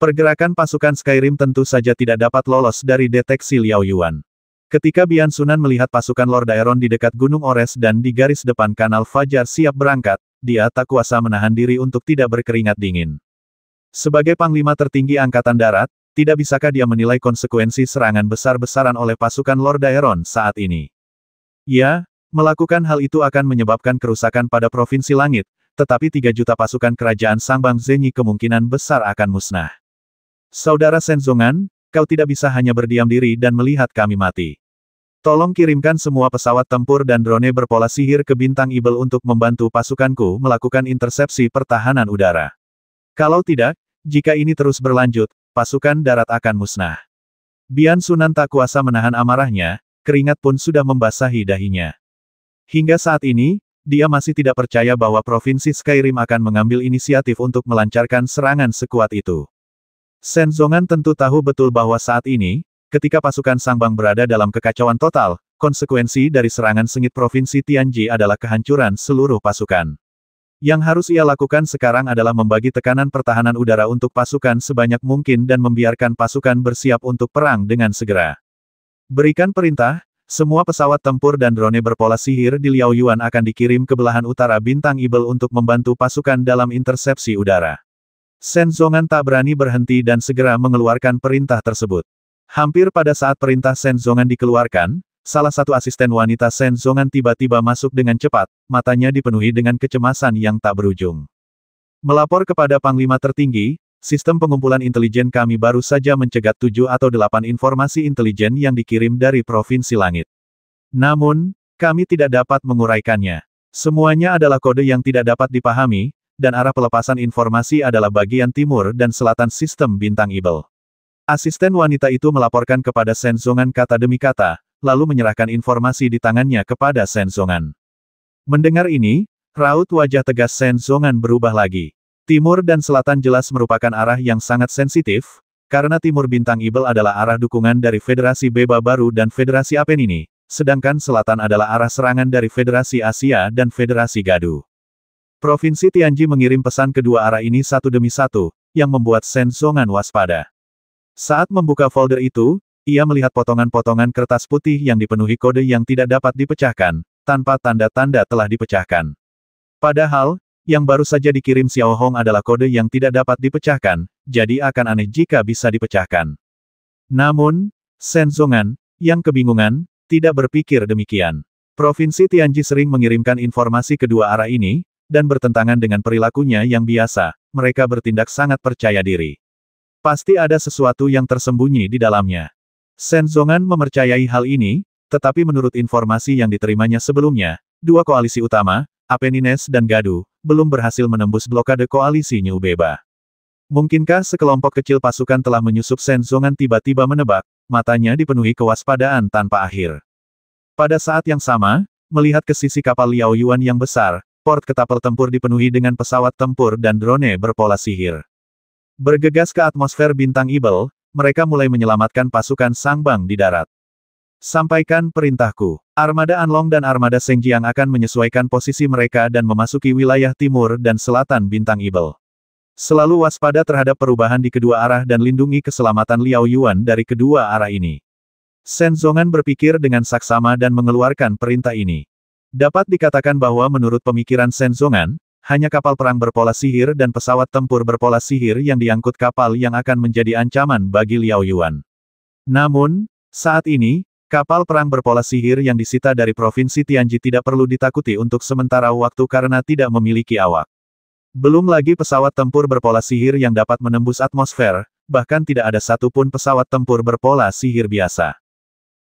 Pergerakan pasukan Skyrim tentu saja tidak dapat lolos dari deteksi Liao Yuan. Ketika Bian Sunan melihat pasukan Lord Aeron di dekat Gunung Ores dan di garis depan Kanal Fajar siap berangkat, dia tak kuasa menahan diri untuk tidak berkeringat dingin. Sebagai Panglima tertinggi Angkatan Darat, tidak bisakah dia menilai konsekuensi serangan besar-besaran oleh pasukan Lord Aeron saat ini? Ya, melakukan hal itu akan menyebabkan kerusakan pada Provinsi Langit, tetapi 3 juta pasukan kerajaan Sangbang Zenyi kemungkinan besar akan musnah. Saudara Senzongan, kau tidak bisa hanya berdiam diri dan melihat kami mati. Tolong kirimkan semua pesawat tempur dan drone berpola sihir ke Bintang Ibel untuk membantu pasukanku melakukan intersepsi pertahanan udara. Kalau tidak, jika ini terus berlanjut, pasukan darat akan musnah. Bian Sunan tak kuasa menahan amarahnya, keringat pun sudah membasahi dahinya. Hingga saat ini, dia masih tidak percaya bahwa Provinsi Skyrim akan mengambil inisiatif untuk melancarkan serangan sekuat itu. Senzongan tentu tahu betul bahwa saat ini, ketika pasukan Sangbang berada dalam kekacauan total, konsekuensi dari serangan sengit Provinsi Tianji adalah kehancuran seluruh pasukan. Yang harus ia lakukan sekarang adalah membagi tekanan pertahanan udara untuk pasukan sebanyak mungkin dan membiarkan pasukan bersiap untuk perang dengan segera. Berikan perintah, semua pesawat tempur dan drone berpola sihir di Liao Yuan akan dikirim ke belahan utara Bintang Ibel untuk membantu pasukan dalam intersepsi udara. Senzongan tak berani berhenti dan segera mengeluarkan perintah tersebut. Hampir pada saat perintah Senzongan dikeluarkan, salah satu asisten wanita Senzongan tiba-tiba masuk dengan cepat, matanya dipenuhi dengan kecemasan yang tak berujung. Melapor kepada Panglima tertinggi, sistem pengumpulan intelijen kami baru saja mencegat 7 atau 8 informasi intelijen yang dikirim dari Provinsi Langit. Namun, kami tidak dapat menguraikannya. Semuanya adalah kode yang tidak dapat dipahami, dan arah pelepasan informasi adalah bagian timur dan selatan sistem Bintang Ibel. Asisten wanita itu melaporkan kepada Senzongan kata demi kata, lalu menyerahkan informasi di tangannya kepada Senzongan. Mendengar ini, raut wajah tegas Senzongan berubah lagi. Timur dan selatan jelas merupakan arah yang sangat sensitif, karena timur Bintang Ibel adalah arah dukungan dari Federasi Beba Baru dan Federasi Apenini, sedangkan selatan adalah arah serangan dari Federasi Asia dan Federasi Gadu. Provinsi Tianji mengirim pesan kedua arah ini satu demi satu, yang membuat Senzongan waspada. Saat membuka folder itu, ia melihat potongan-potongan kertas putih yang dipenuhi kode yang tidak dapat dipecahkan, tanpa tanda-tanda telah dipecahkan. Padahal, yang baru saja dikirim Xiao Hong adalah kode yang tidak dapat dipecahkan, jadi akan aneh jika bisa dipecahkan. Namun, Senzongan, yang kebingungan, tidak berpikir demikian. Provinsi Tianji sering mengirimkan informasi kedua arah ini, dan bertentangan dengan perilakunya yang biasa, mereka bertindak sangat percaya diri. Pasti ada sesuatu yang tersembunyi di dalamnya. Senzongan mempercayai hal ini, tetapi menurut informasi yang diterimanya sebelumnya, 2 koalisi utama, Apenines dan Gadu, belum berhasil menembus blokade koalisi New Beba. Mungkinkah sekelompok kecil pasukan telah menyusup? Senzongan tiba-tiba menebak, matanya dipenuhi kewaspadaan tanpa akhir. Pada saat yang sama, melihat ke sisi kapal Liao Yuan yang besar, port ketapel tempur dipenuhi dengan pesawat tempur dan drone berpola sihir. Bergegas ke atmosfer Bintang Ibel, mereka mulai menyelamatkan pasukan Sangbang di darat. Sampaikan perintahku. Armada Anlong dan Armada Sengjiang akan menyesuaikan posisi mereka dan memasuki wilayah timur dan selatan Bintang Ibel. Selalu waspada terhadap perubahan di kedua arah dan lindungi keselamatan Liao Yuan dari kedua arah ini. Senzongan berpikir dengan saksama dan mengeluarkan perintah ini. Dapat dikatakan bahwa menurut pemikiran Senzongan, hanya kapal perang berpola sihir dan pesawat tempur berpola sihir yang diangkut kapal yang akan menjadi ancaman bagi Liao Yuan. Namun, saat ini, kapal perang berpola sihir yang disita dari Provinsi Tianji tidak perlu ditakuti untuk sementara waktu karena tidak memiliki awak. Belum lagi pesawat tempur berpola sihir yang dapat menembus atmosfer, bahkan tidak ada satupun pesawat tempur berpola sihir biasa.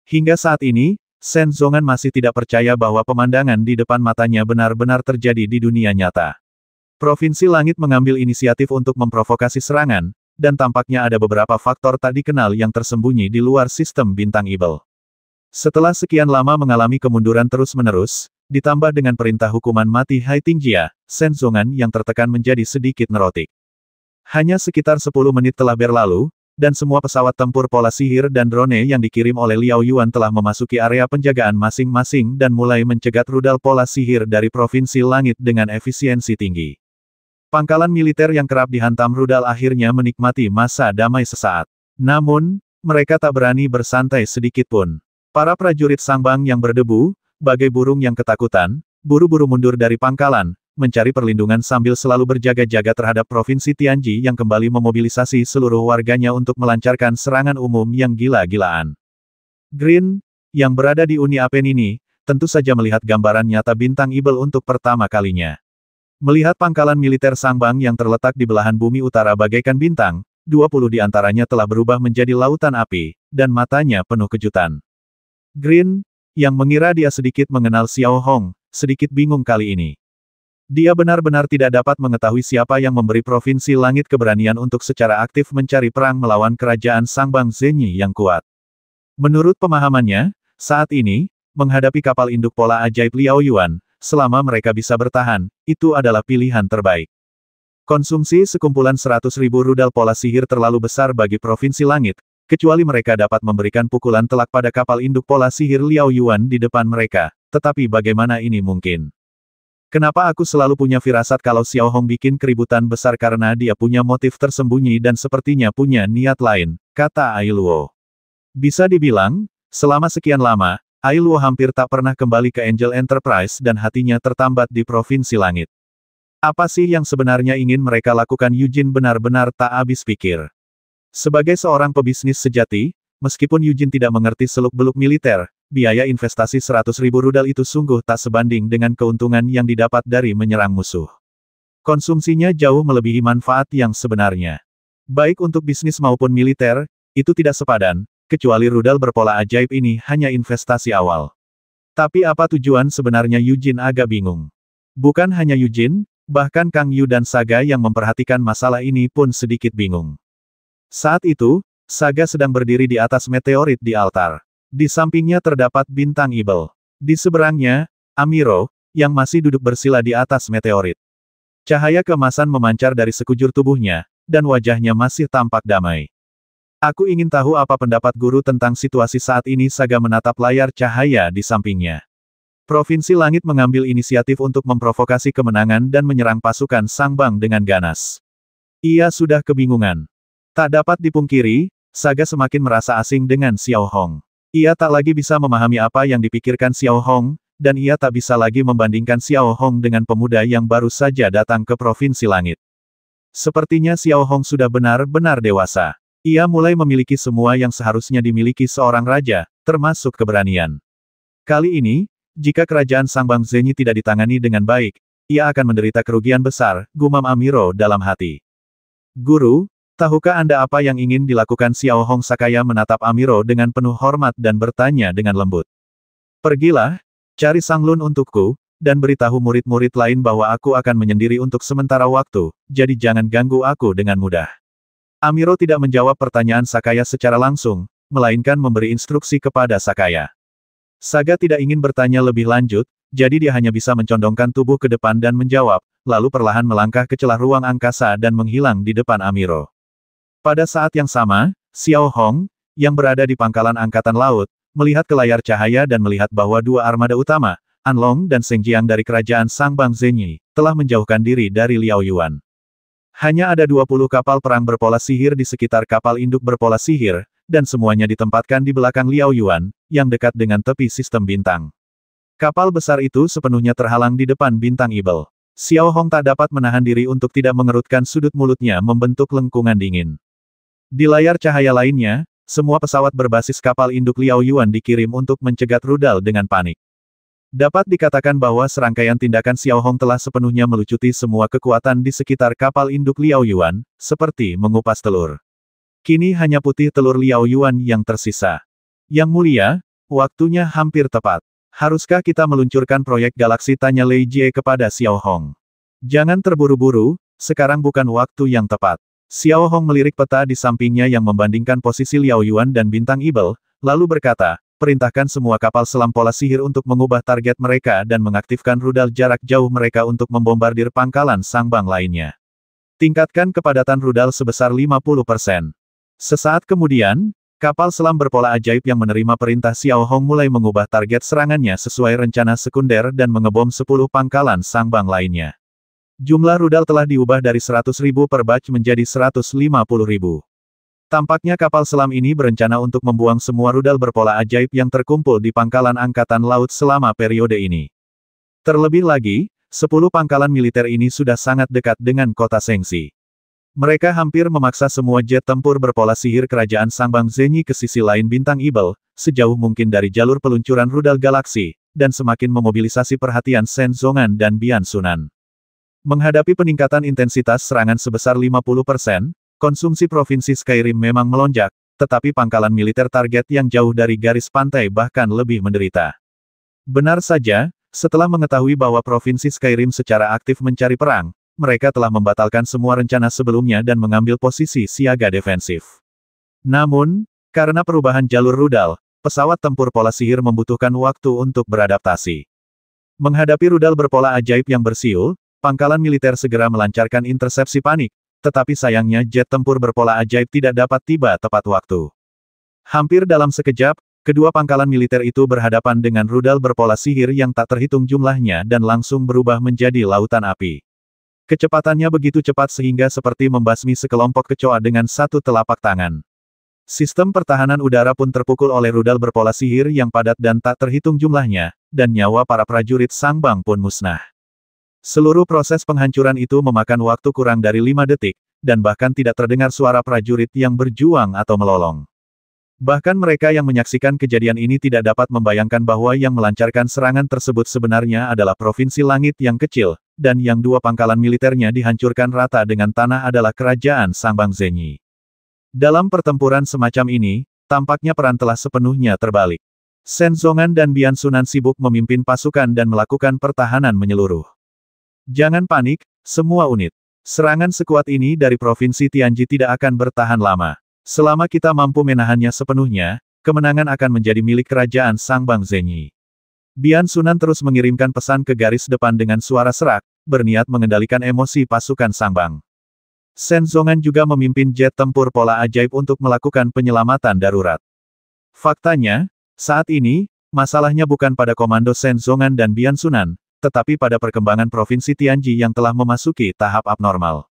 Hingga saat ini, Senzongan masih tidak percaya bahwa pemandangan di depan matanya benar-benar terjadi di dunia nyata. Provinsi Langit mengambil inisiatif untuk memprovokasi serangan, dan tampaknya ada beberapa faktor tak dikenal yang tersembunyi di luar sistem Bintang Ibel. Setelah sekian lama mengalami kemunduran terus-menerus, ditambah dengan perintah hukuman mati Hai Tingjia, Senzongan yang tertekan menjadi sedikit nerotik. Hanya sekitar 10 menit telah berlalu, dan semua pesawat tempur pola sihir dan drone yang dikirim oleh Liao Yuan telah memasuki area penjagaan masing-masing dan mulai mencegat rudal pola sihir dari Provinsi Langit dengan efisiensi tinggi. Pangkalan militer yang kerap dihantam rudal akhirnya menikmati masa damai sesaat. Namun, mereka tak berani bersantai sedikit pun. Para prajurit Sangbang yang berdebu, bagai burung yang ketakutan, buru-buru mundur dari pangkalan, mencari perlindungan sambil selalu berjaga-jaga terhadap Provinsi Tianji yang kembali memobilisasi seluruh warganya untuk melancarkan serangan umum yang gila-gilaan. Green, yang berada di Uni Apen ini, tentu saja melihat gambaran nyata bintang Eagle untuk pertama kalinya. Melihat pangkalan militer Sangbang yang terletak di belahan bumi utara bagaikan bintang, 20 di antaranya telah berubah menjadi lautan api, dan matanya penuh kejutan. Green, yang mengira dia sedikit mengenal Xiao Hong, sedikit bingung kali ini. Dia benar-benar tidak dapat mengetahui siapa yang memberi Provinsi Langit keberanian untuk secara aktif mencari perang melawan kerajaan Sangbang Zenyi yang kuat. Menurut pemahamannya, saat ini, menghadapi kapal induk pola ajaib Liao Yuan, selama mereka bisa bertahan, itu adalah pilihan terbaik. Konsumsi sekumpulan 100.000 rudal pola sihir terlalu besar bagi Provinsi Langit, kecuali mereka dapat memberikan pukulan telak pada kapal induk pola sihir Liao Yuan di depan mereka, tetapi bagaimana ini mungkin? Kenapa aku selalu punya firasat kalau Xiao Hong bikin keributan besar karena dia punya motif tersembunyi dan sepertinya punya niat lain, kata Ai Luo. Bisa dibilang, selama sekian lama, Ai Luo hampir tak pernah kembali ke Angel Enterprise dan hatinya tertambat di Provinsi Langit. Apa sih yang sebenarnya ingin mereka lakukan? Eugene benar-benar tak habis pikir. Sebagai seorang pebisnis sejati, meskipun Eugene tidak mengerti seluk-beluk militer, biaya investasi 100.000 rudal itu sungguh tak sebanding dengan keuntungan yang didapat dari menyerang musuh. Konsumsinya jauh melebihi manfaat yang sebenarnya. Baik untuk bisnis maupun militer, itu tidak sepadan. Kecuali rudal berpola ajaib ini hanya investasi awal. Tapi apa tujuan sebenarnya? Eugene agak bingung. Bukan hanya Eugene, bahkan Kang Yu dan Saga yang memperhatikan masalah ini pun sedikit bingung. Saat itu, Saga sedang berdiri di atas meteorit di altar. Di sampingnya terdapat bintang Eagle. Di seberangnya, Amiro, yang masih duduk bersila di atas meteorit. Cahaya keemasan memancar dari sekujur tubuhnya, dan wajahnya masih tampak damai. Aku ingin tahu apa pendapat guru tentang situasi saat ini. Saga menatap layar cahaya di sampingnya. Provinsi Langit mengambil inisiatif untuk memprovokasi kemenangan dan menyerang pasukan Sangbang dengan ganas. Ia sudah kebingungan. Tak dapat dipungkiri, Saga semakin merasa asing dengan Xiao Hong. Ia tak lagi bisa memahami apa yang dipikirkan Xiao Hong, dan ia tak bisa lagi membandingkan Xiao Hong dengan pemuda yang baru saja datang ke Provinsi Langit. Sepertinya Xiao Hong sudah benar-benar dewasa. Ia mulai memiliki semua yang seharusnya dimiliki seorang raja, termasuk keberanian. Kali ini, jika kerajaan Sangbang Zenyi tidak ditangani dengan baik, ia akan menderita kerugian besar, gumam Amiro dalam hati. Guru, tahukah Anda apa yang ingin dilakukan? Xiao Hong Sakaya menatap Amiro dengan penuh hormat dan bertanya dengan lembut. Pergilah, cari Sanglun untukku, dan beritahu murid-murid lain bahwa aku akan menyendiri untuk sementara waktu, jadi jangan ganggu aku dengan mudah. Amiro tidak menjawab pertanyaan Sakaya secara langsung, melainkan memberi instruksi kepada Sakaya. Saga tidak ingin bertanya lebih lanjut, jadi dia hanya bisa mencondongkan tubuh ke depan dan menjawab, lalu perlahan melangkah ke celah ruang angkasa dan menghilang di depan Amiro. Pada saat yang sama, Xiao Hong, yang berada di pangkalan Angkatan Laut, melihat ke layar cahaya dan melihat bahwa dua armada utama, Anlong dan Seng Jiang dari kerajaan Sangbang Zenyi, telah menjauhkan diri dari Liao Yuan. Hanya ada 20 kapal perang berpola sihir di sekitar kapal induk berpola sihir, dan semuanya ditempatkan di belakang Liao Yuan, yang dekat dengan tepi sistem bintang. Kapal besar itu sepenuhnya terhalang di depan bintang Eagle. Xiao Hong tak dapat menahan diri untuk tidak mengerutkan sudut mulutnya membentuk lengkungan dingin. Di layar cahaya lainnya, semua pesawat berbasis kapal induk Liao Yuan dikirim untuk mencegat rudal dengan panik. Dapat dikatakan bahwa serangkaian tindakan Xiao Hong telah sepenuhnya melucuti semua kekuatan di sekitar kapal induk Liao Yuan, seperti mengupas telur. Kini hanya putih telur Liao Yuan yang tersisa. Yang mulia, waktunya hampir tepat. Haruskah kita meluncurkan proyek galaksi? Tanya Lei Jie kepada Xiao Hong. Jangan terburu-buru, sekarang bukan waktu yang tepat. Xiao Hong melirik peta di sampingnya yang membandingkan posisi Liao Yuan dan bintang Eagle, lalu berkata, perintahkan semua kapal selam pola sihir untuk mengubah target mereka dan mengaktifkan rudal jarak jauh mereka untuk membombardir pangkalan Sangbang lainnya. Tingkatkan kepadatan rudal sebesar 50%. Sesaat kemudian, kapal selam berpola ajaib yang menerima perintah Xiao Hong mulai mengubah target serangannya sesuai rencana sekunder dan mengebom 10 pangkalan Sangbang lainnya. Jumlah rudal telah diubah dari 100.000 per batch menjadi 150.000. Tampaknya kapal selam ini berencana untuk membuang semua rudal berpola ajaib yang terkumpul di pangkalan Angkatan Laut selama periode ini. Terlebih lagi, 10 pangkalan militer ini sudah sangat dekat dengan kota Sengsi. Mereka hampir memaksa semua jet tempur berpola sihir kerajaan Sangbang Zenyi ke sisi lain bintang Ibel, sejauh mungkin dari jalur peluncuran rudal galaksi, dan semakin memobilisasi perhatian Shen Zongan dan Bian Sunan. Menghadapi peningkatan intensitas serangan sebesar 50%, konsumsi provinsi Skyrim memang melonjak, tetapi pangkalan militer target yang jauh dari garis pantai bahkan lebih menderita. Benar saja, setelah mengetahui bahwa provinsi Skyrim secara aktif mencari perang, mereka telah membatalkan semua rencana sebelumnya dan mengambil posisi siaga defensif. Namun, karena perubahan jalur rudal, pesawat tempur pola sihir membutuhkan waktu untuk beradaptasi. Menghadapi rudal berpola ajaib yang bersiul, pangkalan militer segera melancarkan intersepsi panik, tetapi sayangnya jet tempur berpola ajaib tidak dapat tiba tepat waktu. Hampir dalam sekejap, kedua pangkalan militer itu berhadapan dengan rudal berpola sihir yang tak terhitung jumlahnya dan langsung berubah menjadi lautan api. Kecepatannya begitu cepat sehingga seperti membasmi sekelompok kecoa dengan satu telapak tangan. Sistem pertahanan udara pun terpukul oleh rudal berpola sihir yang padat dan tak terhitung jumlahnya, dan nyawa para prajurit Sangbang pun musnah. Seluruh proses penghancuran itu memakan waktu kurang dari 5 detik, dan bahkan tidak terdengar suara prajurit yang berjuang atau melolong. Bahkan mereka yang menyaksikan kejadian ini tidak dapat membayangkan bahwa yang melancarkan serangan tersebut sebenarnya adalah Provinsi Langit yang kecil, dan yang dua pangkalan militernya dihancurkan rata dengan tanah adalah kerajaan Sangbang Zenyi. Dalam pertempuran semacam ini, tampaknya peran telah sepenuhnya terbalik. Shen Zongan dan Bian Sunan sibuk memimpin pasukan dan melakukan pertahanan menyeluruh. Jangan panik, semua unit. Serangan sekuat ini dari Provinsi Tianji tidak akan bertahan lama. Selama kita mampu menahannya sepenuhnya, kemenangan akan menjadi milik kerajaan Sangbang Zenyi. Bian Sunan terus mengirimkan pesan ke garis depan dengan suara serak, berniat mengendalikan emosi pasukan Sangbang. Shen Zongan juga memimpin jet tempur pola ajaib untuk melakukan penyelamatan darurat. Faktanya, saat ini, masalahnya bukan pada komando Shen Zongan dan Bian Sunan, tetapi pada perkembangan Provinsi Tianji yang telah memasuki tahap abnormal.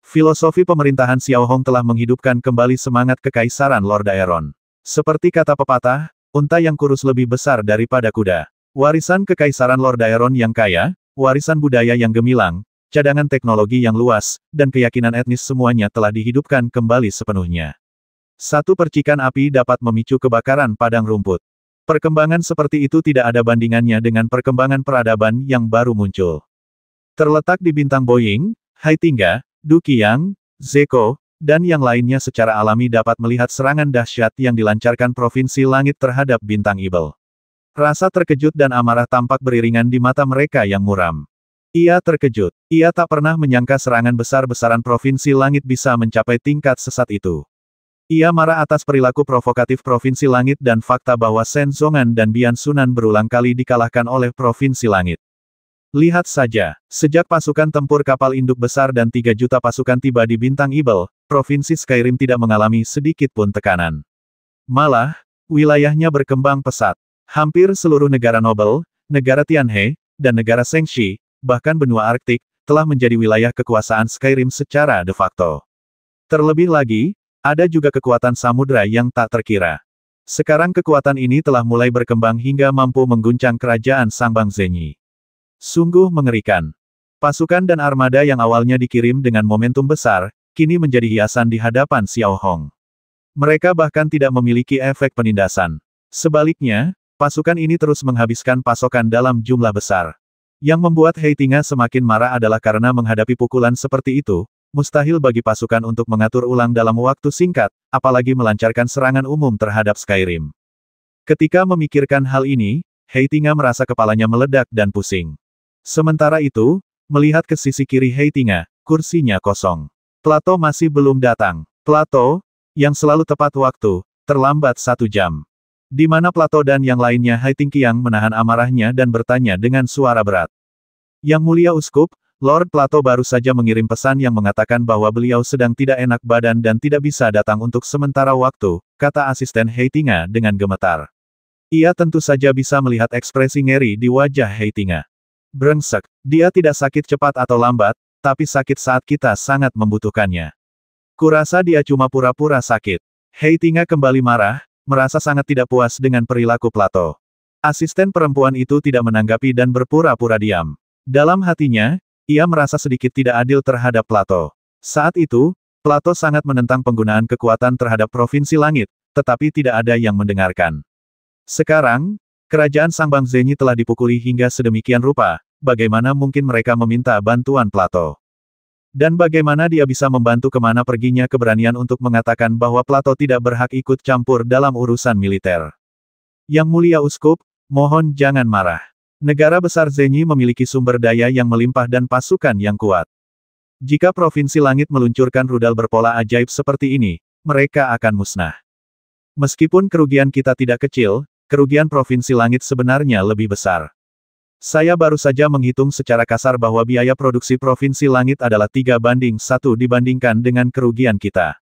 Filosofi pemerintahan Xiao Hong telah menghidupkan kembali semangat kekaisaran Lord Aeron. Seperti kata pepatah, unta yang kurus lebih besar daripada kuda. Warisan kekaisaran Lord Aeron yang kaya, warisan budaya yang gemilang, cadangan teknologi yang luas, dan keyakinan etnis semuanya telah dihidupkan kembali sepenuhnya. Satu percikan api dapat memicu kebakaran padang rumput. Perkembangan seperti itu tidak ada bandingannya dengan perkembangan peradaban yang baru muncul. Terletak di bintang Boying, Haitingga, Du Qiang, Zeko, dan yang lainnya secara alami dapat melihat serangan dahsyat yang dilancarkan Provinsi Langit terhadap bintang Ibel. Rasa terkejut dan amarah tampak beriringan di mata mereka yang muram. Ia terkejut. Ia tak pernah menyangka serangan besar-besaran Provinsi Langit bisa mencapai tingkat sesat itu. Ia marah atas perilaku provokatif Provinsi Langit dan fakta bahwa Shen Zongan dan Bian Sunan berulang kali dikalahkan oleh Provinsi Langit. Lihat saja, sejak pasukan tempur kapal induk besar dan 3 juta pasukan tiba di bintang Ibel, Provinsi Skyrim tidak mengalami sedikit pun tekanan. Malah, wilayahnya berkembang pesat. Hampir seluruh negara nobel, negara Tianhe, dan negara Sengshi, bahkan benua Arktik, telah menjadi wilayah kekuasaan Skyrim secara de facto. Terlebih lagi, ada juga kekuatan samudra yang tak terkira. Sekarang kekuatan ini telah mulai berkembang hingga mampu mengguncang kerajaan Sangbang Zenyi. Sungguh mengerikan. Pasukan dan armada yang awalnya dikirim dengan momentum besar, kini menjadi hiasan di hadapan Xiao Hong. Mereka bahkan tidak memiliki efek penindasan. Sebaliknya, pasukan ini terus menghabiskan pasokan dalam jumlah besar. Yang membuat Haitingga semakin marah adalah karena menghadapi pukulan seperti itu, mustahil bagi pasukan untuk mengatur ulang dalam waktu singkat, apalagi melancarkan serangan umum terhadap Skyrim. Ketika memikirkan hal ini, Haitingga merasa kepalanya meledak dan pusing. Sementara itu, melihat ke sisi kiri Haitingga, kursinya kosong. Plato masih belum datang. Plato, yang selalu tepat waktu, terlambat 1 jam. Di mana Plato dan yang lainnya? Haitingqiang menahan amarahnya dan bertanya dengan suara berat. Yang mulia Uskup, Lord Plato baru saja mengirim pesan yang mengatakan bahwa beliau sedang tidak enak badan dan tidak bisa datang untuk sementara waktu, kata asisten Haitingga dengan gemetar. Ia tentu saja bisa melihat ekspresi ngeri di wajah Haitingga. Brengsek, dia tidak sakit cepat atau lambat, tapi sakit saat kita sangat membutuhkannya. Kurasa dia cuma pura-pura sakit. Hei Tinga kembali marah, merasa sangat tidak puas dengan perilaku Plato. Asisten perempuan itu tidak menanggapi dan berpura-pura diam. Dalam hatinya, ia merasa sedikit tidak adil terhadap Plato. Saat itu, Plato sangat menentang penggunaan kekuatan terhadap Provinsi Langit, tetapi tidak ada yang mendengarkan. Sekarang, kerajaan Sang Bang Zenyi telah dipukuli hingga sedemikian rupa, bagaimana mungkin mereka meminta bantuan Plato? Dan bagaimana dia bisa membantu kemana perginya keberanian untuk mengatakan bahwa Plato tidak berhak ikut campur dalam urusan militer? Yang mulia Uskup, mohon jangan marah. Negara besar Zenyi memiliki sumber daya yang melimpah dan pasukan yang kuat. Jika Provinsi Langit meluncurkan rudal berpola ajaib seperti ini, mereka akan musnah. Meskipun kerugian kita tidak kecil, kerugian Provinsi Langit sebenarnya lebih besar. Saya baru saja menghitung secara kasar bahwa biaya produksi Provinsi Langit adalah 3:1 dibandingkan dengan kerugian kita.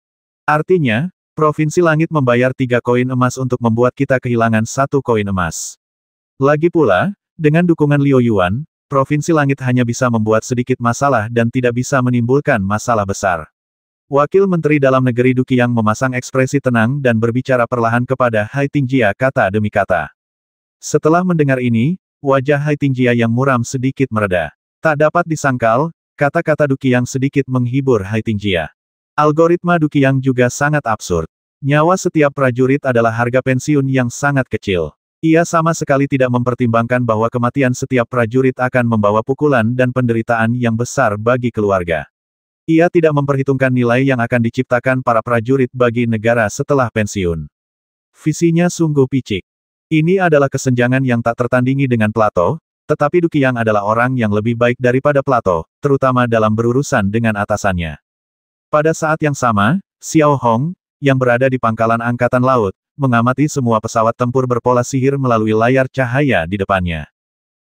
Artinya, Provinsi Langit membayar 3 koin emas untuk membuat kita kehilangan 1 koin emas. Lagi pula, dengan dukungan Liao Yuan, Provinsi Langit hanya bisa membuat sedikit masalah dan tidak bisa menimbulkan masalah besar. Wakil Menteri Dalam Negeri Duqiang memasang ekspresi tenang dan berbicara perlahan kepada Hai Tingjia kata demi kata. Setelah mendengar ini, wajah Hai Tingjia yang muram sedikit mereda. Tak dapat disangkal, kata-kata Duqiang sedikit menghibur Hai Tingjia. Algoritma Duqiang juga sangat absurd. Nyawa setiap prajurit adalah harga pensiun yang sangat kecil. Ia sama sekali tidak mempertimbangkan bahwa kematian setiap prajurit akan membawa pukulan dan penderitaan yang besar bagi keluarga. Ia tidak memperhitungkan nilai yang akan diciptakan para prajurit bagi negara setelah pensiun. Visinya sungguh picik. Ini adalah kesenjangan yang tak tertandingi dengan Plato, tetapi Duqiang adalah orang yang lebih baik daripada Plato, terutama dalam berurusan dengan atasannya. Pada saat yang sama, Xiao Hong, yang berada di pangkalan Angkatan Laut, mengamati semua pesawat tempur berpola sihir melalui layar cahaya di depannya.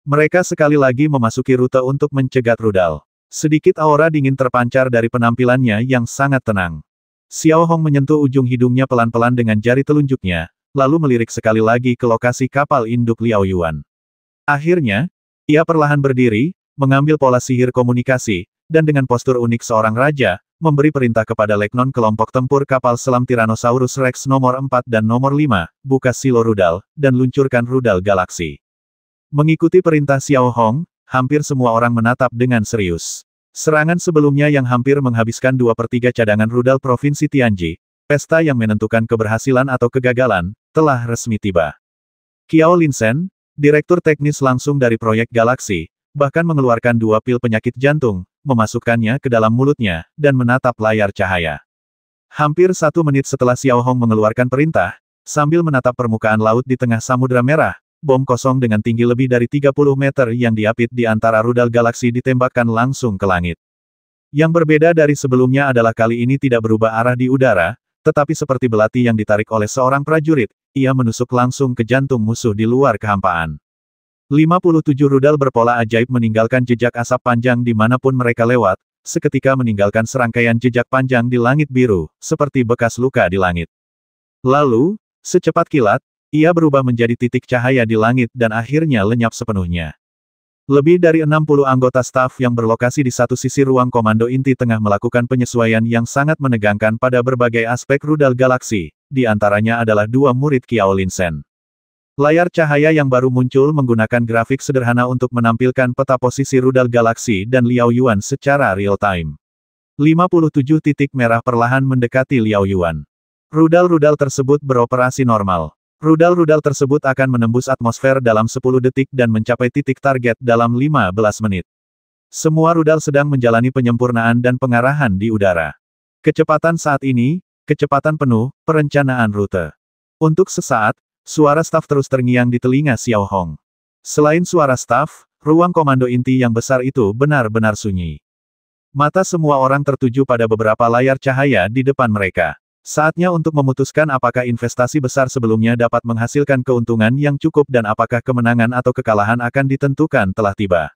Mereka sekali lagi memasuki rute untuk mencegat rudal. Sedikit aura dingin terpancar dari penampilannya yang sangat tenang. Xiao Hong menyentuh ujung hidungnya pelan-pelan dengan jari telunjuknya, lalu melirik sekali lagi ke lokasi kapal induk Liao Yuan. Akhirnya, ia perlahan berdiri, mengambil pola sihir komunikasi, dan dengan postur unik seorang raja, memberi perintah kepada Leknon kelompok tempur kapal selam Tyrannosaurus Rex nomor 4 dan nomor 5, buka silo rudal, dan luncurkan rudal galaksi. Mengikuti perintah Xiao Hong, hampir semua orang menatap dengan serius. Serangan sebelumnya yang hampir menghabiskan 2/3 cadangan rudal Provinsi Tianji, pesta yang menentukan keberhasilan atau kegagalan, telah resmi tiba. Qiao Linshen, direktur teknis langsung dari proyek galaksi, bahkan mengeluarkan 2 pil penyakit jantung, memasukkannya ke dalam mulutnya, dan menatap layar cahaya. Hampir 1 menit setelah Xiao Hong mengeluarkan perintah, sambil menatap permukaan laut di tengah Samudra Merah, bom kosong dengan tinggi lebih dari 30 meter yang diapit di antara rudal galaksi ditembakkan langsung ke langit. Yang berbeda dari sebelumnya adalah kali ini tidak berubah arah di udara, tetapi seperti belati yang ditarik oleh seorang prajurit, ia menusuk langsung ke jantung musuh di luar kehampaan. 57 rudal berpola ajaib meninggalkan jejak asap panjang dimanapun mereka lewat, seketika meninggalkan serangkaian jejak panjang di langit biru, seperti bekas luka di langit. Lalu, secepat kilat, ia berubah menjadi titik cahaya di langit dan akhirnya lenyap sepenuhnya. Lebih dari 60 anggota staf yang berlokasi di satu sisi ruang komando inti tengah melakukan penyesuaian yang sangat menegangkan pada berbagai aspek rudal galaksi, di antaranya adalah 2 murid Qiao Linshen. Layar cahaya yang baru muncul menggunakan grafik sederhana untuk menampilkan peta posisi rudal galaksi dan Liao Yuan secara real-time. 57 titik merah perlahan mendekati Liao Yuan. Rudal-rudal tersebut beroperasi normal. Rudal-rudal tersebut akan menembus atmosfer dalam 10 detik dan mencapai titik target dalam 15 menit. Semua rudal sedang menjalani penyempurnaan dan pengarahan di udara. Kecepatan saat ini, kecepatan penuh, perencanaan rute. Untuk sesaat, suara staf terus terngiang di telinga Xiao Hong. Selain suara staf, ruang komando inti yang besar itu benar-benar sunyi. Mata semua orang tertuju pada beberapa layar cahaya di depan mereka. Saatnya untuk memutuskan apakah investasi besar sebelumnya dapat menghasilkan keuntungan yang cukup dan apakah kemenangan atau kekalahan akan ditentukan telah tiba.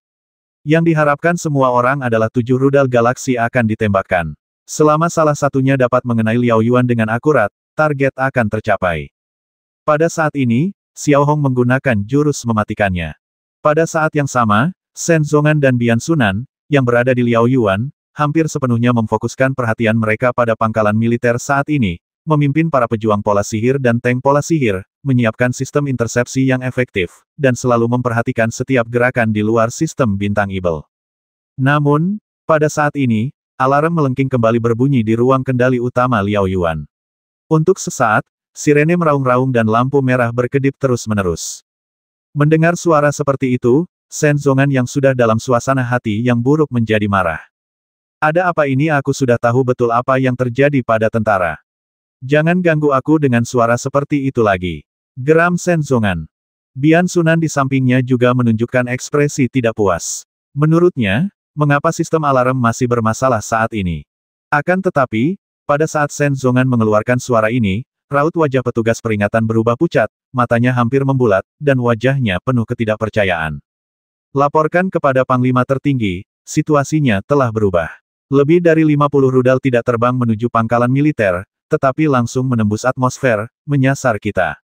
Yang diharapkan semua orang adalah 7 rudal galaksi akan ditembakkan. Selama salah satunya dapat mengenai Liao Yuan dengan akurat, target akan tercapai. Pada saat ini, Xiao Hong menggunakan jurus mematikannya. Pada saat yang sama, Shen Zongan dan Bian Sunan, yang berada di Liao Yuan, hampir sepenuhnya memfokuskan perhatian mereka pada pangkalan militer saat ini, memimpin para pejuang pola sihir dan tank pola sihir, menyiapkan sistem intersepsi yang efektif, dan selalu memperhatikan setiap gerakan di luar sistem bintang Ibel. Namun, pada saat ini, alarm melengking kembali berbunyi di ruang kendali utama Liao Yuan. Untuk sesaat, sirene meraung-raung dan lampu merah berkedip terus-menerus. Mendengar suara seperti itu, Shen Zongan yang sudah dalam suasana hati yang buruk menjadi marah. Ada apa ini? Aku sudah tahu betul apa yang terjadi pada tentara. Jangan ganggu aku dengan suara seperti itu lagi. Geram Shen Zongan. Bian Sunan di sampingnya juga menunjukkan ekspresi tidak puas. Menurutnya, mengapa sistem alarm masih bermasalah saat ini? Akan tetapi, pada saat Shen Zongan mengeluarkan suara ini, raut wajah petugas peringatan berubah pucat, matanya hampir membulat, dan wajahnya penuh ketidakpercayaan. Laporkan kepada Panglima tertinggi, situasinya telah berubah. Lebih dari 50 rudal tidak terbang menuju pangkalan militer, tetapi langsung menembus atmosfer, menyasar kita.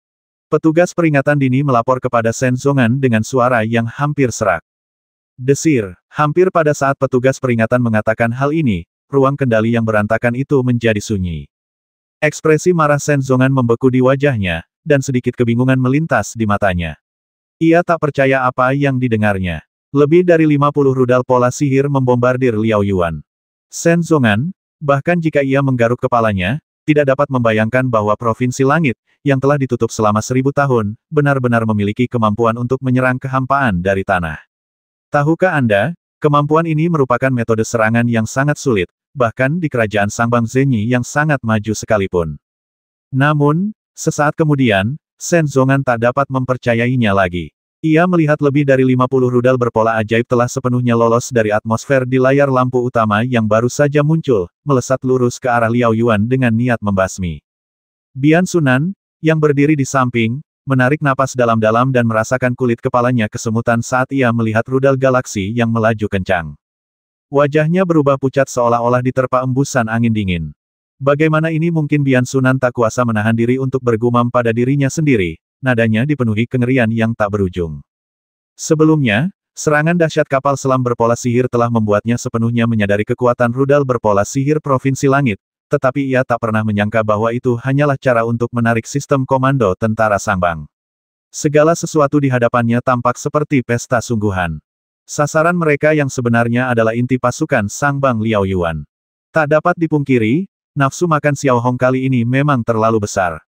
Petugas peringatan dini melapor kepada Shen Zongan dengan suara yang hampir serak. Desir, hampir pada saat petugas peringatan mengatakan hal ini, ruang kendali yang berantakan itu menjadi sunyi. Ekspresi marah Shen Zongan membeku di wajahnya, dan sedikit kebingungan melintas di matanya. Ia tak percaya apa yang didengarnya. Lebih dari 50 rudal pola sihir membombardir Liao Yuan. Shen Zongan, bahkan jika ia menggaruk kepalanya, tidak dapat membayangkan bahwa Provinsi Langit, yang telah ditutup selama 1000 tahun, benar-benar memiliki kemampuan untuk menyerang kehampaan dari tanah. Tahukah Anda, kemampuan ini merupakan metode serangan yang sangat sulit, bahkan di kerajaan Sangbang Zenyi yang sangat maju sekalipun. Namun, sesaat kemudian, Shen Zongan tak dapat mempercayainya lagi. Ia melihat lebih dari 50 rudal berpola ajaib telah sepenuhnya lolos dari atmosfer di layar lampu utama yang baru saja muncul, melesat lurus ke arah Liao Yuan dengan niat membasmi. Bian Sunan, yang berdiri di samping, menarik napas dalam-dalam dan merasakan kulit kepalanya kesemutan saat ia melihat rudal galaksi yang melaju kencang. Wajahnya berubah pucat seolah-olah diterpa embusan angin dingin. Bagaimana ini mungkin? Bian Sunan tak kuasa menahan diri untuk bergumam pada dirinya sendiri, nadanya dipenuhi kengerian yang tak berujung. Sebelumnya, serangan dahsyat kapal selam berpola sihir telah membuatnya sepenuhnya menyadari kekuatan rudal berpola sihir Provinsi Langit, tetapi ia tak pernah menyangka bahwa itu hanyalah cara untuk menarik sistem komando tentara Sangbang. Segala sesuatu di hadapannya tampak seperti pesta sungguhan. Sasaran mereka yang sebenarnya adalah inti pasukan Sangbang Liao Yuan. Tak dapat dipungkiri, nafsu makan Xiao Hong kali ini memang terlalu besar.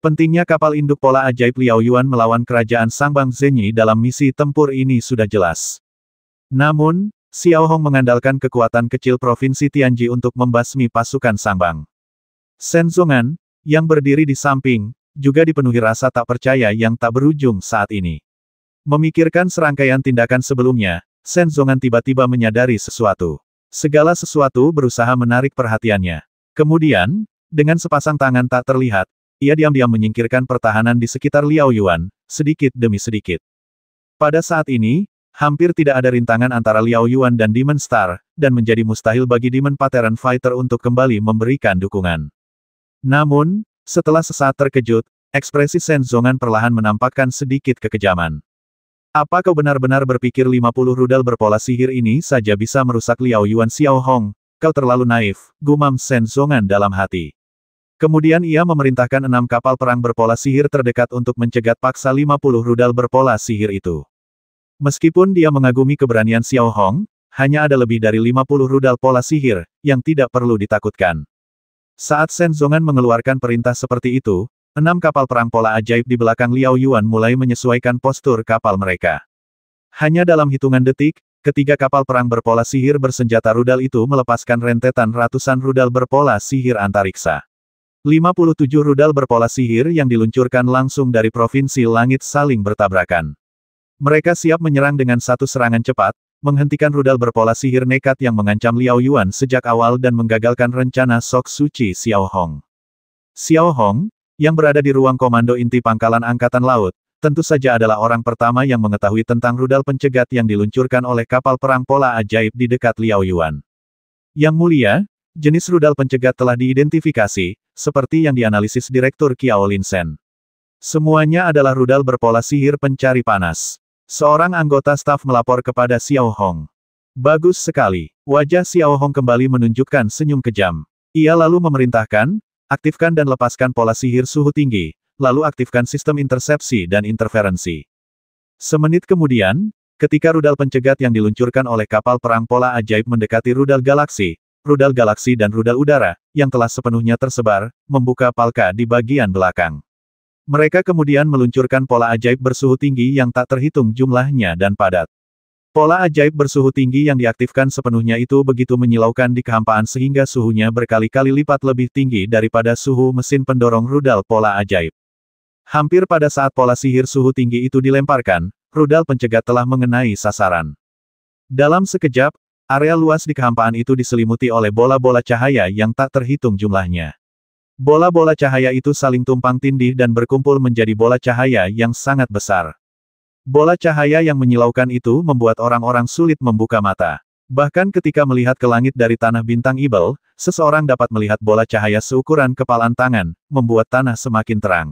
Pentingnya kapal induk pola ajaib Liao Yuan melawan kerajaan Sangbang Zenyi dalam misi tempur ini sudah jelas. Namun, Xiao Hong mengandalkan kekuatan kecil Provinsi Tianji untuk membasmi pasukan Sangbang. Shen Zongan, yang berdiri di samping, juga dipenuhi rasa tak percaya yang tak berujung saat ini. Memikirkan serangkaian tindakan sebelumnya, Shen Zongan tiba-tiba menyadari sesuatu. Segala sesuatu berusaha menarik perhatiannya. Kemudian, dengan sepasang tangan tak terlihat, ia diam-diam menyingkirkan pertahanan di sekitar Liao Yuan, sedikit demi sedikit. Pada saat ini, hampir tidak ada rintangan antara Liao Yuan dan Demon Star, dan menjadi mustahil bagi Demon Pattern Fighter untuk kembali memberikan dukungan. Namun, setelah sesaat terkejut, ekspresi Shen Zongan perlahan menampakkan sedikit kekejaman. Apa kau benar-benar berpikir 50 rudal berpola sihir ini saja bisa merusak Liao Yuan? Xiao Hong, kau terlalu naif, gumam Shen Zongan dalam hati. Kemudian ia memerintahkan 6 kapal perang berpola sihir terdekat untuk mencegat paksa 50 rudal berpola sihir itu. Meskipun dia mengagumi keberanian Xiao Hong, hanya ada lebih dari 50 rudal pola sihir, yang tidak perlu ditakutkan. Saat Shen Zongan mengeluarkan perintah seperti itu, 6 kapal perang pola ajaib di belakang Liao Yuan mulai menyesuaikan postur kapal mereka. Hanya dalam hitungan detik, ketiga kapal perang berpola sihir bersenjata rudal itu melepaskan rentetan ratusan rudal berpola sihir antariksa. 57 rudal berpola sihir yang diluncurkan langsung dari Provinsi Langit saling bertabrakan. Mereka siap menyerang dengan satu serangan cepat, menghentikan rudal berpola sihir nekat yang mengancam Liao Yuan sejak awal dan menggagalkan rencana Sok Suci Xiao Hong. Xiao Hong, yang berada di ruang komando inti pangkalan Angkatan Laut, tentu saja adalah orang pertama yang mengetahui tentang rudal pencegat yang diluncurkan oleh kapal perang pola ajaib di dekat Liao Yuan. Yang mulia, jenis rudal pencegat telah diidentifikasi, seperti yang dianalisis Direktur Qiao Lin Shen. Semuanya adalah rudal berpola sihir pencari panas. Seorang anggota staf melapor kepada Xiao Hong. Bagus sekali. Wajah Xiao Hong kembali menunjukkan senyum kejam. Ia lalu memerintahkan, aktifkan dan lepaskan pola sihir suhu tinggi, lalu aktifkan sistem intersepsi dan interferensi. Semenit kemudian, ketika rudal pencegat yang diluncurkan oleh kapal perang pola ajaib mendekati rudal galaksi dan rudal udara, yang telah sepenuhnya tersebar, membuka palka di bagian belakang. Mereka kemudian meluncurkan pola ajaib bersuhu tinggi yang tak terhitung jumlahnya dan padat. Pola ajaib bersuhu tinggi yang diaktifkan sepenuhnya itu begitu menyilaukan di kehampaan sehingga suhunya berkali-kali lipat lebih tinggi daripada suhu mesin pendorong rudal pola ajaib. Hampir pada saat pola sihir suhu tinggi itu dilemparkan, rudal pencegat telah mengenai sasaran. Dalam sekejap, area luas di kehampaan itu diselimuti oleh bola-bola cahaya yang tak terhitung jumlahnya. Bola-bola cahaya itu saling tumpang tindih dan berkumpul menjadi bola cahaya yang sangat besar. Bola cahaya yang menyilaukan itu membuat orang-orang sulit membuka mata. Bahkan ketika melihat ke langit dari tanah bintang Ibel, seseorang dapat melihat bola cahaya seukuran kepalan tangan, membuat tanah semakin terang.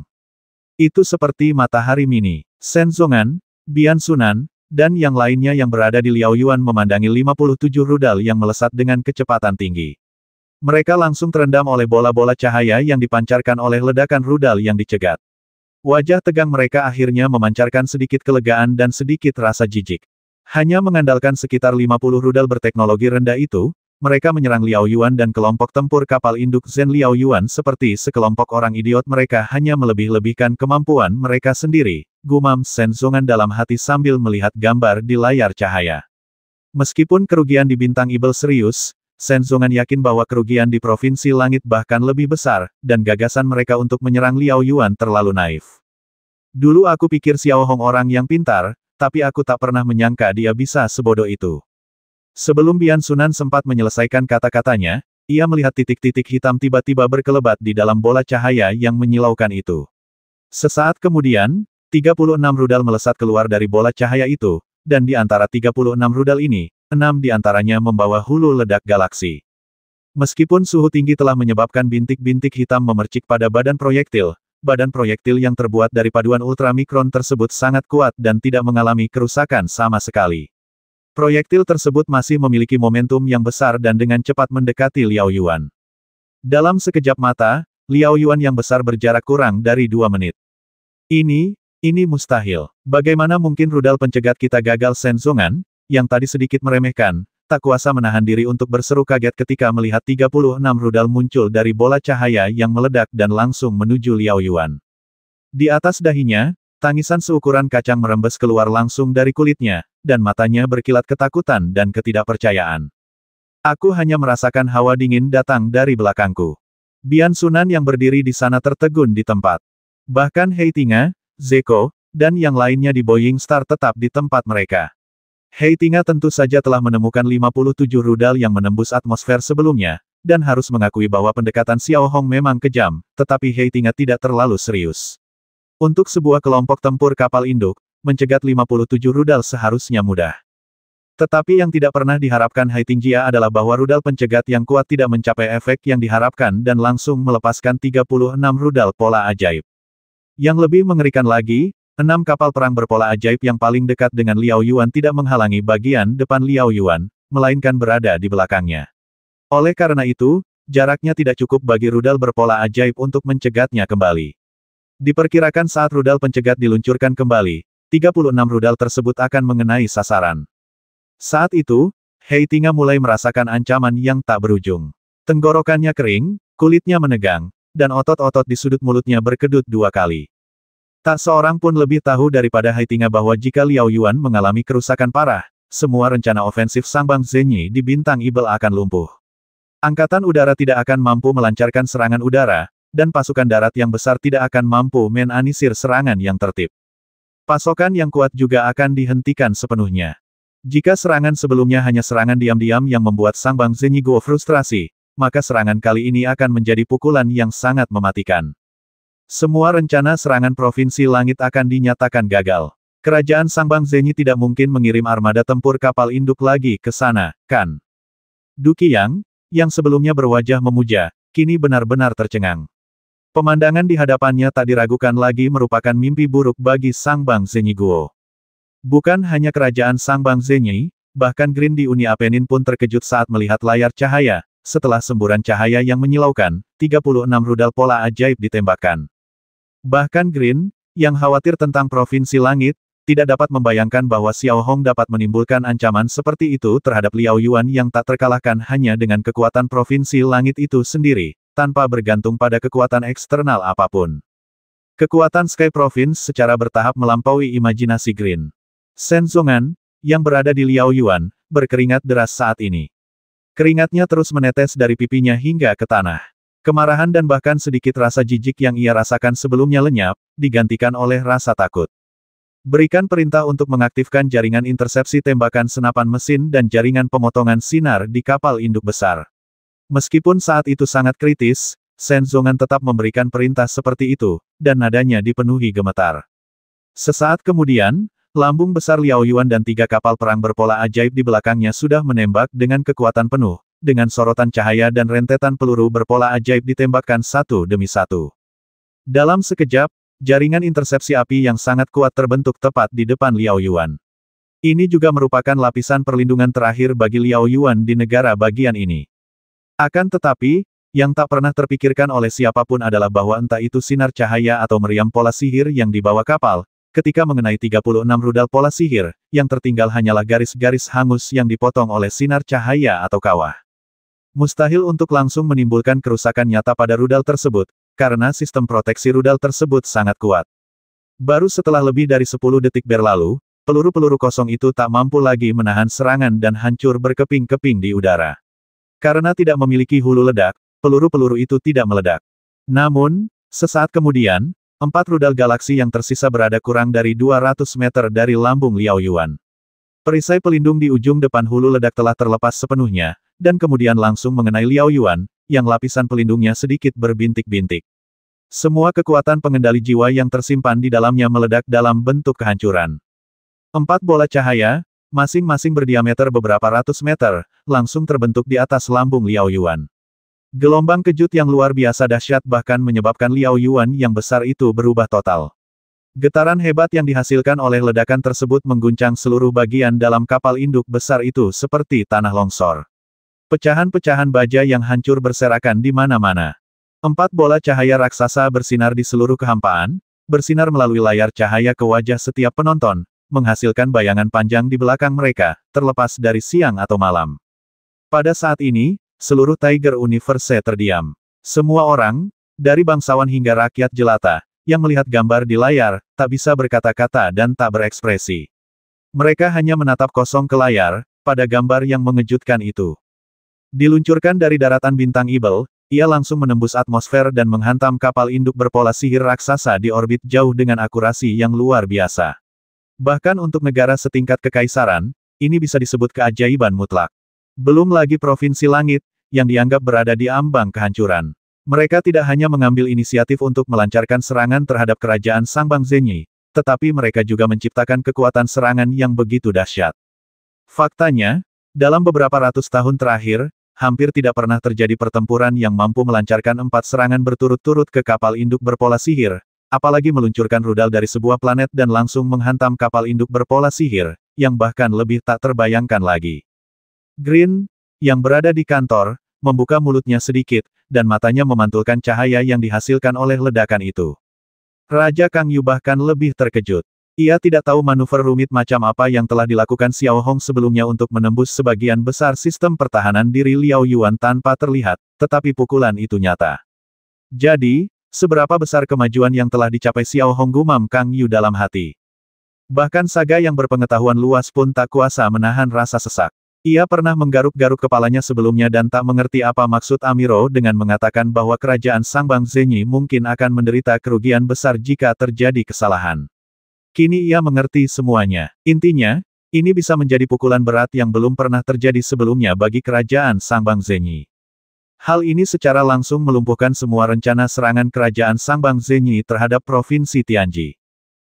Itu seperti matahari mini. Shen Zongan, Bian Sunan, dan yang lainnya yang berada di Liaoyuan memandangi 57 rudal yang melesat dengan kecepatan tinggi. Mereka langsung terendam oleh bola-bola cahaya yang dipancarkan oleh ledakan rudal yang dicegat. Wajah tegang mereka akhirnya memancarkan sedikit kelegaan dan sedikit rasa jijik. Hanya mengandalkan sekitar 50 rudal berteknologi rendah itu, mereka menyerang Liaoyuan dan kelompok tempur kapal induk Zen Liaoyuan seperti sekelompok orang idiot. Mereka hanya melebih-lebihkan kemampuan mereka sendiri, gumam Shen Zongan dalam hati sambil melihat gambar di layar cahaya. Meskipun kerugian di bintang Ibel serius, Shen Zongan yakin bahwa kerugian di Provinsi Langit bahkan lebih besar, dan gagasan mereka untuk menyerang Liaoyuan terlalu naif. Dulu aku pikir Xiao Hong orang yang pintar, tapi aku tak pernah menyangka dia bisa sebodoh itu. Sebelum Bian Sunan sempat menyelesaikan kata-katanya, ia melihat titik-titik hitam tiba-tiba berkelebat di dalam bola cahaya yang menyilaukan itu. Sesaat kemudian, 36 rudal melesat keluar dari bola cahaya itu, dan di antara 36 rudal ini, 6 di antaranya membawa hulu ledak galaksi. Meskipun suhu tinggi telah menyebabkan bintik-bintik hitam memercik pada badan proyektil yang terbuat dari paduan ultramikron tersebut sangat kuat dan tidak mengalami kerusakan sama sekali. Proyektil tersebut masih memiliki momentum yang besar dan dengan cepat mendekati Liaoyuan. Dalam sekejap mata, Liaoyuan yang besar berjarak kurang dari 2 menit. Ini mustahil. Bagaimana mungkin rudal pencegat kita gagal? Shen Zongan, yang tadi sedikit meremehkan, tak kuasa menahan diri untuk berseru kaget ketika melihat 36 rudal muncul dari bola cahaya yang meledak dan langsung menuju Liaoyuan. Di atas dahinya, tangisan seukuran kacang merembes keluar langsung dari kulitnya, dan matanya berkilat ketakutan dan ketidakpercayaan. Aku hanya merasakan hawa dingin datang dari belakangku. Bian Sunan yang berdiri di sana tertegun di tempat. Bahkan Hei Tinga, Zeko, dan yang lainnya di Boeing Star tetap di tempat mereka. Hei Tinga tentu saja telah menemukan 57 rudal yang menembus atmosfer sebelumnya, dan harus mengakui bahwa pendekatan Xiao Hong memang kejam, tetapi Hei Tinga tidak terlalu serius. Untuk sebuah kelompok tempur kapal induk, mencegat 57 rudal seharusnya mudah. Tetapi yang tidak pernah diharapkan Hai Tingjia adalah bahwa rudal pencegat yang kuat tidak mencapai efek yang diharapkan dan langsung melepaskan 36 rudal pola ajaib. Yang lebih mengerikan lagi, 6 kapal perang berpola ajaib yang paling dekat dengan Liaoyuan tidak menghalangi bagian depan Liaoyuan, melainkan berada di belakangnya. Oleh karena itu, jaraknya tidak cukup bagi rudal berpola ajaib untuk mencegatnya kembali. Diperkirakan saat rudal pencegat diluncurkan kembali, 36 rudal tersebut akan mengenai sasaran. Saat itu, Hei Tinga mulai merasakan ancaman yang tak berujung. Tenggorokannya kering, kulitnya menegang, dan otot-otot di sudut mulutnya berkedut 2 kali. Tak seorang pun lebih tahu daripada Hei Tinga bahwa jika Liaoyuan mengalami kerusakan parah, semua rencana ofensif Sangbang Zenyi di bintang Ibel akan lumpuh. Angkatan udara tidak akan mampu melancarkan serangan udara, dan pasukan darat yang besar tidak akan mampu menanisir serangan yang tertib. Pasokan yang kuat juga akan dihentikan sepenuhnya. Jika serangan sebelumnya hanya serangan diam-diam yang membuat Sangbang Zenyi Guo frustrasi, maka serangan kali ini akan menjadi pukulan yang sangat mematikan. Semua rencana serangan Provinsi Langit akan dinyatakan gagal. Kerajaan Sangbang Zenyi tidak mungkin mengirim armada tempur kapal induk lagi ke sana, kan? Du Qiang, yang sebelumnya berwajah memuja, kini benar-benar tercengang. Pemandangan di hadapannya tak diragukan lagi merupakan mimpi buruk bagi Sangbang Zenyi Guo. Bukan hanya kerajaan Sangbang Zenyi, bahkan Green di Uni Apenin pun terkejut saat melihat layar cahaya. Setelah semburan cahaya yang menyilaukan, 36 rudal pola ajaib ditembakkan. Bahkan Green, yang khawatir tentang Provinsi Langit, tidak dapat membayangkan bahwa Xiao Hong dapat menimbulkan ancaman seperti itu terhadap Liao Yuan yang tak terkalahkan hanya dengan kekuatan Provinsi Langit itu sendiri, tanpa bergantung pada kekuatan eksternal apapun. Kekuatan Sky Province secara bertahap melampaui imajinasi Green. Shen Zongan, yang berada di Liao Yuan, berkeringat deras saat ini. Keringatnya terus menetes dari pipinya hingga ke tanah. Kemarahan dan bahkan sedikit rasa jijik yang ia rasakan sebelumnya lenyap, digantikan oleh rasa takut. Berikan perintah untuk mengaktifkan jaringan intersepsi tembakan senapan mesin dan jaringan pemotongan sinar di kapal induk besar. Meskipun saat itu sangat kritis, Shen Zongan tetap memberikan perintah seperti itu, dan nadanya dipenuhi gemetar. Sesaat kemudian, lambung besar Liao Yuan dan 3 kapal perang berpola ajaib di belakangnya sudah menembak dengan kekuatan penuh, dengan sorotan cahaya dan rentetan peluru berpola ajaib ditembakkan satu demi satu. Dalam sekejap, jaringan intersepsi api yang sangat kuat terbentuk tepat di depan Liao Yuan. Ini juga merupakan lapisan perlindungan terakhir bagi Liao Yuan di negara bagian ini. Akan tetapi, yang tak pernah terpikirkan oleh siapapun adalah bahwa entah itu sinar cahaya atau meriam pola sihir yang dibawa kapal, ketika mengenai 36 rudal pola sihir, yang tertinggal hanyalah garis-garis hangus yang dipotong oleh sinar cahaya atau kawah. Mustahil untuk langsung menimbulkan kerusakan nyata pada rudal tersebut, karena sistem proteksi rudal tersebut sangat kuat. Baru setelah lebih dari 10 detik berlalu, peluru-peluru kosong itu tak mampu lagi menahan serangan dan hancur berkeping-keping di udara. Karena tidak memiliki hulu ledak, peluru-peluru itu tidak meledak. Namun, sesaat kemudian, 4 rudal galaksi yang tersisa berada kurang dari 200 meter dari lambung Liao Yuan. Perisai pelindung di ujung depan hulu ledak telah terlepas sepenuhnya, dan kemudian langsung mengenai Liao Yuan, yang lapisan pelindungnya sedikit berbintik-bintik. Semua kekuatan pengendali jiwa yang tersimpan di dalamnya meledak dalam bentuk kehancuran. 4 bola cahaya, masing-masing berdiameter beberapa ratus meter, langsung terbentuk di atas lambung Liao Yuan. Gelombang kejut yang luar biasa dahsyat bahkan menyebabkan Liao Yuan yang besar itu berubah total. Getaran hebat yang dihasilkan oleh ledakan tersebut mengguncang seluruh bagian dalam kapal induk besar itu seperti tanah longsor. Pecahan-pecahan baja yang hancur berserakan di mana-mana. 4 bola cahaya raksasa bersinar di seluruh kehampaan, bersinar melalui layar cahaya ke wajah setiap penonton, menghasilkan bayangan panjang di belakang mereka, terlepas dari siang atau malam. Pada saat ini, seluruh Tiger Universe terdiam. Semua orang, dari bangsawan hingga rakyat jelata, yang melihat gambar di layar, tak bisa berkata-kata dan tak berekspresi. Mereka hanya menatap kosong ke layar, pada gambar yang mengejutkan itu. Diluncurkan dari daratan bintang Ibel, ia langsung menembus atmosfer dan menghantam kapal induk berpola sihir raksasa di orbit jauh dengan akurasi yang luar biasa. Bahkan untuk negara setingkat kekaisaran, ini bisa disebut keajaiban mutlak. Belum lagi Provinsi Langit, yang dianggap berada di ambang kehancuran. Mereka tidak hanya mengambil inisiatif untuk melancarkan serangan terhadap kerajaan Sangbang Zenyi, tetapi mereka juga menciptakan kekuatan serangan yang begitu dahsyat. Faktanya, dalam beberapa ratus tahun terakhir, hampir tidak pernah terjadi pertempuran yang mampu melancarkan 4 serangan berturut-turut ke kapal induk berpola sihir, apalagi meluncurkan rudal dari sebuah planet dan langsung menghantam kapal induk berpola sihir, yang bahkan lebih tak terbayangkan lagi. Green, yang berada di kantor, membuka mulutnya sedikit, dan matanya memantulkan cahaya yang dihasilkan oleh ledakan itu. Raja Kang Yu bahkan lebih terkejut. Ia tidak tahu manuver rumit macam apa yang telah dilakukan Xiao Hong sebelumnya untuk menembus sebagian besar sistem pertahanan diri Liao Yuan tanpa terlihat, tetapi pukulan itu nyata. Jadi, seberapa besar kemajuan yang telah dicapai Xiao Hong, gumam Kang Yu dalam hati. Bahkan Saga yang berpengetahuan luas pun tak kuasa menahan rasa sesak. Ia pernah menggaruk-garuk kepalanya sebelumnya dan tak mengerti apa maksud Amiro dengan mengatakan bahwa kerajaan Sangbang Zenyi mungkin akan menderita kerugian besar jika terjadi kesalahan. Kini ia mengerti semuanya. Intinya, ini bisa menjadi pukulan berat yang belum pernah terjadi sebelumnya bagi kerajaan Sangbang Zenyi. Hal ini secara langsung melumpuhkan semua rencana serangan kerajaan Sangbang Zenyi terhadap Provinsi Tianji.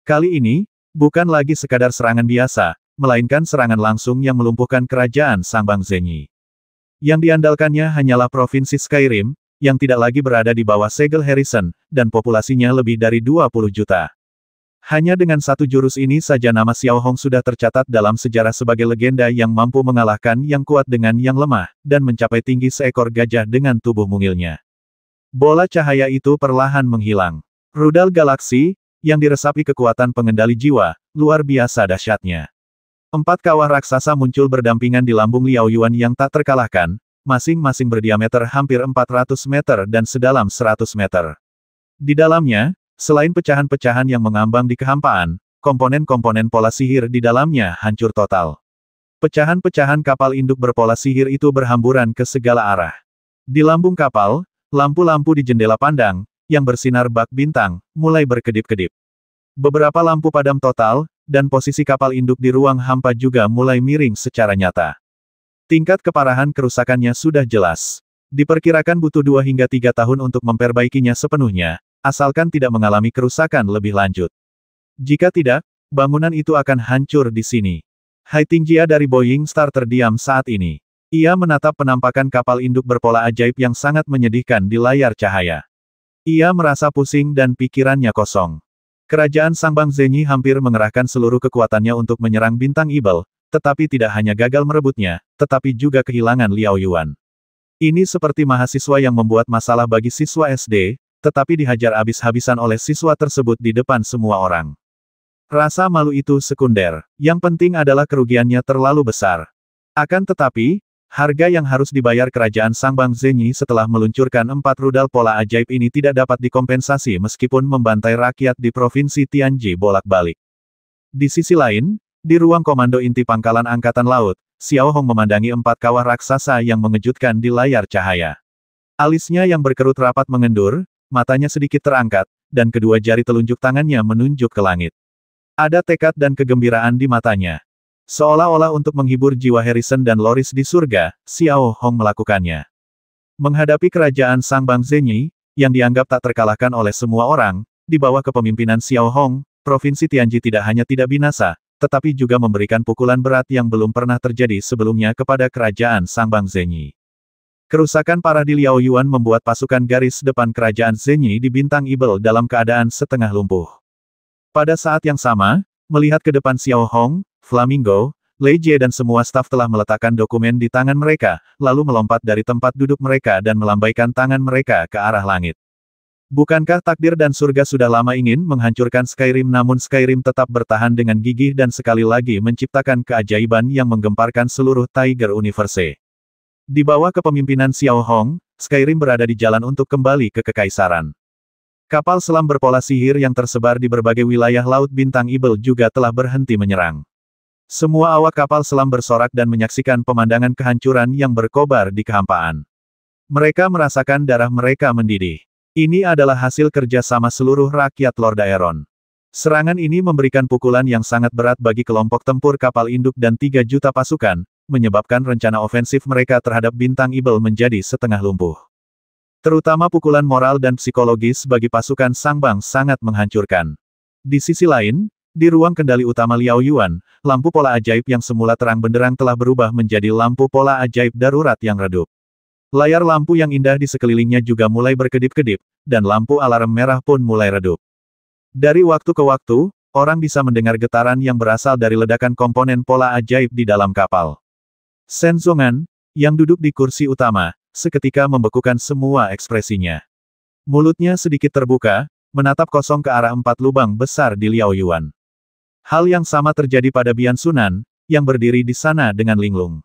Kali ini, bukan lagi sekadar serangan biasa, melainkan serangan langsung yang melumpuhkan kerajaan Sangbang Zenyi. Yang diandalkannya hanyalah Provinsi Skyrim, yang tidak lagi berada di bawah segel Harrison, dan populasinya lebih dari 20 juta. Hanya dengan satu jurus ini saja nama Xiao Hong sudah tercatat dalam sejarah sebagai legenda yang mampu mengalahkan yang kuat dengan yang lemah, dan mencapai tinggi seekor gajah dengan tubuh mungilnya. Bola cahaya itu perlahan menghilang. Rudal galaksi, yang diresapi kekuatan pengendali jiwa, luar biasa dahsyatnya. 4 kawah raksasa muncul berdampingan di lambung Liao Yuan yang tak terkalahkan, masing-masing berdiameter hampir 400 meter dan sedalam 100 meter. Di dalamnya, selain pecahan-pecahan yang mengambang di kehampaan, komponen-komponen pola sihir di dalamnya hancur total. Pecahan-pecahan kapal induk berpola sihir itu berhamburan ke segala arah. Di lambung kapal, lampu-lampu di jendela pandang, yang bersinar bak bintang, mulai berkedip-kedip. Beberapa lampu padam total, dan posisi kapal induk di ruang hampa juga mulai miring secara nyata. Tingkat keparahan kerusakannya sudah jelas. Diperkirakan butuh 2 hingga 3 tahun untuk memperbaikinya sepenuhnya, asalkan tidak mengalami kerusakan lebih lanjut. Jika tidak, bangunan itu akan hancur di sini. Hai Tingjia dari Boeing Star terdiam saat ini. Ia menatap penampakan kapal induk berpola ajaib yang sangat menyedihkan di layar cahaya. Ia merasa pusing dan pikirannya kosong. Kerajaan Sangbang Zenyi hampir mengerahkan seluruh kekuatannya untuk menyerang Bintang Ibel, tetapi tidak hanya gagal merebutnya, tetapi juga kehilangan Liao Yuan. Ini seperti mahasiswa yang membuat masalah bagi siswa SD, tetapi dihajar habis-habisan oleh siswa tersebut di depan semua orang. Rasa malu itu sekunder, yang penting adalah kerugiannya terlalu besar. Akan tetapi, harga yang harus dibayar kerajaan Sangbang Zenyi setelah meluncurkan 4 rudal pola ajaib ini tidak dapat dikompensasi meskipun membantai rakyat di Provinsi Tianji bolak-balik. Di sisi lain, di ruang komando inti Pangkalan Angkatan Laut, Xiao Hong memandangi 4 kawah raksasa yang mengejutkan di layar cahaya. Alisnya yang berkerut rapat mengendur, matanya sedikit terangkat, dan kedua jari telunjuk tangannya menunjuk ke langit. Ada tekad dan kegembiraan di matanya. Seolah-olah untuk menghibur jiwa Harrison dan Loris di surga, Xiao Hong melakukannya. Menghadapi kerajaan Sangbang Zenyi, yang dianggap tak terkalahkan oleh semua orang, di bawah kepemimpinan Xiao Hong, Provinsi Tianji tidak hanya tidak binasa, tetapi juga memberikan pukulan berat yang belum pernah terjadi sebelumnya kepada kerajaan Sangbang Zenyi. Kerusakan parah di Liao Yuan membuat pasukan garis depan kerajaan Zenyi di Bintang Ibel dalam keadaan setengah lumpuh. Pada saat yang sama, melihat ke depan Xiao Hong, Flamingo, Lei Jie dan semua staf telah meletakkan dokumen di tangan mereka, lalu melompat dari tempat duduk mereka dan melambaikan tangan mereka ke arah langit. Bukankah takdir dan surga sudah lama ingin menghancurkan Skyrim, namun Skyrim tetap bertahan dengan gigih dan sekali lagi menciptakan keajaiban yang menggemparkan seluruh Tiger Universe. Di bawah kepemimpinan Xiao Hong, Skyrim berada di jalan untuk kembali ke kekaisaran. Kapal selam berpola sihir yang tersebar di berbagai wilayah Laut Bintang Ibel juga telah berhenti menyerang. Semua awak kapal selam bersorak dan menyaksikan pemandangan kehancuran yang berkobar di kehampaan. Mereka merasakan darah mereka mendidih. Ini adalah hasil kerja sama seluruh rakyat Lord Aeron. Serangan ini memberikan pukulan yang sangat berat bagi kelompok tempur kapal induk dan 3 juta pasukan, menyebabkan rencana ofensif mereka terhadap Bintang Ibel menjadi setengah lumpuh. Terutama pukulan moral dan psikologis bagi pasukan Sangbang sangat menghancurkan. Di sisi lain, di ruang kendali utama Liao Yuan, lampu pola ajaib yang semula terang benderang telah berubah menjadi lampu pola ajaib darurat yang redup. Layar lampu yang indah di sekelilingnya juga mulai berkedip-kedip, dan lampu alarm merah pun mulai redup. Dari waktu ke waktu, orang bisa mendengar getaran yang berasal dari ledakan komponen pola ajaib di dalam kapal. Shen Zongan, yang duduk di kursi utama, seketika membekukan semua ekspresinya. Mulutnya sedikit terbuka, menatap kosong ke arah 4 lubang besar di Liao Yuan. Hal yang sama terjadi pada Bian Sunan, yang berdiri di sana dengan linglung.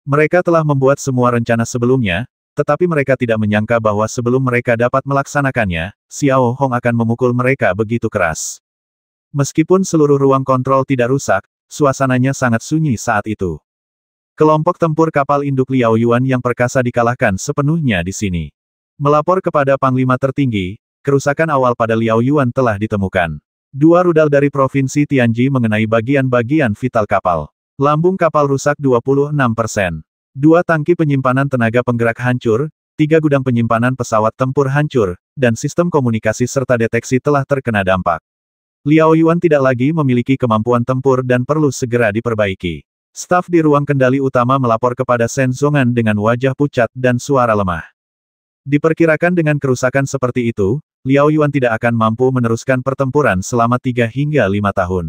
Mereka telah membuat semua rencana sebelumnya, tetapi mereka tidak menyangka bahwa sebelum mereka dapat melaksanakannya, Xiao Hong akan memukul mereka begitu keras. Meskipun seluruh ruang kontrol tidak rusak, suasananya sangat sunyi saat itu. Kelompok tempur kapal induk Liao Yuan yang perkasa dikalahkan sepenuhnya di sini. Melapor kepada Panglima tertinggi, kerusakan awal pada Liao Yuan telah ditemukan. 2 rudal dari Provinsi Tianji mengenai bagian-bagian vital kapal. Lambung kapal rusak 26%. 2 tangki penyimpanan tenaga penggerak hancur, 3 gudang penyimpanan pesawat tempur hancur, dan sistem komunikasi serta deteksi telah terkena dampak. Liao Yuan tidak lagi memiliki kemampuan tempur dan perlu segera diperbaiki. Staf di ruang kendali utama melapor kepada Shen Zongan dengan wajah pucat dan suara lemah. Diperkirakan dengan kerusakan seperti itu, Liao Yuan tidak akan mampu meneruskan pertempuran selama 3 hingga 5 tahun.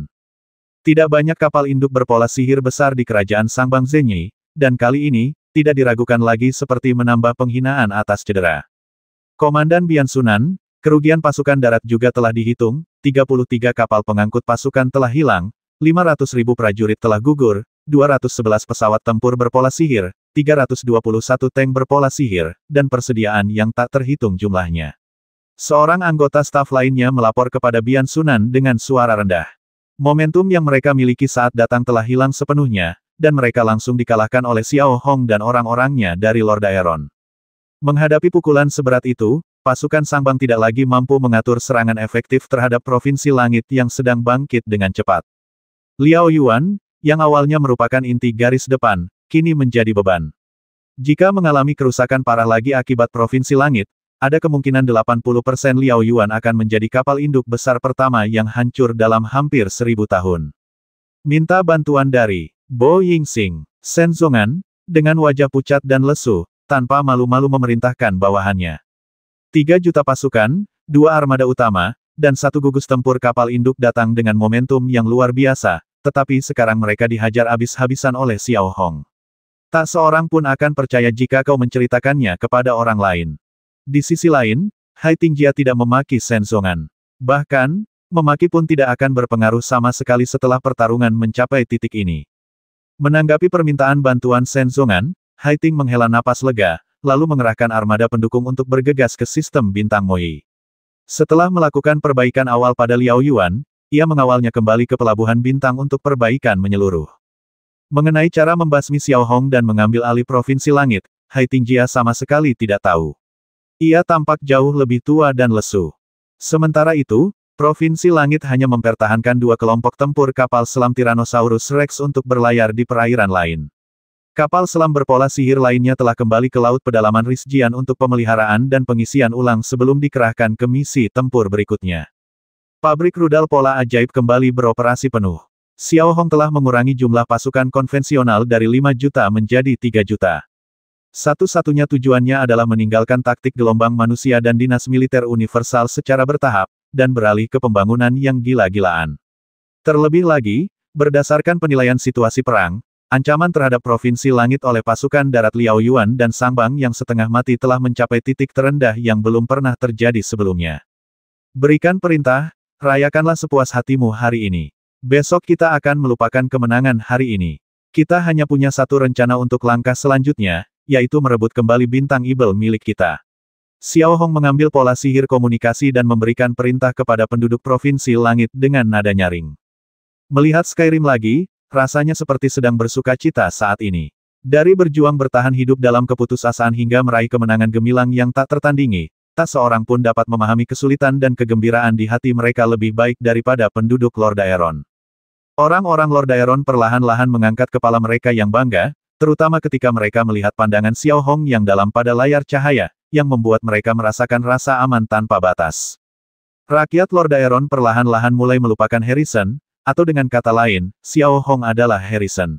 Tidak banyak kapal induk berpola sihir besar di kerajaan Sangbang Zhenyi, dan kali ini, tidak diragukan lagi seperti menambah penghinaan atas cedera. Komandan Bian Sunan, kerugian pasukan darat juga telah dihitung, 33 kapal pengangkut pasukan telah hilang, 500.000 prajurit telah gugur, 211 pesawat tempur berpola sihir, 321 tank berpola sihir, dan persediaan yang tak terhitung jumlahnya. Seorang anggota staf lainnya melapor kepada Bian Sunan dengan suara rendah. Momentum yang mereka miliki saat datang telah hilang sepenuhnya, dan mereka langsung dikalahkan oleh Xiao Hong dan orang-orangnya dari Lord Aeron. Menghadapi pukulan seberat itu, pasukan Sangbang tidak lagi mampu mengatur serangan efektif terhadap Provinsi Langit yang sedang bangkit dengan cepat. Liao Yuan, yang awalnya merupakan inti garis depan, kini menjadi beban. Jika mengalami kerusakan parah lagi akibat Provinsi Langit, ada kemungkinan 80% Liao Yuan akan menjadi kapal induk besar pertama yang hancur dalam hampir 1000 tahun. Minta bantuan dari Bo Yingxing, Shen Zongan, dengan wajah pucat dan lesu, tanpa malu-malu memerintahkan bawahannya. 3 juta pasukan, 2 armada utama, dan 1 gugus tempur kapal induk datang dengan momentum yang luar biasa, tetapi sekarang mereka dihajar habis-habisan oleh Xiao Hong. Tak seorang pun akan percaya jika kau menceritakannya kepada orang lain. Di sisi lain, Hai Tingjia tidak memaki Shen Zongan. Bahkan, memaki pun tidak akan berpengaruh sama sekali setelah pertarungan mencapai titik ini. Menanggapi permintaan bantuan Shen Zongan, Hai Ting menghela napas lega, lalu mengerahkan armada pendukung untuk bergegas ke sistem bintang Moyi. Setelah melakukan perbaikan awal pada Liao Yuan, ia mengawalnya kembali ke pelabuhan bintang untuk perbaikan menyeluruh. Mengenai cara membasmi Xiao Hong dan mengambil alih Provinsi Langit, Hai Tingjia sama sekali tidak tahu. Ia tampak jauh lebih tua dan lesu. Sementara itu, Provinsi Langit hanya mempertahankan 2 kelompok tempur kapal selam Tyrannosaurus Rex untuk berlayar di perairan lain. Kapal selam berpola sihir lainnya telah kembali ke Laut Pedalaman Risjian untuk pemeliharaan dan pengisian ulang sebelum dikerahkan ke misi tempur berikutnya. Pabrik rudal pola ajaib kembali beroperasi penuh. Xiao Hong telah mengurangi jumlah pasukan konvensional dari 5 juta menjadi 3 juta. Satu-satunya tujuannya adalah meninggalkan taktik gelombang manusia dan dinas militer universal secara bertahap, dan beralih ke pembangunan yang gila-gilaan. Terlebih lagi, berdasarkan penilaian situasi perang, ancaman terhadap Provinsi Langit oleh pasukan darat Liao Yuan dan Sangbang yang setengah mati telah mencapai titik terendah yang belum pernah terjadi sebelumnya. Berikan perintah, rayakanlah sepuas hatimu hari ini. Besok kita akan melupakan kemenangan hari ini. Kita hanya punya satu rencana untuk langkah selanjutnya, yaitu merebut kembali bintang Ibel milik kita. Xiao Hong mengambil pola sihir komunikasi dan memberikan perintah kepada penduduk Provinsi Langit dengan nada nyaring. Melihat Skyrim lagi, rasanya seperti sedang bersuka cita saat ini. Dari berjuang bertahan hidup dalam keputusasaan hingga meraih kemenangan gemilang yang tak tertandingi, tak seorang pun dapat memahami kesulitan dan kegembiraan di hati mereka lebih baik daripada penduduk Lord Aeron. Orang-orang Lord Aeron perlahan-lahan mengangkat kepala mereka yang bangga, terutama ketika mereka melihat pandangan Xiao Hong yang dalam pada layar cahaya, yang membuat mereka merasakan rasa aman tanpa batas. Rakyat Lord Aeron perlahan-lahan mulai melupakan Harrison, atau dengan kata lain, Xiao Hong adalah Harrison.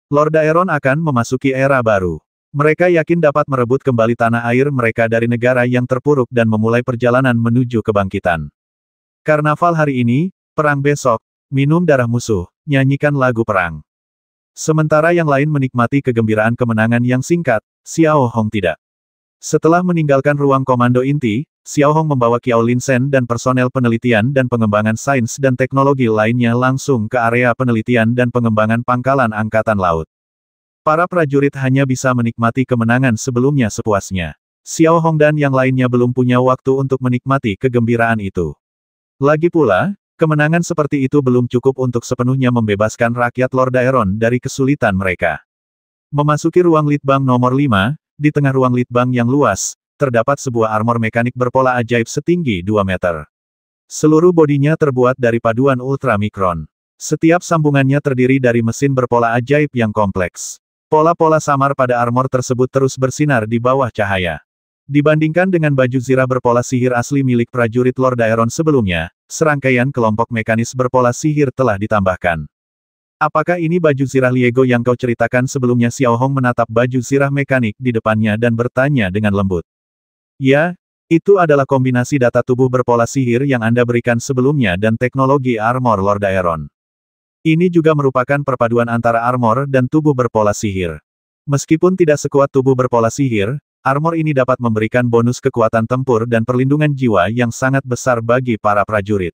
Lord Aeron akan memasuki era baru. Mereka yakin dapat merebut kembali tanah air mereka dari negara yang terpuruk dan memulai perjalanan menuju kebangkitan. Karnaval hari ini, perang besok, minum darah musuh, nyanyikan lagu perang. Sementara yang lain menikmati kegembiraan kemenangan yang singkat, Xiao Hong tidak. Setelah meninggalkan ruang komando inti, Xiao Hong membawa Qiao Lin Shen dan personel penelitian dan pengembangan sains dan teknologi lainnya langsung ke area penelitian dan pengembangan pangkalan Angkatan Laut. Para prajurit hanya bisa menikmati kemenangan sebelumnya sepuasnya. Xiao Hong dan yang lainnya belum punya waktu untuk menikmati kegembiraan itu. Lagi pula, kemenangan seperti itu belum cukup untuk sepenuhnya membebaskan rakyat Lord Aeron dari kesulitan mereka. Memasuki ruang litbang nomor 5, di tengah ruang litbang yang luas, terdapat sebuah armor mekanik berpola ajaib setinggi 2 meter. Seluruh bodinya terbuat dari paduan ultramikron. Setiap sambungannya terdiri dari mesin berpola ajaib yang kompleks. Pola-pola samar pada armor tersebut terus bersinar di bawah cahaya. Dibandingkan dengan baju zirah berpola sihir asli milik prajurit Lord Aeron sebelumnya, serangkaian kelompok mekanis berpola sihir telah ditambahkan. Apakah ini baju zirah Liego yang kau ceritakan sebelumnya? Xiao Hong menatap baju zirah mekanik di depannya dan bertanya dengan lembut. Ya, Itu adalah kombinasi data tubuh berpola sihir yang Anda berikan sebelumnya dan teknologi armor Lord Aeron. Ini juga merupakan perpaduan antara armor dan tubuh berpola sihir. Meskipun tidak sekuat tubuh berpola sihir, armor ini dapat memberikan bonus kekuatan tempur dan perlindungan jiwa yang sangat besar bagi para prajurit.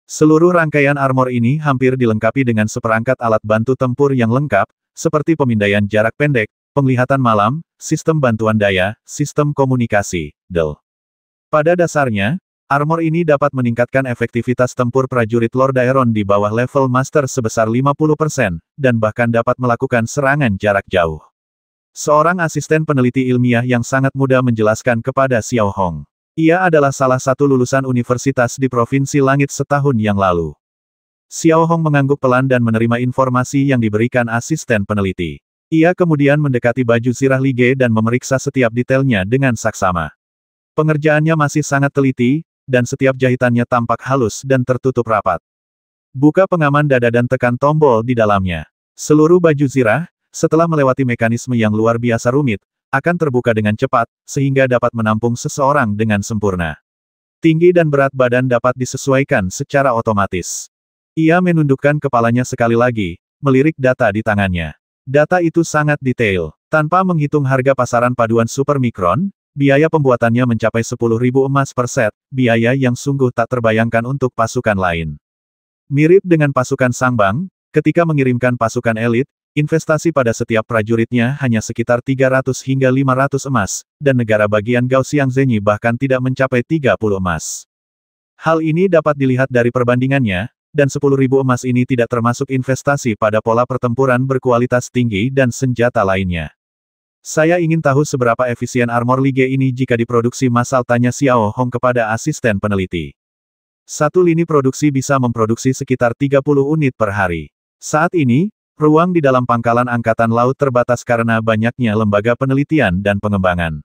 Seluruh rangkaian armor ini hampir dilengkapi dengan seperangkat alat bantu tempur yang lengkap, seperti pemindaian jarak pendek, penglihatan malam, sistem bantuan daya, sistem komunikasi, DEL. Pada dasarnya, armor ini dapat meningkatkan efektivitas tempur prajurit Lord Aeron di bawah level Master sebesar 50%, dan bahkan dapat melakukan serangan jarak jauh. Seorang asisten peneliti ilmiah yang sangat muda menjelaskan kepada Xiao Hong. Ia adalah salah satu lulusan universitas di Provinsi Langit setahun yang lalu. Xiao Hong mengangguk pelan dan menerima informasi yang diberikan asisten peneliti. Ia kemudian mendekati baju zirah Li Ge dan memeriksa setiap detailnya dengan saksama. Pengerjaannya masih sangat teliti, dan setiap jahitannya tampak halus dan tertutup rapat. Buka pengaman dada dan tekan tombol di dalamnya. Seluruh baju zirah, setelah melewati mekanisme yang luar biasa rumit, akan terbuka dengan cepat, sehingga dapat menampung seseorang dengan sempurna. Tinggi dan berat badan dapat disesuaikan secara otomatis. Ia menundukkan kepalanya sekali lagi, melirik data di tangannya. Data itu sangat detail. Tanpa menghitung harga pasaran paduan Super Micron, biaya pembuatannya mencapai 10.000 emas per set, biaya yang sungguh tak terbayangkan untuk pasukan lain. Mirip dengan pasukan Sangbang, ketika mengirimkan pasukan elit, investasi pada setiap prajuritnya hanya sekitar 300 hingga 500 emas, dan negara bagian Gao Xiangzenyi bahkan tidak mencapai 30 emas. Hal ini dapat dilihat dari perbandingannya, dan 10.000 emas ini tidak termasuk investasi pada pola pertempuran berkualitas tinggi dan senjata lainnya. Saya ingin tahu seberapa efisien armor Li Ge ini jika diproduksi massal, tanya Xiao Hong kepada asisten peneliti. Satu lini produksi bisa memproduksi sekitar 30 unit per hari. Saat ini, ruang di dalam pangkalan Angkatan Laut terbatas karena banyaknya lembaga penelitian dan pengembangan.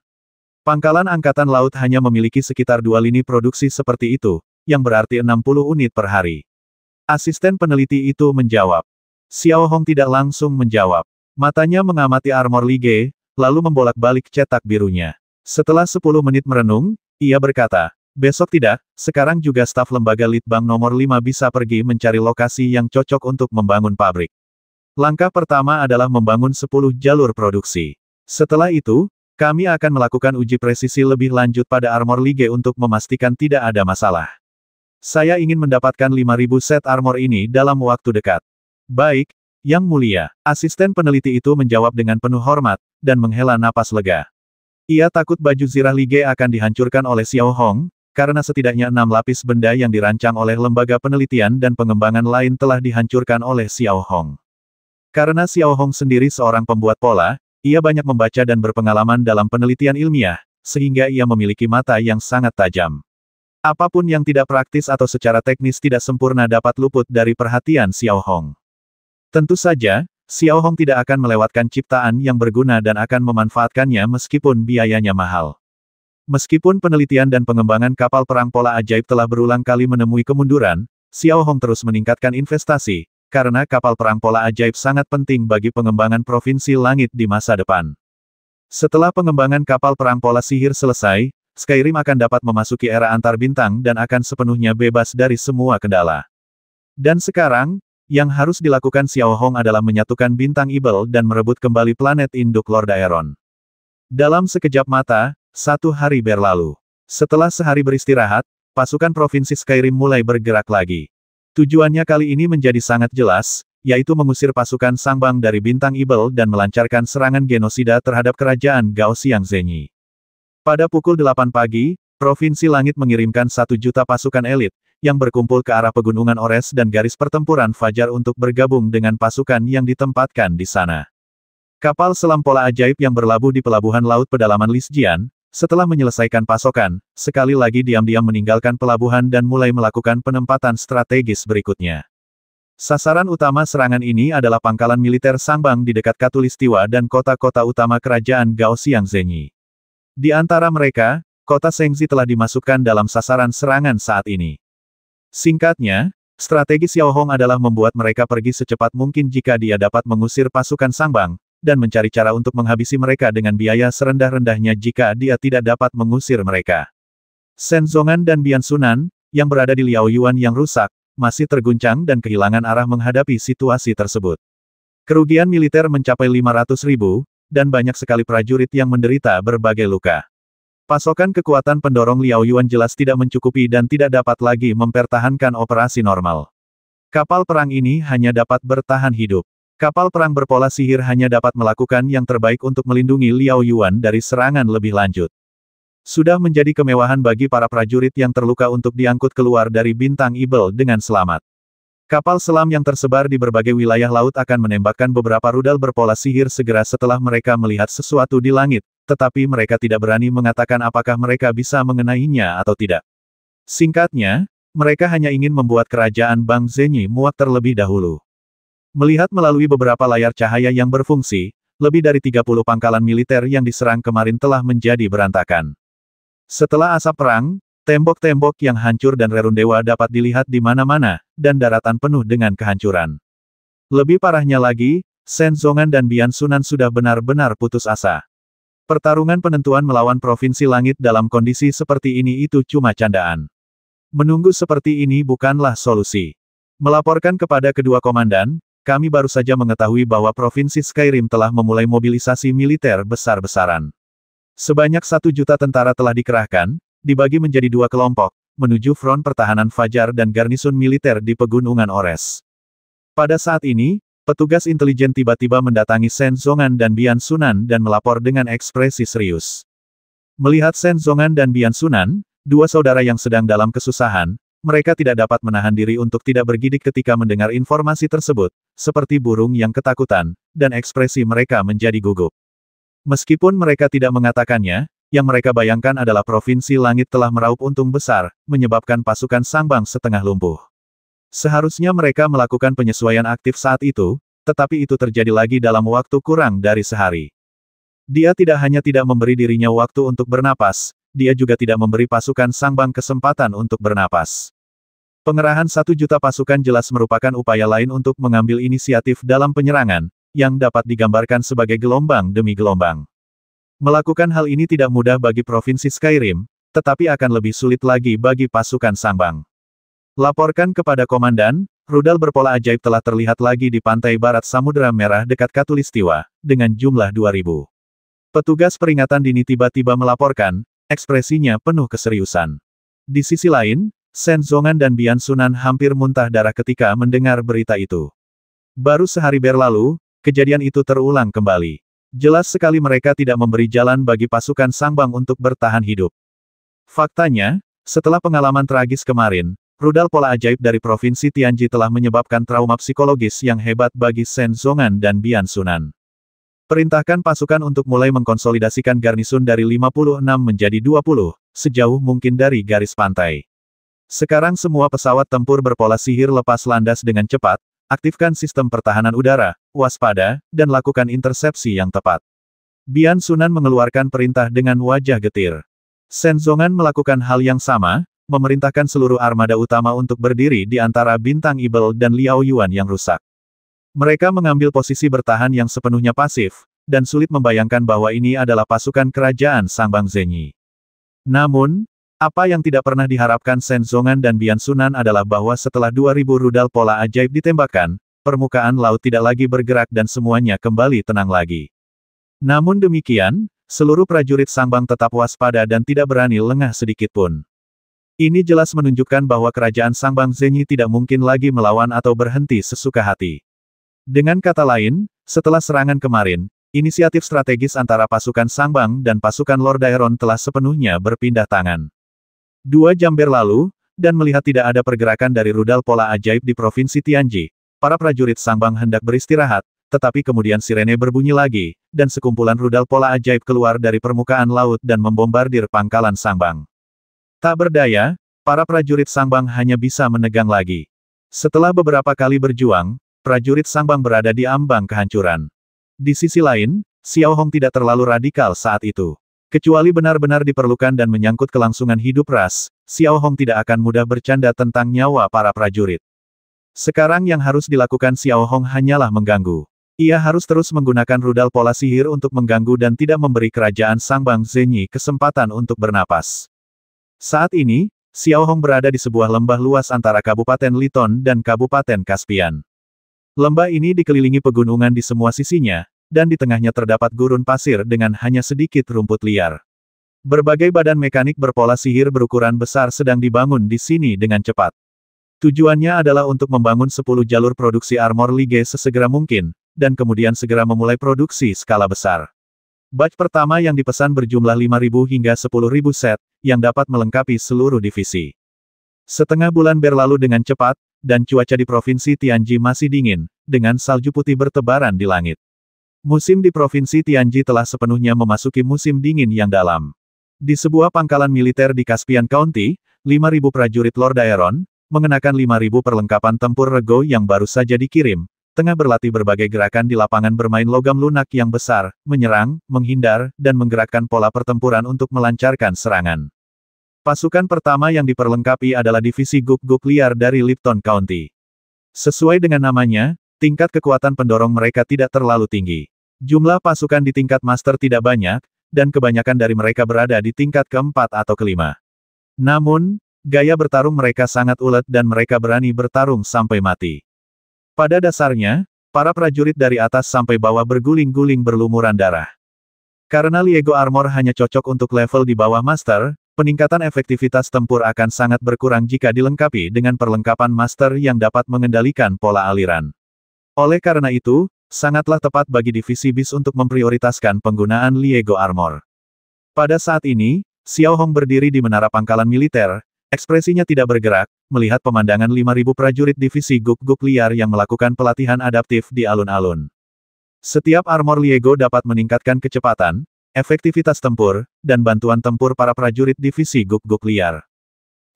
Pangkalan Angkatan Laut hanya memiliki sekitar 2 lini produksi seperti itu, yang berarti 60 unit per hari. Asisten peneliti itu menjawab. Xiao Hong tidak langsung menjawab. Matanya mengamati armor Li Ge, lalu membolak-balik cetak birunya. Setelah 10 menit merenung, ia berkata, besok tidak, sekarang juga staf lembaga Litbang nomor 5 bisa pergi mencari lokasi yang cocok untuk membangun pabrik. Langkah pertama adalah membangun 10 jalur produksi. Setelah itu, kami akan melakukan uji presisi lebih lanjut pada armor Li Ge untuk memastikan tidak ada masalah. Saya ingin mendapatkan 5.000 set armor ini dalam waktu dekat. Baik, Yang Mulia, asisten peneliti itu menjawab dengan penuh hormat, dan menghela napas lega. Ia takut baju zirah Li Ge akan dihancurkan oleh Xiao Hong, karena setidaknya 6 lapis benda yang dirancang oleh lembaga penelitian dan pengembangan lain telah dihancurkan oleh Xiao Hong. Karena Xiao Hong sendiri seorang pembuat pola, ia banyak membaca dan berpengalaman dalam penelitian ilmiah, sehingga ia memiliki mata yang sangat tajam. Apapun yang tidak praktis atau secara teknis tidak sempurna dapat luput dari perhatian Xiao Hong. Tentu saja, Xiao Hong tidak akan melewatkan ciptaan yang berguna dan akan memanfaatkannya meskipun biayanya mahal. Meskipun penelitian dan pengembangan kapal perang pola ajaib telah berulang kali menemui kemunduran, Xiao Hong terus meningkatkan investasi, karena kapal perang pola ajaib sangat penting bagi pengembangan Provinsi Langit di masa depan. Setelah pengembangan kapal perang pola sihir selesai, Skyrim akan dapat memasuki era antar bintang dan akan sepenuhnya bebas dari semua kendala. Dan sekarang, yang harus dilakukan Xiao Hong adalah menyatukan bintang Ibel dan merebut kembali planet induk Lord Aeron. Dalam sekejap mata, 1 hari berlalu. Setelah sehari beristirahat, pasukan Provinsi Skyrim mulai bergerak lagi. Tujuannya kali ini menjadi sangat jelas, yaitu mengusir pasukan Sangbang dari bintang Ibel dan melancarkan serangan genosida terhadap kerajaan Gao Xiangzenyi. Pada pukul 8 pagi, Provinsi Langit mengirimkan 1 juta pasukan elit, yang berkumpul ke arah pegunungan Ores dan garis pertempuran Fajar untuk bergabung dengan pasukan yang ditempatkan di sana. Kapal selam pola ajaib yang berlabuh di pelabuhan laut pedalaman Lisjian, setelah menyelesaikan pasokan, sekali lagi diam-diam meninggalkan pelabuhan dan mulai melakukan penempatan strategis berikutnya. Sasaran utama serangan ini adalah pangkalan militer Sangbang di dekat Katulistiwa dan kota-kota utama kerajaan Gao Xiangzenyi. Di antara mereka, kota Shengzi telah dimasukkan dalam sasaran serangan saat ini. Singkatnya, strategi Xiao Hong adalah membuat mereka pergi secepat mungkin jika dia dapat mengusir pasukan Sangbang, dan mencari cara untuk menghabisi mereka dengan biaya serendah-rendahnya jika dia tidak dapat mengusir mereka. Shen Zongan dan Bian Sunan, yang berada di Liao Yuan yang rusak, masih terguncang dan kehilangan arah menghadapi situasi tersebut. Kerugian militer mencapai 500.000, dan banyak sekali prajurit yang menderita berbagai luka. Pasokan kekuatan pendorong Liao Yuan jelas tidak mencukupi dan tidak dapat lagi mempertahankan operasi normal. Kapal perang ini hanya dapat bertahan hidup. Kapal perang berpola sihir hanya dapat melakukan yang terbaik untuk melindungi Liao Yuan dari serangan lebih lanjut. Sudah menjadi kemewahan bagi para prajurit yang terluka untuk diangkut keluar dari Bintang Ibel dengan selamat. Kapal selam yang tersebar di berbagai wilayah laut akan menembakkan beberapa rudal berpola sihir segera setelah mereka melihat sesuatu di langit, tetapi mereka tidak berani mengatakan apakah mereka bisa mengenainya atau tidak. Singkatnya, mereka hanya ingin membuat kerajaan Bang Zenyi muak terlebih dahulu. Melihat melalui beberapa layar cahaya yang berfungsi, lebih dari 30 pangkalan militer yang diserang kemarin telah menjadi berantakan. Setelah asap perang, tembok-tembok yang hancur dan rerundewa dapat dilihat di mana-mana, dan daratan penuh dengan kehancuran. Lebih parahnya lagi, Shen Zongan dan Bian Sunan sudah benar-benar putus asa. Pertarungan penentuan melawan Provinsi Langit dalam kondisi seperti ini itu cuma candaan. Menunggu seperti ini bukanlah solusi. Melaporkan kepada kedua komandan, kami baru saja mengetahui bahwa Provinsi Skyrim telah memulai mobilisasi militer besar-besaran. Sebanyak 1 juta tentara telah dikerahkan, dibagi menjadi 2 kelompok, menuju front pertahanan Fajar dan garnisun militer di Pegunungan Ores. Pada saat ini, petugas intelijen tiba-tiba mendatangi Shen Zongan dan Bian Sunan dan melapor dengan ekspresi serius. Melihat Shen Zongan dan Bian Sunan, dua saudara yang sedang dalam kesusahan, mereka tidak dapat menahan diri untuk tidak bergidik ketika mendengar informasi tersebut, seperti burung yang ketakutan, dan ekspresi mereka menjadi gugup. Meskipun mereka tidak mengatakannya, yang mereka bayangkan adalah Provinsi Langit telah meraup untung besar, menyebabkan pasukan Sangbang setengah lumpuh. Seharusnya mereka melakukan penyesuaian aktif saat itu, tetapi itu terjadi lagi dalam waktu kurang dari sehari. Dia tidak hanya tidak memberi dirinya waktu untuk bernapas, dia juga tidak memberi pasukan Sangbang kesempatan untuk bernapas. Pengerahan 1 juta pasukan jelas merupakan upaya lain untuk mengambil inisiatif dalam penyerangan, yang dapat digambarkan sebagai gelombang demi gelombang. Melakukan hal ini tidak mudah bagi Provinsi Skyrim, tetapi akan lebih sulit lagi bagi pasukan Sangbang. Laporkan kepada komandan, rudal berpola ajaib telah terlihat lagi di pantai barat Samudera Merah dekat Katulistiwa, dengan jumlah 2000. Petugas peringatan dini tiba-tiba melaporkan, ekspresinya penuh keseriusan. Di sisi lain, Shen Zongan dan Bian Sunan hampir muntah darah ketika mendengar berita itu. Baru sehari berlalu, kejadian itu terulang kembali. Jelas sekali mereka tidak memberi jalan bagi pasukan Sangbang untuk bertahan hidup. Faktanya, setelah pengalaman tragis kemarin, rudal pola ajaib dari Provinsi Tianji telah menyebabkan trauma psikologis yang hebat bagi Shen Zongan dan Bian Sunan. Perintahkan pasukan untuk mulai mengkonsolidasikan garnisun dari 56 menjadi 20, sejauh mungkin dari garis pantai. Sekarang semua pesawat tempur berpola sihir lepas landas dengan cepat, aktifkan sistem pertahanan udara, waspada, dan lakukan intersepsi yang tepat. Bian Sunan mengeluarkan perintah dengan wajah getir. Shen Zongan melakukan hal yang sama, memerintahkan seluruh armada utama untuk berdiri di antara Bintang Ibel dan Liao Yuan yang rusak. Mereka mengambil posisi bertahan yang sepenuhnya pasif, dan sulit membayangkan bahwa ini adalah pasukan kerajaan Sangbang Zenyi. Namun, apa yang tidak pernah diharapkan Shen Zongan dan Bian Sunan adalah bahwa setelah 2000 rudal pola ajaib ditembakkan, permukaan laut tidak lagi bergerak dan semuanya kembali tenang lagi. Namun demikian, seluruh prajurit Sangbang tetap waspada dan tidak berani lengah sedikitpun. Ini jelas menunjukkan bahwa kerajaan Sangbang Zenyi tidak mungkin lagi melawan atau berhenti sesuka hati. Dengan kata lain, setelah serangan kemarin, inisiatif strategis antara pasukan Sangbang dan pasukan Lord Daeron telah sepenuhnya berpindah tangan. 2 jam berlalu, dan melihat tidak ada pergerakan dari rudal pola ajaib di Provinsi Tianji, para prajurit Sangbang hendak beristirahat, tetapi kemudian sirene berbunyi lagi, dan sekumpulan rudal pola ajaib keluar dari permukaan laut dan membombardir pangkalan Sangbang. Tak berdaya, para prajurit Sangbang hanya bisa menegang lagi. Setelah beberapa kali berjuang, prajurit Sangbang berada di ambang kehancuran. Di sisi lain, Xiao Hong tidak terlalu radikal saat itu. Kecuali benar-benar diperlukan dan menyangkut kelangsungan hidup ras, Xiao Hong tidak akan mudah bercanda tentang nyawa para prajurit. Sekarang yang harus dilakukan Xiao Hong hanyalah mengganggu. Ia harus terus menggunakan rudal pola sihir untuk mengganggu dan tidak memberi kerajaan Sangbang Zenyi kesempatan untuk bernapas. Saat ini, Xiao Hong berada di sebuah lembah luas antara Kabupaten Liton dan Kabupaten Kaspian. Lembah ini dikelilingi pegunungan di semua sisinya, dan di tengahnya terdapat gurun pasir dengan hanya sedikit rumput liar. Berbagai badan mekanik berpola sihir berukuran besar sedang dibangun di sini dengan cepat. Tujuannya adalah untuk membangun 10 jalur produksi armor Lige sesegera mungkin, dan kemudian segera memulai produksi skala besar. Batch pertama yang dipesan berjumlah 5.000 hingga 10.000 set, yang dapat melengkapi seluruh divisi. Setengah bulan berlalu dengan cepat, dan cuaca di Provinsi Tianji masih dingin, dengan salju putih bertebaran di langit. Musim di Provinsi Tianji telah sepenuhnya memasuki musim dingin yang dalam. Di sebuah pangkalan militer di Caspian County, 5.000 prajurit Lord Aeron, mengenakan 5.000 perlengkapan tempur rego yang baru saja dikirim, tengah berlatih berbagai gerakan di lapangan bermain logam lunak yang besar, menyerang, menghindar, dan menggerakkan pola pertempuran untuk melancarkan serangan. Pasukan pertama yang diperlengkapi adalah divisi guk-guk liar dari Lipton County. Sesuai dengan namanya, tingkat kekuatan pendorong mereka tidak terlalu tinggi. Jumlah pasukan di tingkat master tidak banyak, dan kebanyakan dari mereka berada di tingkat keempat atau kelima. Namun, gaya bertarung mereka sangat ulet dan mereka berani bertarung sampai mati. Pada dasarnya, para prajurit dari atas sampai bawah berguling-guling berlumuran darah. Karena Liego Armor hanya cocok untuk level di bawah Master, peningkatan efektivitas tempur akan sangat berkurang jika dilengkapi dengan perlengkapan Master yang dapat mengendalikan pola aliran. Oleh karena itu, sangatlah tepat bagi divisi bis untuk memprioritaskan penggunaan Liego Armor. Pada saat ini, Xiao Hong berdiri di menara pangkalan militer. Ekspresinya tidak bergerak, melihat pemandangan 5.000 prajurit divisi guk-guk liar yang melakukan pelatihan adaptif di alun-alun. Setiap armor Liego dapat meningkatkan kecepatan, efektivitas tempur, dan bantuan tempur para prajurit divisi guk-guk liar.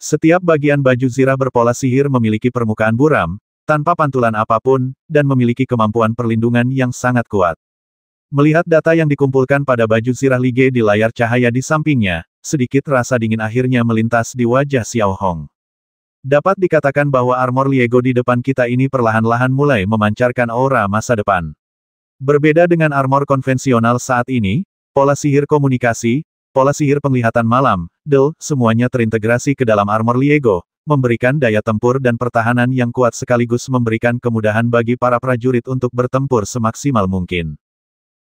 Setiap bagian baju zirah berpola sihir memiliki permukaan buram, tanpa pantulan apapun, dan memiliki kemampuan perlindungan yang sangat kuat. Melihat data yang dikumpulkan pada baju zirah Lige di layar cahaya di sampingnya, sedikit rasa dingin akhirnya melintas di wajah Xiao Hong. Dapat dikatakan bahwa armor Liego di depan kita ini perlahan-lahan mulai memancarkan aura masa depan. Berbeda dengan armor konvensional saat ini, pola sihir komunikasi, pola sihir penglihatan malam, semuanya terintegrasi ke dalam armor Liego, memberikan daya tempur dan pertahanan yang kuat sekaligus memberikan kemudahan bagi para prajurit untuk bertempur semaksimal mungkin.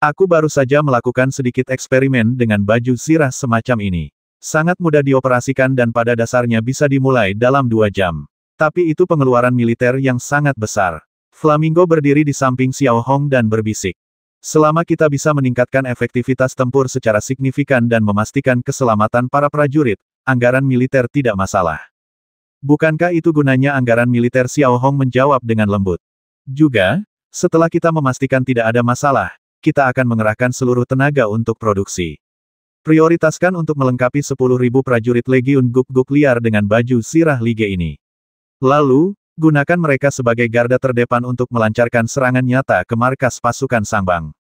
Aku baru saja melakukan sedikit eksperimen dengan baju zirah semacam ini. Sangat mudah dioperasikan dan pada dasarnya bisa dimulai dalam 2 jam. Tapi itu pengeluaran militer yang sangat besar. Flamingo berdiri di samping Xiao Hong dan berbisik. Selama kita bisa meningkatkan efektivitas tempur secara signifikan dan memastikan keselamatan para prajurit, anggaran militer tidak masalah. Bukankah itu gunanya anggaran militer? Xiao Hong menjawab dengan lembut. Juga, setelah kita memastikan tidak ada masalah, kita akan mengerahkan seluruh tenaga untuk produksi. Prioritaskan untuk melengkapi 10.000 prajurit Legiun Guk-Guk liar dengan baju zirah Lige ini. Lalu, gunakan mereka sebagai garda terdepan untuk melancarkan serangan nyata ke markas pasukan Sangbang.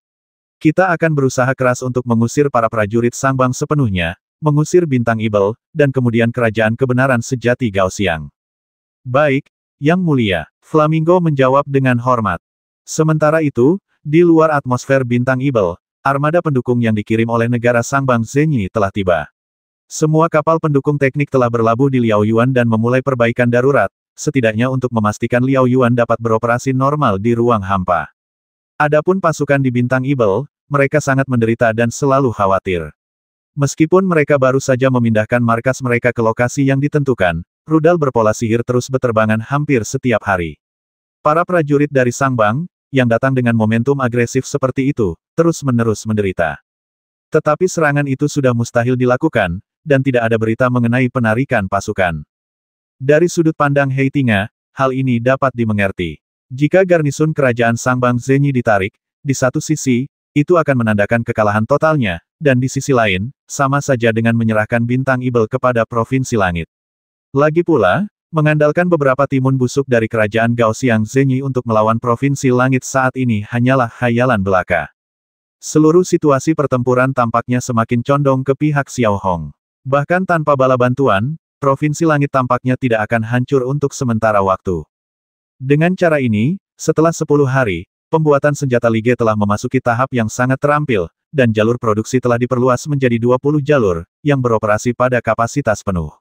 Kita akan berusaha keras untuk mengusir para prajurit Sangbang sepenuhnya, mengusir Bintang Ibel, dan kemudian kerajaan kebenaran sejati Gaoxiang. Baik, Yang Mulia, Flamingo menjawab dengan hormat. Sementara itu, di luar atmosfer Bintang Ibel, armada pendukung yang dikirim oleh negara Sangbang Zenyi telah tiba. Semua kapal pendukung teknik telah berlabuh di Liaoyuan dan memulai perbaikan darurat, setidaknya untuk memastikan Liaoyuan dapat beroperasi normal di ruang hampa. Adapun pasukan di Bintang Ibel, mereka sangat menderita dan selalu khawatir. Meskipun mereka baru saja memindahkan markas mereka ke lokasi yang ditentukan, rudal berpola sihir terus berterbangan hampir setiap hari. Para prajurit dari Sangbang, yang datang dengan momentum agresif seperti itu, terus-menerus menderita. Tetapi serangan itu sudah mustahil dilakukan, dan tidak ada berita mengenai penarikan pasukan. Dari sudut pandang Heitinga, hal ini dapat dimengerti. Jika garnisun kerajaan Sangbang Zenyi ditarik, di satu sisi, itu akan menandakan kekalahan totalnya, dan di sisi lain, sama saja dengan menyerahkan Bintang Ibel kepada Provinsi Langit. Lagi pula, mengandalkan beberapa timun busuk dari kerajaan Gaoxiang Zenyi untuk melawan Provinsi Langit saat ini hanyalah khayalan belaka. Seluruh situasi pertempuran tampaknya semakin condong ke pihak Xiao Hong. Bahkan tanpa bala bantuan, Provinsi Langit tampaknya tidak akan hancur untuk sementara waktu. Dengan cara ini, setelah 10 hari, pembuatan senjata Lige telah memasuki tahap yang sangat terampil, dan jalur produksi telah diperluas menjadi 20 jalur, yang beroperasi pada kapasitas penuh.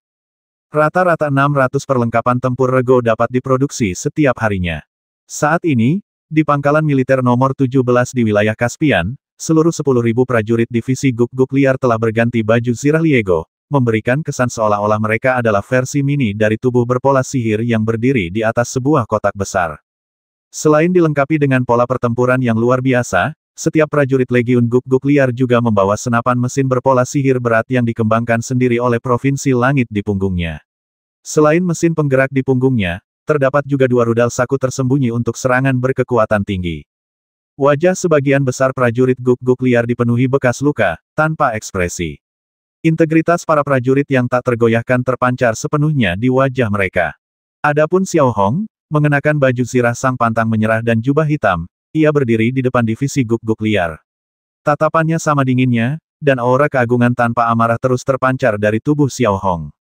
Rata-rata 600 perlengkapan tempur rego dapat diproduksi setiap harinya. Saat ini, di pangkalan militer nomor 17 di wilayah Kaspian, seluruh 10.000 prajurit divisi Guk-Guk Liar telah berganti baju zirah Liego, memberikan kesan seolah-olah mereka adalah versi mini dari tubuh berpola sihir yang berdiri di atas sebuah kotak besar. Selain dilengkapi dengan pola pertempuran yang luar biasa, setiap prajurit Legiun Guk-Guk Liar juga membawa senapan mesin berpola sihir berat yang dikembangkan sendiri oleh Provinsi Langit di punggungnya. Selain mesin penggerak di punggungnya, terdapat juga 2 rudal saku tersembunyi untuk serangan berkekuatan tinggi. Wajah sebagian besar prajurit Guk-Guk Liar dipenuhi bekas luka, tanpa ekspresi. Integritas para prajurit yang tak tergoyahkan terpancar sepenuhnya di wajah mereka. Adapun Xiao Hong, mengenakan baju zirah sang pantang menyerah dan jubah hitam, ia berdiri di depan divisi Guk-Guk Liar. Tatapannya sama dinginnya, dan aura keagungan tanpa amarah terus terpancar dari tubuh Xiao Hong.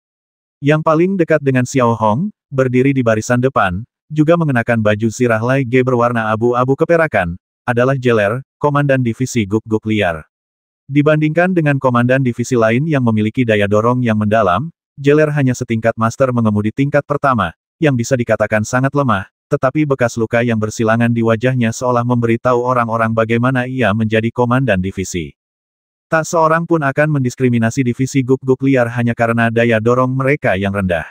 Yang paling dekat dengan Xiao Hong, berdiri di barisan depan, juga mengenakan baju zirah Lai Ge berwarna abu-abu keperakan, adalah Jeler, komandan divisi Guk-Guk Liar. Dibandingkan dengan komandan divisi lain yang memiliki daya dorong yang mendalam, Jeler hanya setingkat master mengemudi tingkat pertama, yang bisa dikatakan sangat lemah, tetapi bekas luka yang bersilangan di wajahnya seolah memberitahu orang-orang bagaimana ia menjadi komandan divisi. Tak seorang pun akan mendiskriminasi divisi Guk-Guk Liar hanya karena daya dorong mereka yang rendah.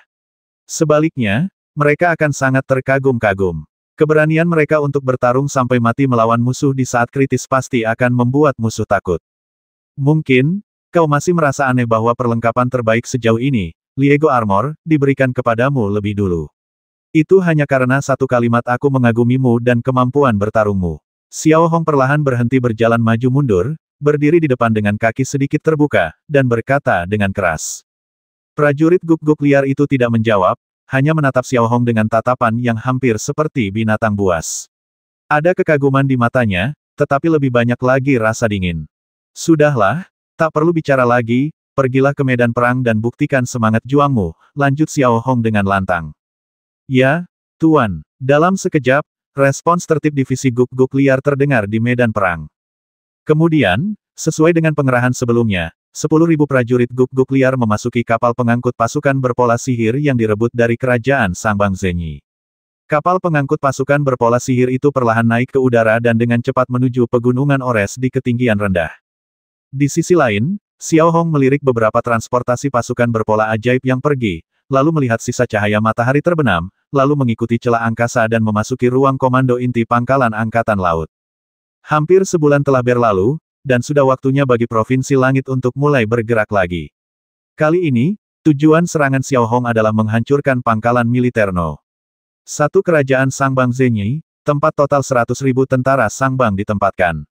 Sebaliknya, mereka akan sangat terkagum-kagum. Keberanian mereka untuk bertarung sampai mati melawan musuh di saat kritis pasti akan membuat musuh takut. Mungkin, kau masih merasa aneh bahwa perlengkapan terbaik sejauh ini, Liego Armor, diberikan kepadamu lebih dulu. Itu hanya karena satu kalimat aku mengagumimu dan kemampuan bertarungmu. Xiao Hong perlahan berhenti berjalan maju mundur, berdiri di depan dengan kaki sedikit terbuka, dan berkata dengan keras. Prajurit Guk-Guk Liar itu tidak menjawab, hanya menatap Xiao Hong dengan tatapan yang hampir seperti binatang buas. Ada kekaguman di matanya, tetapi lebih banyak lagi rasa dingin. Sudahlah, tak perlu bicara lagi, pergilah ke medan perang dan buktikan semangat juangmu, lanjut Xiao Hong dengan lantang. Ya, Tuan. Dalam sekejap, respons tertib divisi Guk-Guk Liar terdengar di medan perang. Kemudian, sesuai dengan pengerahan sebelumnya, 10.000 prajurit Guk-Guk Liar memasuki kapal pengangkut pasukan berpola sihir yang direbut dari kerajaan Sangbang Zenyi. Kapal pengangkut pasukan berpola sihir itu perlahan naik ke udara dan dengan cepat menuju pegunungan Ores di ketinggian rendah. Di sisi lain, Xiao Hong melirik beberapa transportasi pasukan berpola ajaib yang pergi, lalu melihat sisa cahaya matahari terbenam, lalu mengikuti celah angkasa dan memasuki ruang komando inti pangkalan Angkatan Laut. Hampir sebulan telah berlalu, dan sudah waktunya bagi Provinsi Langit untuk mulai bergerak lagi. Kali ini, tujuan serangan Xiao Hong adalah menghancurkan pangkalan militer No. 1 Kerajaan Sangbang Zenyi, tempat total 100.000 tentara Sangbang ditempatkan.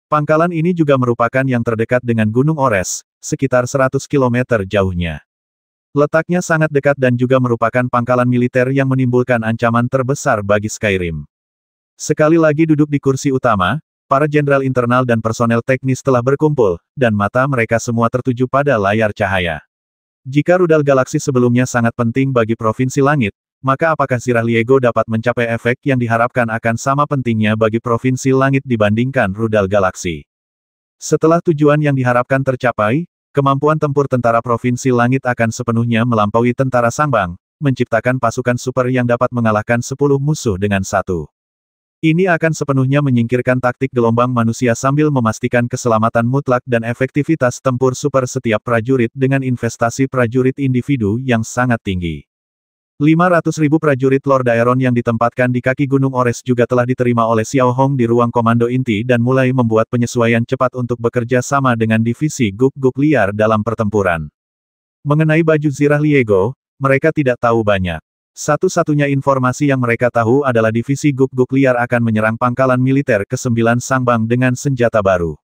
Pangkalan ini juga merupakan yang terdekat dengan Gunung Ores, sekitar 100 km jauhnya. Letaknya sangat dekat dan juga merupakan pangkalan militer yang menimbulkan ancaman terbesar bagi Skyrim. Sekali lagi duduk di kursi utama, para jenderal internal dan personel teknis telah berkumpul, dan mata mereka semua tertuju pada layar cahaya. Jika rudal galaksi sebelumnya sangat penting bagi Provinsi Langit, maka apakah zirah Liego dapat mencapai efek yang diharapkan akan sama pentingnya bagi Provinsi Langit dibandingkan rudal galaksi? Setelah tujuan yang diharapkan tercapai, kemampuan tempur tentara Provinsi Langit akan sepenuhnya melampaui tentara Sangbang, menciptakan pasukan super yang dapat mengalahkan 10 musuh dengan satu. Ini akan sepenuhnya menyingkirkan taktik gelombang manusia sambil memastikan keselamatan mutlak dan efektivitas tempur super setiap prajurit dengan investasi prajurit individu yang sangat tinggi. 500.000 prajurit Lord Aeron yang ditempatkan di kaki Gunung Ores juga telah diterima oleh Xiao Hong di ruang komando inti dan mulai membuat penyesuaian cepat untuk bekerja sama dengan divisi Guk-Guk Liar dalam pertempuran. Mengenai baju zirah Liego, mereka tidak tahu banyak. Satu-satunya informasi yang mereka tahu adalah divisi Guk-Guk Liar akan menyerang pangkalan militer ke-9 Sangbang dengan senjata baru.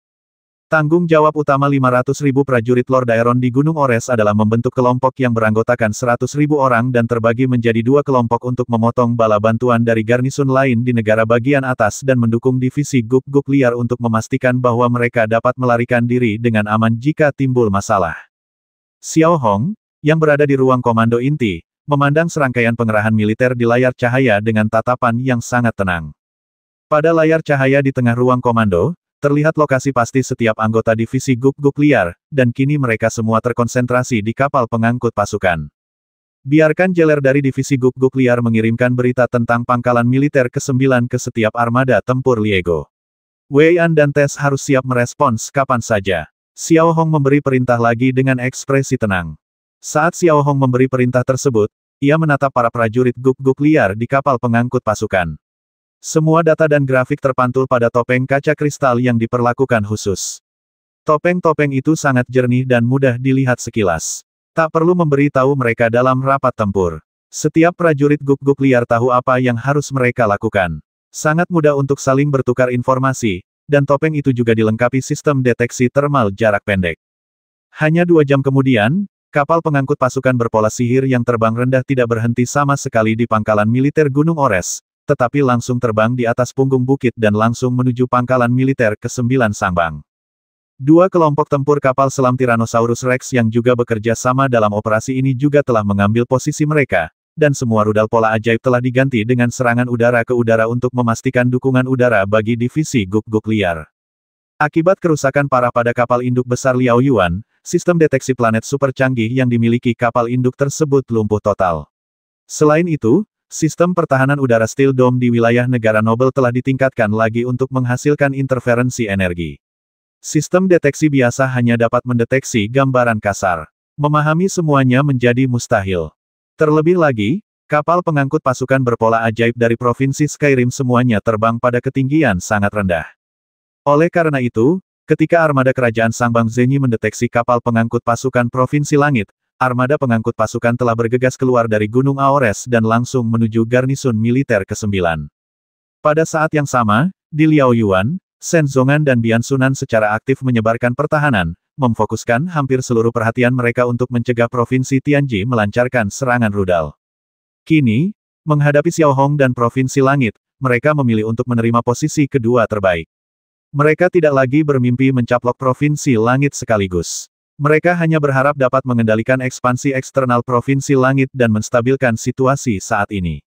Tanggung jawab utama 500.000 prajurit Lord Aeron di Gunung Ores adalah membentuk kelompok yang beranggotakan 100.000 orang dan terbagi menjadi 2 kelompok untuk memotong bala bantuan dari garnisun lain di negara bagian atas dan mendukung divisi Guk-Guk Liar untuk memastikan bahwa mereka dapat melarikan diri dengan aman jika timbul masalah. Xiao Hong, yang berada di ruang komando inti, memandang serangkaian pengerahan militer di layar cahaya dengan tatapan yang sangat tenang. Pada layar cahaya di tengah ruang komando, terlihat lokasi pasti setiap anggota divisi Guk-Guk Liar, dan kini mereka semua terkonsentrasi di kapal pengangkut pasukan. Biarkan jeler dari divisi Guk-Guk liar mengirimkan berita tentang pangkalan militer ke-9 ke setiap armada tempur Liego. Wei An dan Tess harus siap merespons kapan saja. Xiao Hong memberi perintah lagi dengan ekspresi tenang. Saat Xiao Hong memberi perintah tersebut, ia menatap para prajurit Guk-Guk liar di kapal pengangkut pasukan. Semua data dan grafik terpantul pada topeng kaca kristal yang diperlakukan khusus. Topeng-topeng itu sangat jernih dan mudah dilihat sekilas. Tak perlu memberi tahu mereka dalam rapat tempur. Setiap prajurit Guk-Guk liar tahu apa yang harus mereka lakukan. Sangat mudah untuk saling bertukar informasi, dan topeng itu juga dilengkapi sistem deteksi termal jarak pendek. Hanya 2 jam kemudian, kapal pengangkut pasukan berpola sihir yang terbang rendah tidak berhenti sama sekali di pangkalan militer Gunung Ores, tetapi langsung terbang di atas punggung bukit dan langsung menuju pangkalan militer ke-9 Sangbang. 2 kelompok tempur kapal selam Tyrannosaurus Rex yang juga bekerja sama dalam operasi ini juga telah mengambil posisi mereka, dan semua rudal pola ajaib telah diganti dengan serangan udara ke udara untuk memastikan dukungan udara bagi divisi Guk-Guk liar. Akibat kerusakan parah pada kapal induk besar Liao Yuan, sistem deteksi planet super canggih yang dimiliki kapal induk tersebut lumpuh total. Selain itu, sistem pertahanan udara Steel Dome di wilayah negara Nobel telah ditingkatkan lagi untuk menghasilkan interferensi energi. Sistem deteksi biasa hanya dapat mendeteksi gambaran kasar. Memahami semuanya menjadi mustahil. Terlebih lagi, kapal pengangkut pasukan berpola ajaib dari Provinsi Skyrim semuanya terbang pada ketinggian sangat rendah. Oleh karena itu, ketika armada kerajaan Sangbang Zenyi mendeteksi kapal pengangkut pasukan Provinsi Langit, armada pengangkut pasukan telah bergegas keluar dari Gunung Aores dan langsung menuju garnisun militer ke-9. Pada saat yang sama, di Liao Yuan, Shen Zongan dan Bian Sunan secara aktif menyebarkan pertahanan, memfokuskan hampir seluruh perhatian mereka untuk mencegah Provinsi Tianji melancarkan serangan rudal. Kini, menghadapi Xiao Hong dan Provinsi Langit, mereka memilih untuk menerima posisi kedua terbaik. Mereka tidak lagi bermimpi mencaplok Provinsi Langit sekaligus. Mereka hanya berharap dapat mengendalikan ekspansi eksternal Provinsi Langit dan menstabilkan situasi saat ini.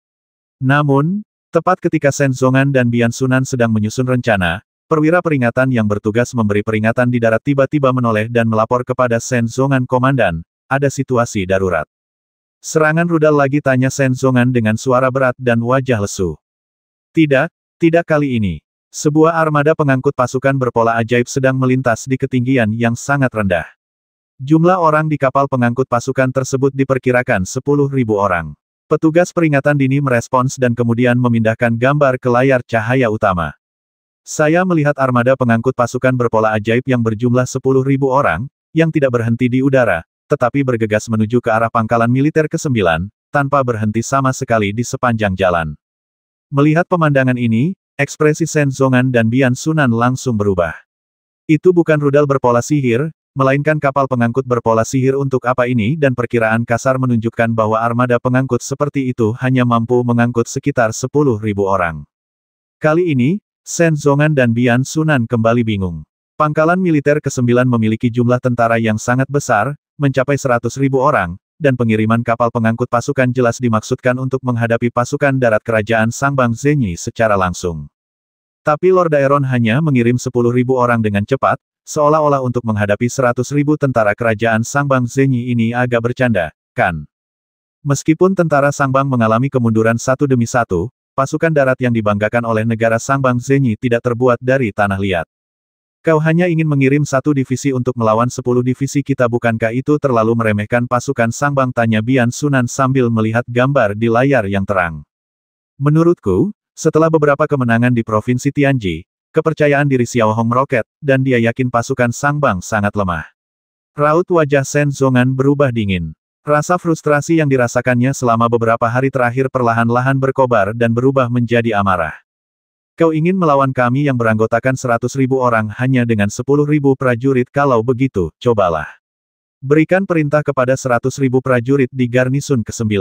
Namun, tepat ketika Shen Zongan dan Bian Sunan sedang menyusun rencana, perwira peringatan yang bertugas memberi peringatan di darat tiba-tiba menoleh dan melapor kepada Shen Zongan, "Komandan, ada situasi darurat." "Serangan rudal lagi?" tanya Shen Zongan dengan suara berat dan wajah lesu. Tidak kali ini. Sebuah armada pengangkut pasukan berpola ajaib sedang melintas di ketinggian yang sangat rendah. Jumlah orang di kapal pengangkut pasukan tersebut diperkirakan 10.000 orang. Petugas peringatan dini merespons dan kemudian memindahkan gambar ke layar cahaya utama. Saya melihat armada pengangkut pasukan berpola ajaib yang berjumlah 10.000 orang, yang tidak berhenti di udara, tetapi bergegas menuju ke arah pangkalan militer ke-9, tanpa berhenti sama sekali di sepanjang jalan. Melihat pemandangan ini, ekspresi Shen Zongan dan Bian Sunan langsung berubah. Itu bukan rudal berpola sihir, melainkan kapal pengangkut berpola sihir. Untuk apa ini? Dan perkiraan kasar menunjukkan bahwa armada pengangkut seperti itu hanya mampu mengangkut sekitar 10.000 orang. Kali ini, Shen Zongan dan Bian Sunan kembali bingung. Pangkalan militer ke-9 memiliki jumlah tentara yang sangat besar, mencapai 100.000 orang, dan pengiriman kapal pengangkut pasukan jelas dimaksudkan untuk menghadapi pasukan darat kerajaan Sangbang Zenyi secara langsung. Tapi Lord Daeron hanya mengirim 10.000 orang dengan cepat, seolah-olah untuk menghadapi 100.000 tentara kerajaan Sangbang Zenyi. Ini agak bercanda, kan? Meskipun tentara Sangbang mengalami kemunduran satu demi satu, pasukan darat yang dibanggakan oleh negara Sangbang Zenyi tidak terbuat dari tanah liat. Kau hanya ingin mengirim 1 divisi untuk melawan 10 divisi kita, bukankah itu terlalu meremehkan pasukan Sangbang? Tanya Bian Sunan sambil melihat gambar di layar yang terang. Menurutku, setelah beberapa kemenangan di Provinsi Tianji, kepercayaan diri Xiao Hong meroket, dan dia yakin pasukan Sangbang sangat lemah. Raut wajah Shen Zongan berubah dingin. Rasa frustrasi yang dirasakannya selama beberapa hari terakhir perlahan-lahan berkobar dan berubah menjadi amarah. Kau ingin melawan kami yang beranggotakan 100.000 orang hanya dengan 10.000 prajurit? Kalau begitu, cobalah. Berikan perintah kepada 100.000 prajurit di garnisun ke-9.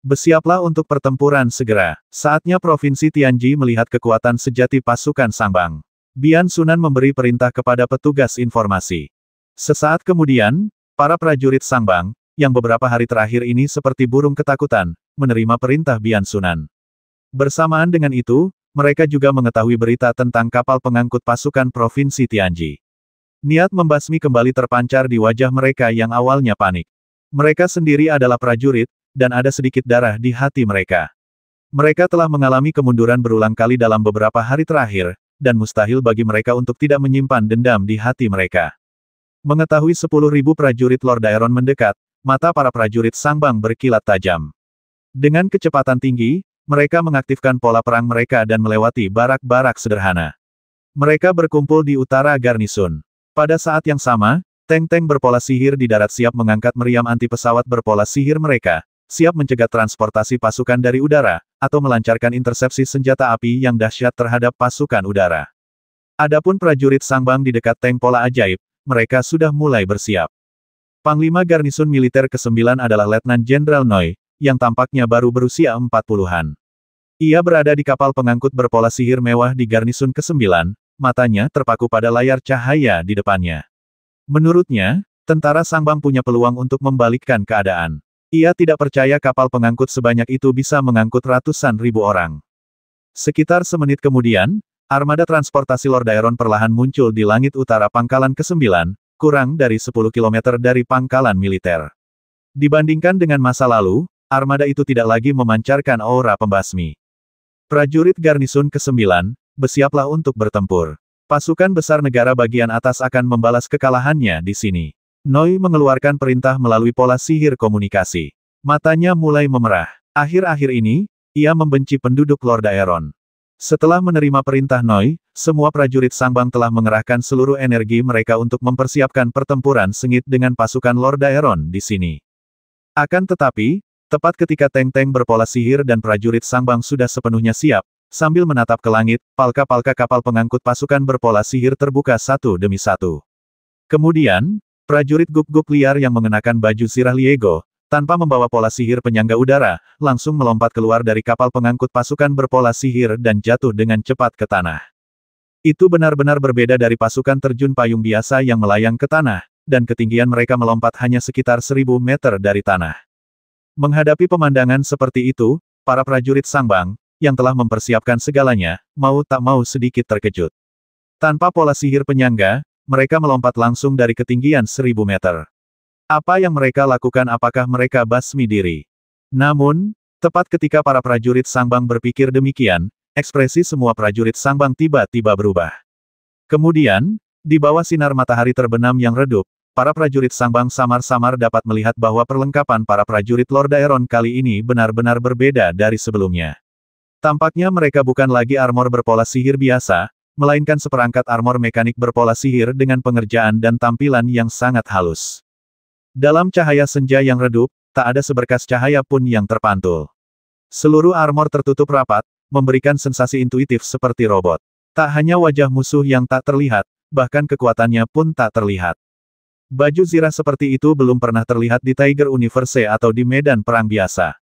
Bersiaplah untuk pertempuran segera. Saatnya Provinsi Tianji melihat kekuatan sejati pasukan Sangbang. Bian Sunan memberi perintah kepada petugas informasi. Sesaat kemudian, para prajurit Sangbang, yang beberapa hari terakhir ini seperti burung ketakutan, menerima perintah Bian Sunan. Bersamaan dengan itu, mereka juga mengetahui berita tentang kapal pengangkut pasukan Provinsi Tianji. Niat membasmi kembali terpancar di wajah mereka yang awalnya panik. Mereka sendiri adalah prajurit, dan ada sedikit darah di hati mereka. Mereka telah mengalami kemunduran berulang kali dalam beberapa hari terakhir, dan mustahil bagi mereka untuk tidak menyimpan dendam di hati mereka. Mengetahui 10.000 prajurit Lord Aeron mendekat, mata para prajurit Sangbang berkilat tajam. Dengan kecepatan tinggi, mereka mengaktifkan pola perang mereka dan melewati barak-barak sederhana. Mereka berkumpul di utara garnisun. Pada saat yang sama, tank-tank berpola sihir di darat siap mengangkat meriam anti pesawat berpola sihir mereka, siap mencegah transportasi pasukan dari udara, atau melancarkan intersepsi senjata api yang dahsyat terhadap pasukan udara. Adapun prajurit Sangbang di dekat tank pola ajaib, mereka sudah mulai bersiap. Panglima Garnisun Militer ke-9 adalah Letnan Jenderal Noi, yang tampaknya baru berusia 40-an. Ia berada di kapal pengangkut berpola sihir mewah di Garnisun ke-9, matanya terpaku pada layar cahaya di depannya. Menurutnya, tentara Sangbang punya peluang untuk membalikkan keadaan. Ia tidak percaya kapal pengangkut sebanyak itu bisa mengangkut ratusan ribu orang. Sekitar semenit kemudian, armada transportasi Lord Aeron perlahan muncul di langit utara pangkalan ke-9, kurang dari 10 km dari pangkalan militer. Dibandingkan dengan masa lalu, armada itu tidak lagi memancarkan aura pembasmi. Prajurit Garnisun ke-9, bersiaplah untuk bertempur. Pasukan besar negara bagian atas akan membalas kekalahannya di sini. Noi mengeluarkan perintah melalui pola sihir komunikasi. Matanya mulai memerah. Akhir-akhir ini, ia membenci penduduk Lord Aeron. Setelah menerima perintah Noi, semua prajurit Sangbang telah mengerahkan seluruh energi mereka untuk mempersiapkan pertempuran sengit dengan pasukan Lord Aeron di sini. Akan tetapi, tepat ketika tank-tank berpola sihir dan prajurit Sangbang sudah sepenuhnya siap, sambil menatap ke langit, palka-palka kapal pengangkut pasukan berpola sihir terbuka satu demi satu. Kemudian, prajurit guk-guk liar yang mengenakan baju zirah Liego, tanpa membawa pola sihir penyangga udara, langsung melompat keluar dari kapal pengangkut pasukan berpola sihir dan jatuh dengan cepat ke tanah. Itu benar-benar berbeda dari pasukan terjun payung biasa yang melayang ke tanah, dan ketinggian mereka melompat hanya sekitar 1000 meter dari tanah. Menghadapi pemandangan seperti itu, para prajurit Sangbang, yang telah mempersiapkan segalanya, mau tak mau sedikit terkejut. Tanpa pola sihir penyangga, mereka melompat langsung dari ketinggian 1000 meter. Apa yang mereka lakukan? Apakah mereka basmi diri? Namun, tepat ketika para prajurit Sangbang berpikir demikian, ekspresi semua prajurit Sangbang tiba-tiba berubah. Kemudian, di bawah sinar matahari terbenam yang redup, para prajurit Sangbang samar-samar dapat melihat bahwa perlengkapan para prajurit Lord Aeron kali ini benar-benar berbeda dari sebelumnya. Tampaknya mereka bukan lagi armor berpola sihir biasa, melainkan seperangkat armor mekanik berpola sihir dengan pengerjaan dan tampilan yang sangat halus. Dalam cahaya senja yang redup, tak ada seberkas cahaya pun yang terpantul. Seluruh armor tertutup rapat, memberikan sensasi intuitif seperti robot. Tak hanya wajah musuh yang tak terlihat, bahkan kekuatannya pun tak terlihat. Baju zirah seperti itu belum pernah terlihat di Tiger Universe atau di medan perang biasa.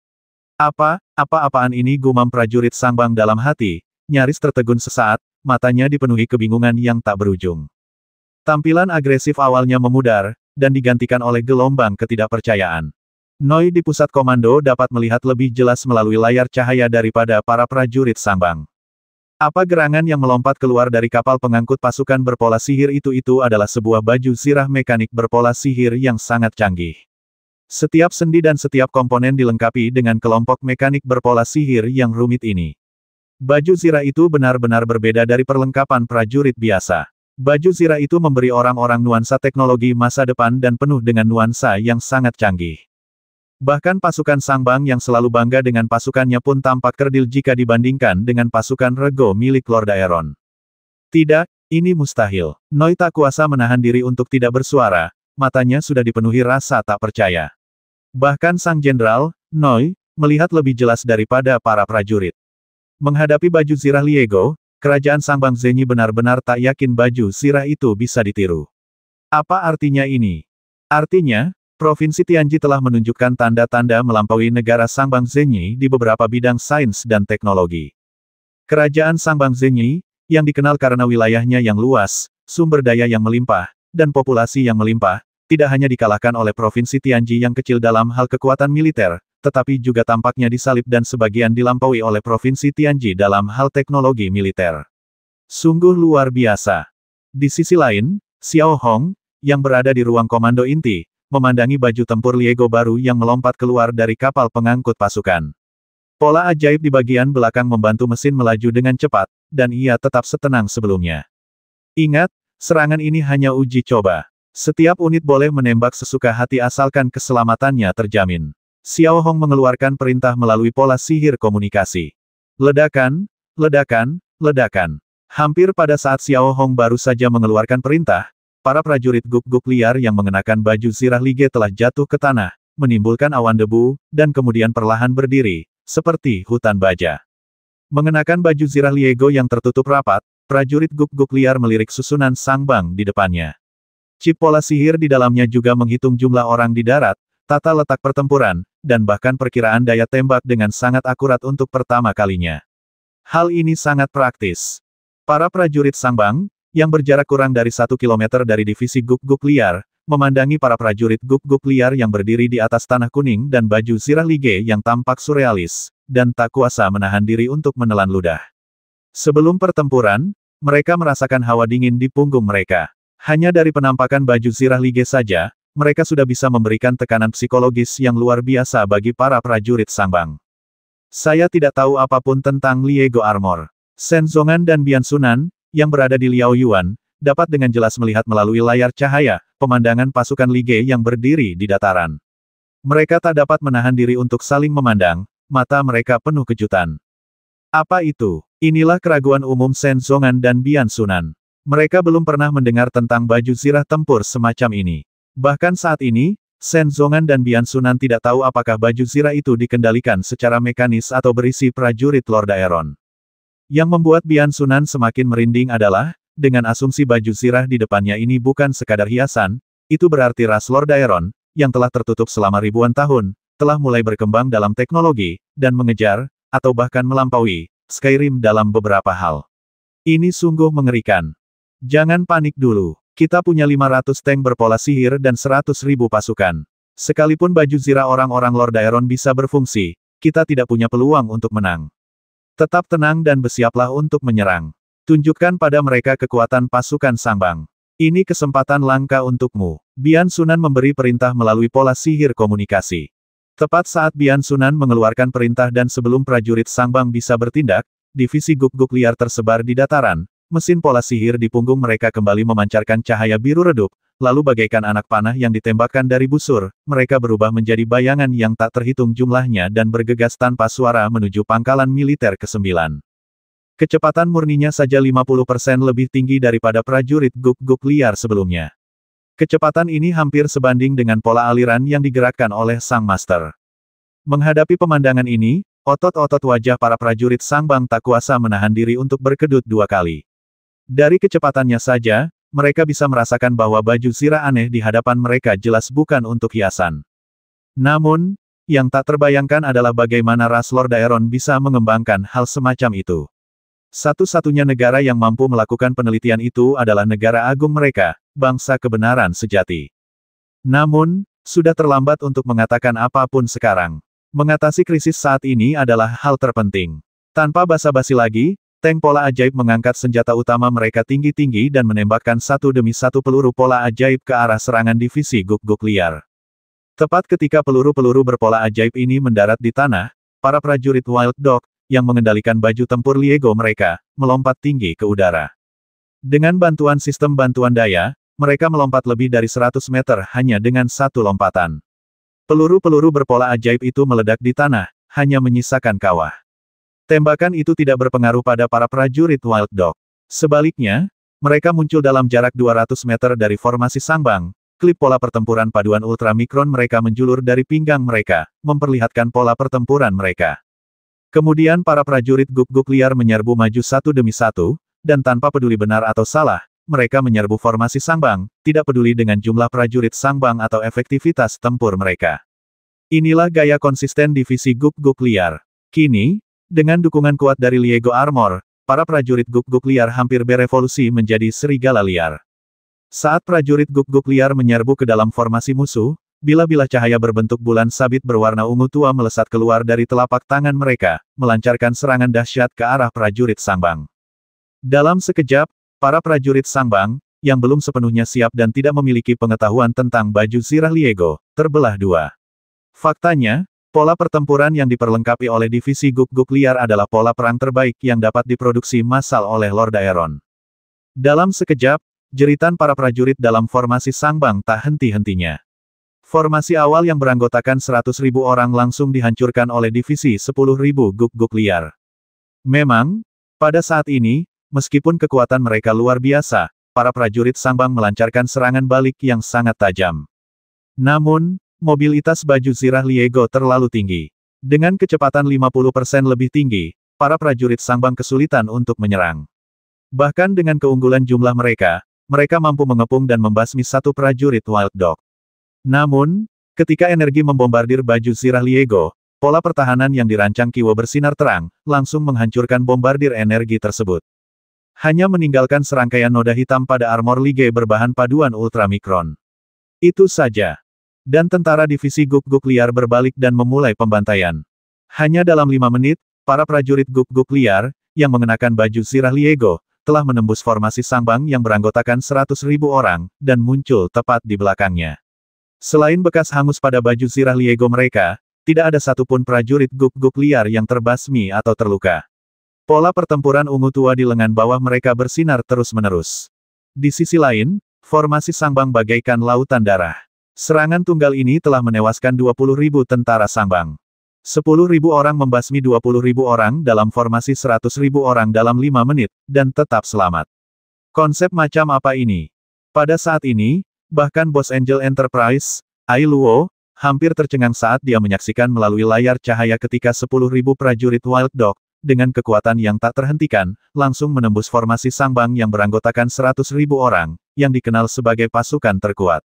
Apa-apaan ini, gumam prajurit Sangbang dalam hati, nyaris tertegun sesaat, matanya dipenuhi kebingungan yang tak berujung. Tampilan agresif awalnya memudar, dan digantikan oleh gelombang ketidakpercayaan. Noi di pusat komando dapat melihat lebih jelas melalui layar cahaya daripada para prajurit Sangbang. Apa gerangan yang melompat keluar dari kapal pengangkut pasukan berpola sihir itu adalah sebuah baju zirah mekanik berpola sihir yang sangat canggih. Setiap sendi dan setiap komponen dilengkapi dengan kelompok mekanik berpola sihir yang rumit ini. Baju zirah itu benar-benar berbeda dari perlengkapan prajurit biasa. Baju zirah itu memberi orang-orang nuansa teknologi masa depan dan penuh dengan nuansa yang sangat canggih. Bahkan pasukan Sangbang yang selalu bangga dengan pasukannya pun tampak kerdil jika dibandingkan dengan pasukan rego milik Lord Aeron. Tidak, ini mustahil. Noi tak kuasa menahan diri untuk tidak bersuara, matanya sudah dipenuhi rasa tak percaya. Bahkan sang jenderal, Noi, melihat lebih jelas daripada para prajurit. Menghadapi baju zirah Liego, kerajaan Sangbang Zenyi benar-benar tak yakin baju zirah itu bisa ditiru. Apa artinya ini? Artinya, Provinsi Tianji telah menunjukkan tanda-tanda melampaui negara Sangbang Zenyi di beberapa bidang sains dan teknologi. Kerajaan Sangbang Zenyi, yang dikenal karena wilayahnya yang luas, sumber daya yang melimpah, dan populasi yang melimpah, tidak hanya dikalahkan oleh Provinsi Tianji yang kecil dalam hal kekuatan militer, tetapi juga tampaknya disalip dan sebagian dilampaui oleh Provinsi Tianji dalam hal teknologi militer. Sungguh luar biasa. Di sisi lain, Xiao Hong, yang berada di ruang komando inti, memandangi baju tempur Liego baru yang melompat keluar dari kapal pengangkut pasukan. Pola ajaib di bagian belakang membantu mesin melaju dengan cepat, dan ia tetap setenang sebelumnya. Ingat, serangan ini hanya uji coba. Setiap unit boleh menembak sesuka hati asalkan keselamatannya terjamin. Xiao Hong mengeluarkan perintah melalui pola sihir komunikasi. Ledakan, ledakan, ledakan. Hampir pada saat Xiao Hong baru saja mengeluarkan perintah, para prajurit guk-guk liar yang mengenakan baju zirah lige telah jatuh ke tanah, menimbulkan awan debu, dan kemudian perlahan berdiri, seperti hutan baja. Mengenakan baju zirah Liego yang tertutup rapat, prajurit guk-guk liar melirik susunan sangbang di depannya. Chip pola sihir di dalamnya juga menghitung jumlah orang di darat, tata letak pertempuran, dan bahkan perkiraan daya tembak dengan sangat akurat untuk pertama kalinya. Hal ini sangat praktis. Para prajurit sangbang, yang berjarak kurang dari 1 kilometer dari divisi guk-guk liar, memandangi para prajurit guk-guk liar yang berdiri di atas tanah kuning dan baju zirah lige yang tampak surrealis, dan tak kuasa menahan diri untuk menelan ludah. Sebelum pertempuran, mereka merasakan hawa dingin di punggung mereka. Hanya dari penampakan baju zirah lige saja, mereka sudah bisa memberikan tekanan psikologis yang luar biasa bagi para prajurit sangbang. Saya tidak tahu apapun tentang Liego Armor. Shen Zongan dan Bian Sunan, yang berada di Liao Yuan, dapat dengan jelas melihat melalui layar cahaya, pemandangan pasukan lige yang berdiri di dataran. Mereka tak dapat menahan diri untuk saling memandang, mata mereka penuh kejutan. Apa itu? Inilah keraguan umum Shen Zongan dan Bian Sunan. Mereka belum pernah mendengar tentang baju zirah tempur semacam ini. Bahkan saat ini, Shen Zongan dan Bian Sunan tidak tahu apakah baju zirah itu dikendalikan secara mekanis atau berisi prajurit Lord Daeron. Yang membuat Bian Sunan semakin merinding adalah, dengan asumsi baju zirah di depannya ini bukan sekadar hiasan, itu berarti ras Lord Daeron, yang telah tertutup selama ribuan tahun, telah mulai berkembang dalam teknologi, dan mengejar, atau bahkan melampaui, Skyrim dalam beberapa hal. Ini sungguh mengerikan. Jangan panik dulu. Kita punya 500 tank berpola sihir dan 100.000 pasukan. Sekalipun baju zirah orang-orang Lord Daeron bisa berfungsi, kita tidak punya peluang untuk menang. Tetap tenang dan bersiaplah untuk menyerang. Tunjukkan pada mereka kekuatan pasukan sangbang. Ini kesempatan langka untukmu. Bian Sunan memberi perintah melalui pola sihir komunikasi. Tepat saat Bian Sunan mengeluarkan perintah dan sebelum prajurit sangbang bisa bertindak, divisi guk-guk liar tersebar di dataran. Mesin pola sihir di punggung mereka kembali memancarkan cahaya biru redup, lalu bagaikan anak panah yang ditembakkan dari busur, mereka berubah menjadi bayangan yang tak terhitung jumlahnya dan bergegas tanpa suara menuju pangkalan militer ke-9. Kecepatan murninya saja 50% lebih tinggi daripada prajurit guk-guk liar sebelumnya. Kecepatan ini hampir sebanding dengan pola aliran yang digerakkan oleh Sang Master. Menghadapi pemandangan ini, otot-otot wajah para prajurit sangbang tak kuasa menahan diri untuk berkedut 2 kali. Dari kecepatannya saja, mereka bisa merasakan bahwa baju zirah aneh di hadapan mereka jelas bukan untuk hiasan. Namun, yang tak terbayangkan adalah bagaimana ras Lord Daeron bisa mengembangkan hal semacam itu. Satu-satunya negara yang mampu melakukan penelitian itu adalah negara agung mereka, bangsa kebenaran sejati. Namun, sudah terlambat untuk mengatakan apapun sekarang. Mengatasi krisis saat ini adalah hal terpenting. Tanpa basa-basi lagi, tank pola ajaib mengangkat senjata utama mereka tinggi-tinggi dan menembakkan satu demi satu peluru pola ajaib ke arah serangan divisi guk-guk liar. Tepat ketika peluru-peluru berpola ajaib ini mendarat di tanah, para prajurit Wild Dog, yang mengendalikan baju tempur Liego mereka, melompat tinggi ke udara. Dengan bantuan sistem bantuan daya, mereka melompat lebih dari 100 meter hanya dengan satu lompatan. Peluru-peluru berpola ajaib itu meledak di tanah, hanya menyisakan kawah. Tembakan itu tidak berpengaruh pada para prajurit Wild Dog. Sebaliknya, mereka muncul dalam jarak 200 meter dari formasi sangbang. Klip pola pertempuran paduan ultramikron mereka menjulur dari pinggang mereka, memperlihatkan pola pertempuran mereka. Kemudian para prajurit guk-guk liar menyerbu maju satu demi satu, dan tanpa peduli benar atau salah, mereka menyerbu formasi sangbang, tidak peduli dengan jumlah prajurit sangbang atau efektivitas tempur mereka. Inilah gaya konsisten divisi guk-guk liar. Kini, dengan dukungan kuat dari Liego Armor, para prajurit guk-guk liar hampir berevolusi menjadi serigala liar. Saat prajurit guk-guk liar menyerbu ke dalam formasi musuh, bila-bila cahaya berbentuk bulan sabit berwarna ungu tua melesat keluar dari telapak tangan mereka, melancarkan serangan dahsyat ke arah prajurit sangbang. Dalam sekejap, para prajurit sangbang, yang belum sepenuhnya siap dan tidak memiliki pengetahuan tentang baju zirah Liego, terbelah dua. Faktanya, pola pertempuran yang diperlengkapi oleh divisi guk-guk liar adalah pola perang terbaik yang dapat diproduksi massal oleh Lord Aeron. Dalam sekejap, jeritan para prajurit dalam formasi Sangbang tak henti-hentinya. Formasi awal yang beranggotakan 100.000 orang langsung dihancurkan oleh divisi 10.000 guk-guk liar. Memang, pada saat ini, meskipun kekuatan mereka luar biasa, para prajurit Sangbang melancarkan serangan balik yang sangat tajam. Namun, mobilitas baju zirah Liego terlalu tinggi. Dengan kecepatan 50% lebih tinggi, para prajurit Sangbang kesulitan untuk menyerang. Bahkan dengan keunggulan jumlah mereka mampu mengepung dan membasmi satu prajurit Wild Dog. Namun, ketika energi membombardir baju zirah Liego, pola pertahanan yang dirancang Kiwo bersinar terang, langsung menghancurkan bombardir energi tersebut. Hanya meninggalkan serangkaian noda hitam pada armor Lige berbahan paduan ultramikron. Itu saja. Dan tentara divisi guk-guk liar berbalik dan memulai pembantaian. Hanya dalam 5 menit, para prajurit guk-guk liar, yang mengenakan baju zirah Liego, telah menembus formasi Sangbang yang beranggotakan 100.000 orang, dan muncul tepat di belakangnya. Selain bekas hangus pada baju zirah Liego mereka, tidak ada satupun prajurit guk-guk liar yang terbasmi atau terluka. Pola pertempuran ungu tua di lengan bawah mereka bersinar terus-menerus. Di sisi lain, formasi Sangbang bagaikan lautan darah. Serangan tunggal ini telah menewaskan 20.000 tentara Sangbang. 10.000 orang membasmi 20.000 orang dalam formasi 100.000 orang dalam 5 menit, dan tetap selamat. Konsep macam apa ini? Pada saat ini, bahkan bos Angel Enterprise, Ai Luo, hampir tercengang saat dia menyaksikan melalui layar cahaya ketika 10.000 prajurit Wild Dog, dengan kekuatan yang tak terhentikan, langsung menembus formasi Sangbang yang beranggotakan 100.000 orang, yang dikenal sebagai pasukan terkuat.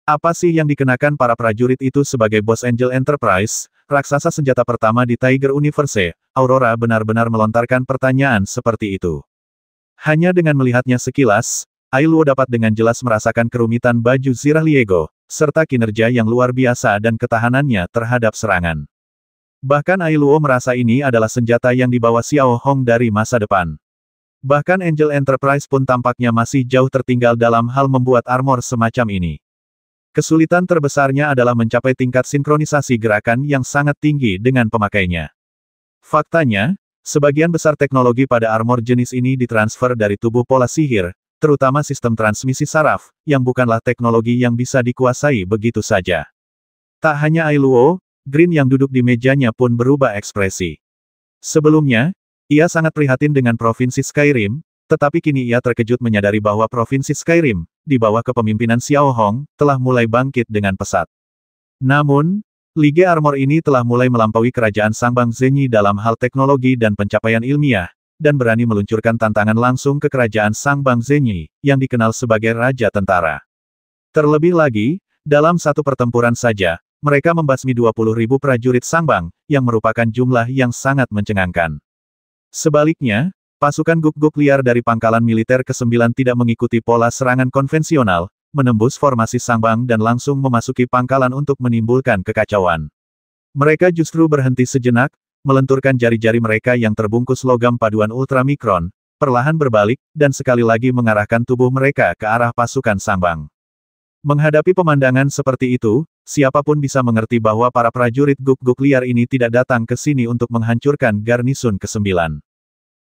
Apa sih yang dikenakan para prajurit itu sebagai bos Angel Enterprise, raksasa senjata pertama di Tiger Universe? Aurora benar-benar melontarkan pertanyaan seperti itu. Hanya dengan melihatnya sekilas, Ai Luo dapat dengan jelas merasakan kerumitan baju zirah Liego, serta kinerja yang luar biasa dan ketahanannya terhadap serangan. Bahkan Ai Luo merasa ini adalah senjata yang dibawa Xiao Hong dari masa depan. Bahkan Angel Enterprise pun tampaknya masih jauh tertinggal dalam hal membuat armor semacam ini. Kesulitan terbesarnya adalah mencapai tingkat sinkronisasi gerakan yang sangat tinggi dengan pemakainya. Faktanya, sebagian besar teknologi pada armor jenis ini ditransfer dari tubuh pola sihir, terutama sistem transmisi saraf, yang bukanlah teknologi yang bisa dikuasai begitu saja. Tak hanya Ai Luo, Green yang duduk di mejanya pun berubah ekspresi. Sebelumnya, ia sangat prihatin dengan Provinsi Skyrim, tetapi kini ia terkejut menyadari bahwa Provinsi Skyrim, di bawah kepemimpinan Xiao Hong, telah mulai bangkit dengan pesat. Namun, Lige Armor ini telah mulai melampaui kerajaan Sangbang Zenyi dalam hal teknologi dan pencapaian ilmiah, dan berani meluncurkan tantangan langsung ke kerajaan Sangbang Zenyi, yang dikenal sebagai Raja Tentara. Terlebih lagi, dalam satu pertempuran saja, mereka membasmi 20.000 prajurit Sangbang, yang merupakan jumlah yang sangat mencengangkan. Sebaliknya, pasukan guk-guk liar dari pangkalan militer ke-9 tidak mengikuti pola serangan konvensional, menembus formasi Sangbang dan langsung memasuki pangkalan untuk menimbulkan kekacauan. Mereka justru berhenti sejenak, melenturkan jari-jari mereka yang terbungkus logam paduan ultramikron, perlahan berbalik, dan sekali lagi mengarahkan tubuh mereka ke arah pasukan Sangbang. Menghadapi pemandangan seperti itu, siapapun bisa mengerti bahwa para prajurit guk-guk liar ini tidak datang ke sini untuk menghancurkan garnisun ke-9.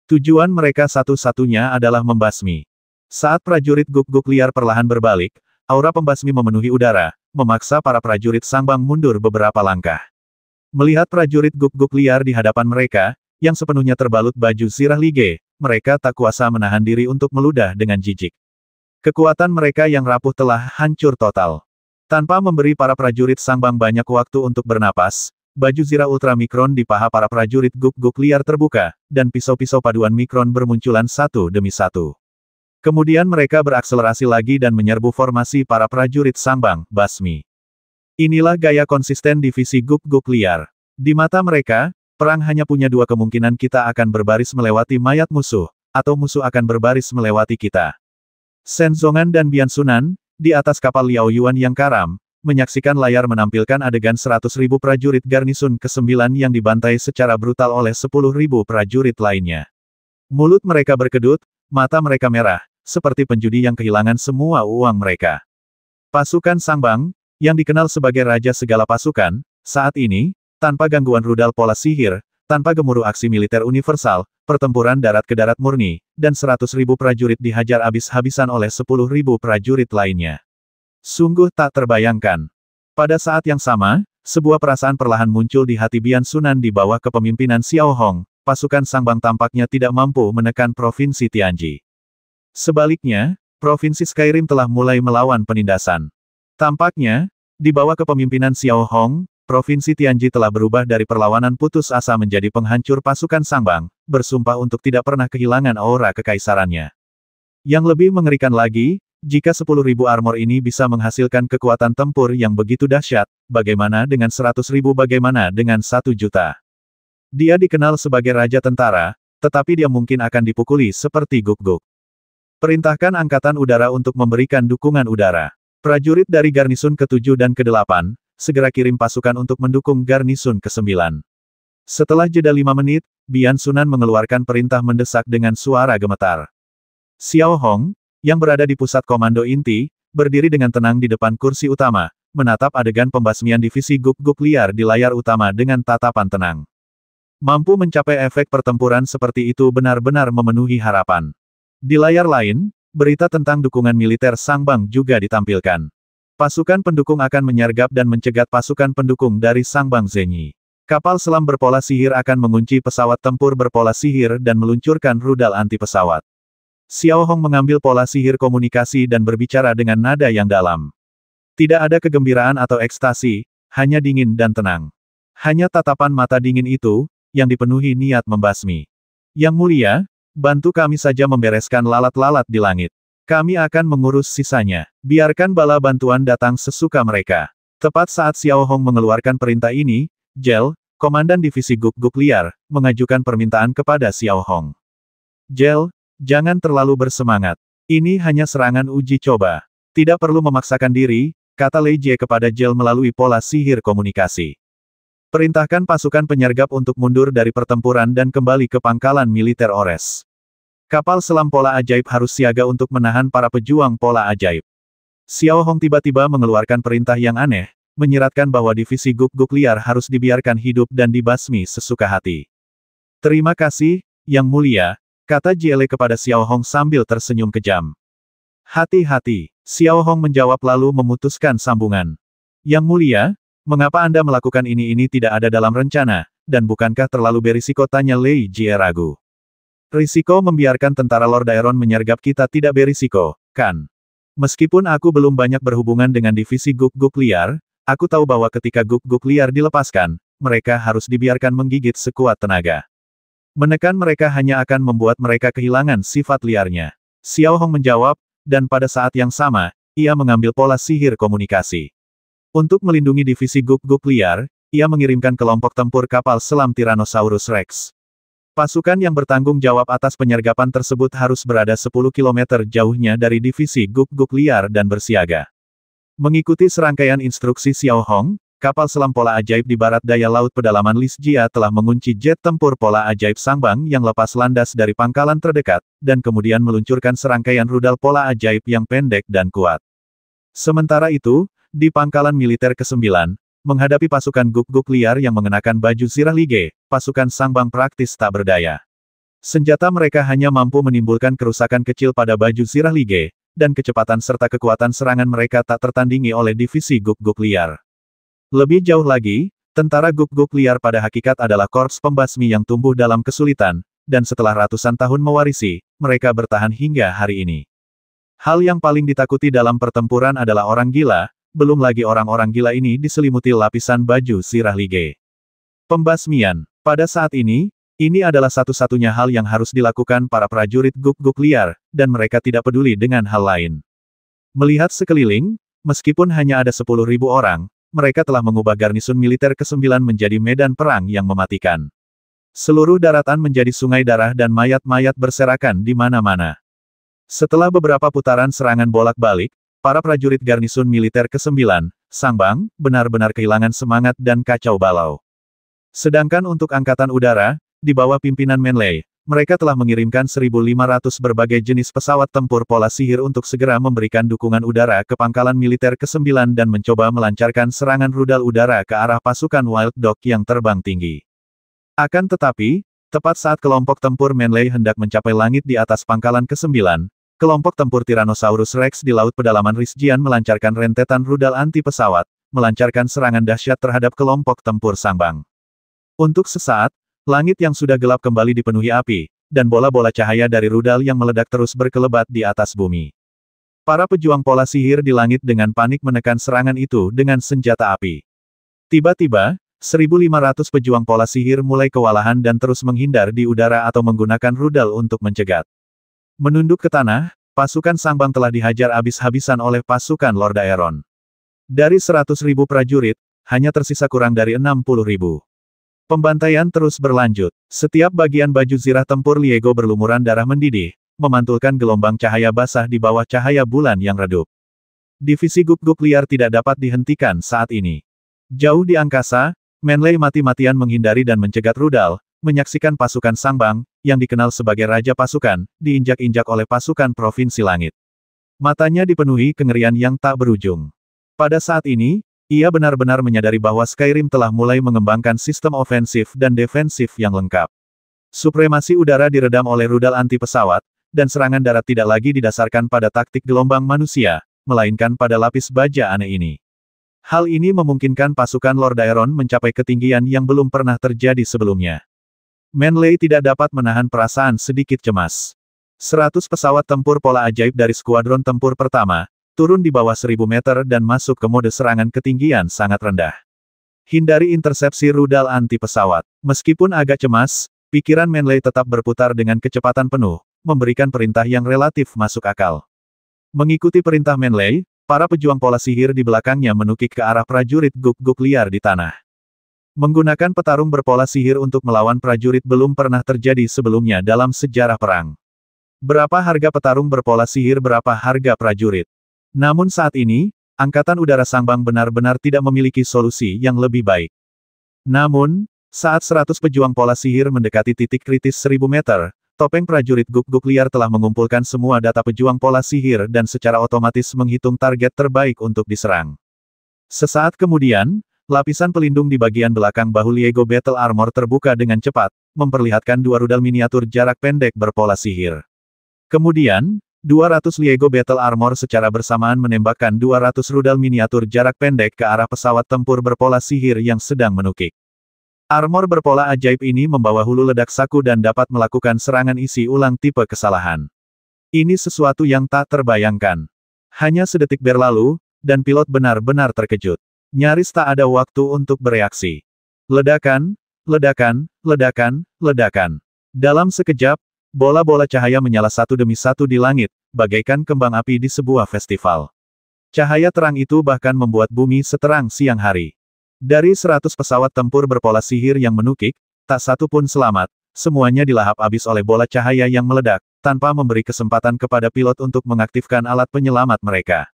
Tujuan mereka satu-satunya adalah membasmi. Saat prajurit guk-guk liar perlahan berbalik, aura pembasmi memenuhi udara, memaksa para prajurit Sangbang mundur beberapa langkah. Melihat prajurit guk-guk liar di hadapan mereka, yang sepenuhnya terbalut baju zirah Lige, mereka tak kuasa menahan diri untuk meludah dengan jijik. Kekuatan mereka yang rapuh telah hancur total. Tanpa memberi para prajurit Sangbang banyak waktu untuk bernapas, baju zirah ultramikron di paha para prajurit guk-guk liar terbuka, dan pisau-pisau paduan mikron bermunculan satu demi satu. Kemudian mereka berakselerasi lagi dan menyerbu formasi para prajurit Sangbang, basmi. Inilah gaya konsisten divisi guk-guk liar. Di mata mereka, perang hanya punya dua kemungkinan: kita akan berbaris melewati mayat musuh, atau musuh akan berbaris melewati kita. Shenzongan dan Biansunan, di atas kapal Liao Yuan yang karam, menyaksikan layar menampilkan adegan 100.000 prajurit garnisun ke-9 yang dibantai secara brutal oleh 10.000 prajurit lainnya. Mulut mereka berkedut, mata mereka merah, seperti penjudi yang kehilangan semua uang mereka. Pasukan Sangbang, yang dikenal sebagai Raja Segala Pasukan, saat ini, tanpa gangguan rudal pola sihir, tanpa gemuruh aksi militer universal, pertempuran darat ke darat murni, dan 100.000 prajurit dihajar habis-habisan oleh 10.000 prajurit lainnya. Sungguh tak terbayangkan. Pada saat yang sama, sebuah perasaan perlahan muncul di hati Bian Sunan di bawah kepemimpinan Xiao Hong, pasukan Sangbang tampaknya tidak mampu menekan Provinsi Tianji. Sebaliknya, Provinsi Skyrim telah mulai melawan penindasan. Tampaknya, di bawah kepemimpinan Xiao Hong, Provinsi Tianji telah berubah dari perlawanan putus asa menjadi penghancur pasukan Sangbang, bersumpah untuk tidak pernah kehilangan aura kekaisarannya. Yang lebih mengerikan lagi, jika 10.000 armor ini bisa menghasilkan kekuatan tempur yang begitu dahsyat, bagaimana dengan 100.000, bagaimana dengan 1 juta? Dia dikenal sebagai Raja Tentara, tetapi dia mungkin akan dipukuli seperti guk-guk. Perintahkan Angkatan Udara untuk memberikan dukungan udara. Prajurit dari Garnisun ke-7 dan ke-8, segera kirim pasukan untuk mendukung Garnisun ke-9. Setelah jeda 5 menit, Bian Sunan mengeluarkan perintah mendesak dengan suara gemetar. Xiao Hong, yang berada di pusat komando inti, berdiri dengan tenang di depan kursi utama, menatap adegan pembasmian divisi guk-guk liar di layar utama dengan tatapan tenang. Mampu mencapai efek pertempuran seperti itu benar-benar memenuhi harapan. Di layar lain, berita tentang dukungan militer Sangbang juga ditampilkan. Pasukan pendukung akan menyergap dan mencegat pasukan pendukung dari Sangbang Zenyi. Kapal selam berpola sihir akan mengunci pesawat tempur berpola sihir dan meluncurkan rudal anti-pesawat. Xiao Hong mengambil pola sihir komunikasi dan berbicara dengan nada yang dalam. Tidak ada kegembiraan atau ekstasi, hanya dingin dan tenang. Hanya tatapan mata dingin itu, yang dipenuhi niat membasmi. Yang mulia, bantu kami saja membereskan lalat-lalat di langit. Kami akan mengurus sisanya. Biarkan bala bantuan datang sesuka mereka. Tepat saat Xiao Hong mengeluarkan perintah ini, Jel, Komandan Divisi Guk-Guk Liar, mengajukan permintaan kepada Xiao Hong. Jel, jangan terlalu bersemangat. Ini hanya serangan uji coba. Tidak perlu memaksakan diri, kata Lei Jie kepada Jel melalui pola sihir komunikasi. Perintahkan pasukan penyergap untuk mundur dari pertempuran dan kembali ke pangkalan militer Ores. Kapal selam pola ajaib harus siaga untuk menahan para pejuang pola ajaib. Xiao Hong tiba-tiba mengeluarkan perintah yang aneh, menyiratkan bahwa divisi guk-guk liar harus dibiarkan hidup dan dibasmi sesuka hati. Terima kasih, Yang Mulia, kata Jiele kepada Xiao Hong sambil tersenyum kejam. Hati-hati, Xiao Hong menjawab lalu memutuskan sambungan. Yang Mulia, mengapa Anda melakukan ini tidak ada dalam rencana, dan bukankah terlalu berisiko, tanya Lei Jie ragu. Risiko membiarkan tentara Lord Daeron menyergap kita tidak berisiko, kan? Meskipun aku belum banyak berhubungan dengan divisi guk-guk liar, aku tahu bahwa ketika guk-guk liar dilepaskan, mereka harus dibiarkan menggigit sekuat tenaga. Menekan mereka hanya akan membuat mereka kehilangan sifat liarnya. Xiao Hong menjawab, dan pada saat yang sama, ia mengambil pola sihir komunikasi. Untuk melindungi divisi guk-guk liar, ia mengirimkan kelompok tempur kapal selam Tyrannosaurus Rex. Pasukan yang bertanggung jawab atas penyergapan tersebut harus berada 10 km jauhnya dari divisi guk-guk liar dan bersiaga. Mengikuti serangkaian instruksi Xiao Hong, kapal selam pola ajaib di barat daya laut pedalaman Lis Jia telah mengunci jet tempur pola ajaib Sangbang yang lepas landas dari pangkalan terdekat, dan kemudian meluncurkan serangkaian rudal pola ajaib yang pendek dan kuat. Sementara itu, di pangkalan militer ke-9, menghadapi pasukan guk-guk liar yang mengenakan baju zirah lige, pasukan Sangbang praktis tak berdaya. Senjata mereka hanya mampu menimbulkan kerusakan kecil pada baju zirah lige, dan kecepatan serta kekuatan serangan mereka tak tertandingi oleh divisi guk-guk liar. Lebih jauh lagi, tentara guk-guk liar pada hakikat adalah korps pembasmi yang tumbuh dalam kesulitan, dan setelah ratusan tahun mewarisi, mereka bertahan hingga hari ini. Hal yang paling ditakuti dalam pertempuran adalah orang gila, belum lagi orang-orang gila ini diselimuti lapisan baju zirah lige. Pembasmian. Pada saat ini adalah satu-satunya hal yang harus dilakukan para prajurit guk-guk liar, dan mereka tidak peduli dengan hal lain. Melihat sekeliling, meskipun hanya ada 10.000 orang, mereka telah mengubah garnisun militer ke-9 menjadi medan perang yang mematikan. Seluruh daratan menjadi sungai darah dan mayat-mayat berserakan di mana-mana. Setelah beberapa putaran serangan bolak-balik, para prajurit garnisun militer ke-9, Sangbang, benar-benar kehilangan semangat dan kacau balau. Sedangkan untuk Angkatan Udara, di bawah pimpinan Menlei, mereka telah mengirimkan 1.500 berbagai jenis pesawat tempur pola sihir untuk segera memberikan dukungan udara ke pangkalan militer ke-9 dan mencoba melancarkan serangan rudal udara ke arah pasukan Wild Dog yang terbang tinggi. Akan tetapi, tepat saat kelompok tempur Manley hendak mencapai langit di atas pangkalan ke-9, kelompok tempur Tyrannosaurus Rex di Laut Pedalaman Risjian melancarkan rentetan rudal anti-pesawat, melancarkan serangan dahsyat terhadap kelompok tempur Sangbang. Untuk sesaat, langit yang sudah gelap kembali dipenuhi api, dan bola-bola cahaya dari rudal yang meledak terus berkelebat di atas bumi. Para pejuang pola sihir di langit dengan panik menekan serangan itu dengan senjata api. Tiba-tiba, 1.500 pejuang pola sihir mulai kewalahan dan terus menghindar di udara atau menggunakan rudal untuk mencegat. Menunduk ke tanah, pasukan Sangbang telah dihajar habis-habisan oleh pasukan Lord Aeron. Dari 100.000 prajurit, hanya tersisa kurang dari 60.000. Pembantaian terus berlanjut. Setiap bagian baju zirah tempur Liego berlumuran darah mendidih, memantulkan gelombang cahaya basah di bawah cahaya bulan yang redup. Divisi guk-guk liar tidak dapat dihentikan saat ini. Jauh di angkasa, Manley mati-matian menghindari dan mencegat rudal, menyaksikan pasukan Sangbang, yang dikenal sebagai Raja Pasukan, diinjak-injak oleh pasukan Provinsi Langit. Matanya dipenuhi kengerian yang tak berujung. Pada saat ini, ia benar-benar menyadari bahwa Skyrim telah mulai mengembangkan sistem ofensif dan defensif yang lengkap. Supremasi udara diredam oleh rudal anti-pesawat, dan serangan darat tidak lagi didasarkan pada taktik gelombang manusia, melainkan pada lapis baja aneh ini. Hal ini memungkinkan pasukan Lord Aeron mencapai ketinggian yang belum pernah terjadi sebelumnya. Manley tidak dapat menahan perasaan sedikit cemas. 100 pesawat tempur pola ajaib dari skuadron tempur pertama, turun di bawah 1.000 meter dan masuk ke mode serangan ketinggian sangat rendah. Hindari intersepsi rudal anti-pesawat. Meskipun agak cemas, pikiran Manley tetap berputar dengan kecepatan penuh, memberikan perintah yang relatif masuk akal. Mengikuti perintah Manley, para pejuang pola sihir di belakangnya menukik ke arah prajurit guk-guk liar di tanah. Menggunakan petarung berpola sihir untuk melawan prajurit belum pernah terjadi sebelumnya dalam sejarah perang. Berapa harga petarung berpola sihir, berapa harga prajurit? Namun saat ini, Angkatan Udara Sangbang benar-benar tidak memiliki solusi yang lebih baik. Namun, saat 100 pejuang pola sihir mendekati titik kritis 1.000 meter, topeng prajurit guk-guk liar telah mengumpulkan semua data pejuang pola sihir dan secara otomatis menghitung target terbaik untuk diserang. Sesaat kemudian, lapisan pelindung di bagian belakang bahu Liego Battle Armor terbuka dengan cepat, memperlihatkan dua rudal miniatur jarak pendek berpola sihir. Kemudian, 200 Liego Battle Armor secara bersamaan menembakkan 200 rudal miniatur jarak pendek ke arah pesawat tempur berpola sihir yang sedang menukik. Armor berpola ajaib ini membawa hulu ledak saku dan dapat melakukan serangan isi ulang tipe kesalahan. Ini sesuatu yang tak terbayangkan. Hanya sedetik berlalu, dan pilot benar-benar terkejut. Nyaris tak ada waktu untuk bereaksi. Ledakan, ledakan, ledakan, ledakan. Dalam sekejap, bola-bola cahaya menyala satu demi satu di langit, bagaikan kembang api di sebuah festival. Cahaya terang itu bahkan membuat bumi seterang siang hari. Dari 100 pesawat tempur berpola sihir yang menukik, tak satu pun selamat, semuanya dilahap habis oleh bola cahaya yang meledak, tanpa memberi kesempatan kepada pilot untuk mengaktifkan alat penyelamat mereka.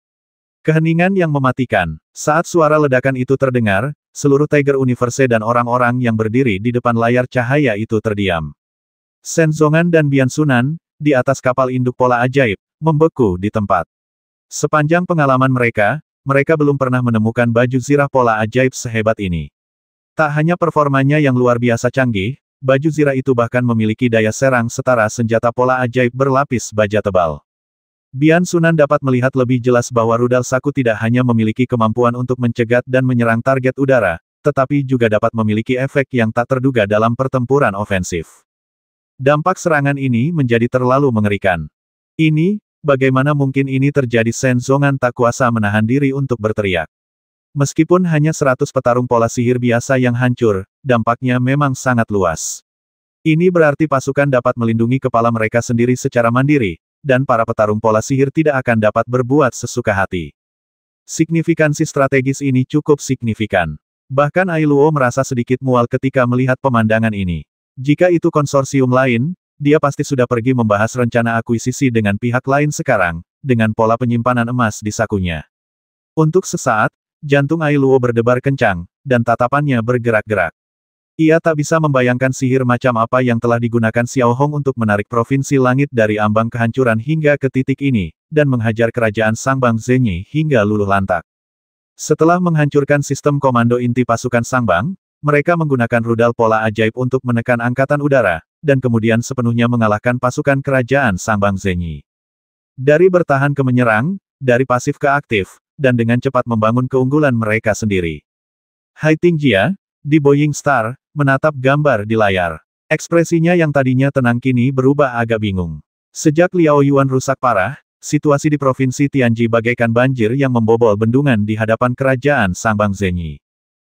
Keheningan yang mematikan. Saat suara ledakan itu terdengar, seluruh Tiger Universe dan orang-orang yang berdiri di depan layar cahaya itu terdiam. Shenzongan dan Biansunan, di atas kapal induk pola ajaib, membeku di tempat. Sepanjang pengalaman mereka belum pernah menemukan baju zirah pola ajaib sehebat ini. Tak hanya performanya yang luar biasa canggih, baju zirah itu bahkan memiliki daya serang setara senjata pola ajaib berlapis baja tebal. Biansunan dapat melihat lebih jelas bahwa rudal saku tidak hanya memiliki kemampuan untuk mencegat dan menyerang target udara, tetapi juga dapat memiliki efek yang tak terduga dalam pertempuran ofensif. Dampak serangan ini menjadi terlalu mengerikan. Bagaimana mungkin ini terjadi? Shenzongan tak kuasa menahan diri untuk berteriak. Meskipun hanya 100 petarung pola sihir biasa yang hancur, dampaknya memang sangat luas. Ini berarti pasukan dapat melindungi kepala mereka sendiri secara mandiri, dan para petarung pola sihir tidak akan dapat berbuat sesuka hati. Signifikansi strategis ini cukup signifikan. Bahkan Ailuo merasa sedikit mual ketika melihat pemandangan ini. Jika itu konsorsium lain, dia pasti sudah pergi membahas rencana akuisisi dengan pihak lain sekarang, dengan pola penyimpanan emas di sakunya. Untuk sesaat, jantung Ailuo berdebar kencang, dan tatapannya bergerak-gerak. Ia tak bisa membayangkan sihir macam apa yang telah digunakan Xiao Hong untuk menarik provinsi langit dari ambang kehancuran hingga ke titik ini, dan menghajar kerajaan Sangbang Zenyi hingga luluh lantak. Setelah menghancurkan sistem komando inti pasukan Sangbang, mereka menggunakan rudal pola ajaib untuk menekan angkatan udara, dan kemudian sepenuhnya mengalahkan pasukan kerajaan Sangbang Zenyi. Dari bertahan ke menyerang, dari pasif ke aktif, dan dengan cepat membangun keunggulan mereka sendiri. Hai Tingjia, di Boying Star, menatap gambar di layar. Ekspresinya yang tadinya tenang kini berubah agak bingung. Sejak Liao Yuan rusak parah, situasi di Provinsi Tianji bagaikan banjir yang membobol bendungan di hadapan kerajaan Sangbang Zenyi.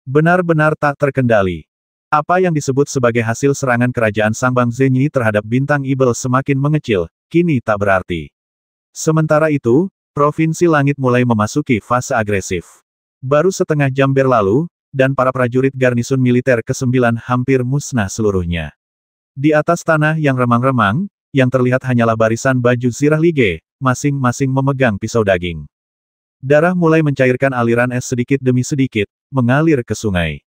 Benar-benar tak terkendali. Apa yang disebut sebagai hasil serangan kerajaan Sangbang Zenyi terhadap bintang Ibel semakin mengecil, kini tak berarti. Sementara itu, Provinsi Langit mulai memasuki fase agresif. Baru setengah jam berlalu, dan para prajurit garnisun militer ke-9 hampir musnah seluruhnya. Di atas tanah yang remang-remang, yang terlihat hanyalah barisan baju zirah lige, masing-masing memegang pisau daging. Darah mulai mencairkan aliran es sedikit demi sedikit, mengalir ke sungai.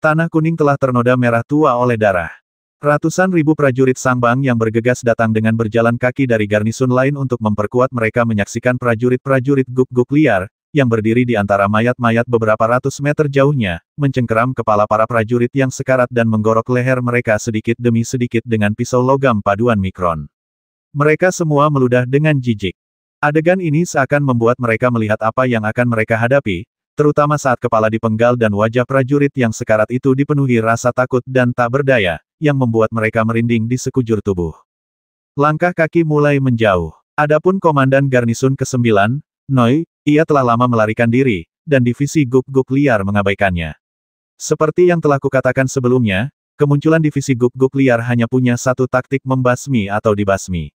Tanah kuning telah ternoda merah tua oleh darah. Ratusan ribu prajurit Sangbang yang bergegas datang dengan berjalan kaki dari garnisun lain untuk memperkuat mereka menyaksikan prajurit-prajurit guk-guk liar, yang berdiri di antara mayat-mayat beberapa ratus meter jauhnya, mencengkeram kepala para prajurit yang sekarat dan menggorok leher mereka sedikit demi sedikit dengan pisau logam paduan mikron. Mereka semua meludah dengan jijik. Adegan ini seakan membuat mereka melihat apa yang akan mereka hadapi, terutama saat kepala dipenggal dan wajah prajurit yang sekarat itu dipenuhi rasa takut dan tak berdaya, yang membuat mereka merinding di sekujur tubuh. Langkah kaki mulai menjauh. Adapun komandan garnisun ke-9, Noi, ia telah lama melarikan diri, dan divisi guk-guk liar mengabaikannya. Seperti yang telah kukatakan sebelumnya, kemunculan divisi guk-guk liar hanya punya satu taktik membasmi atau dibasmi.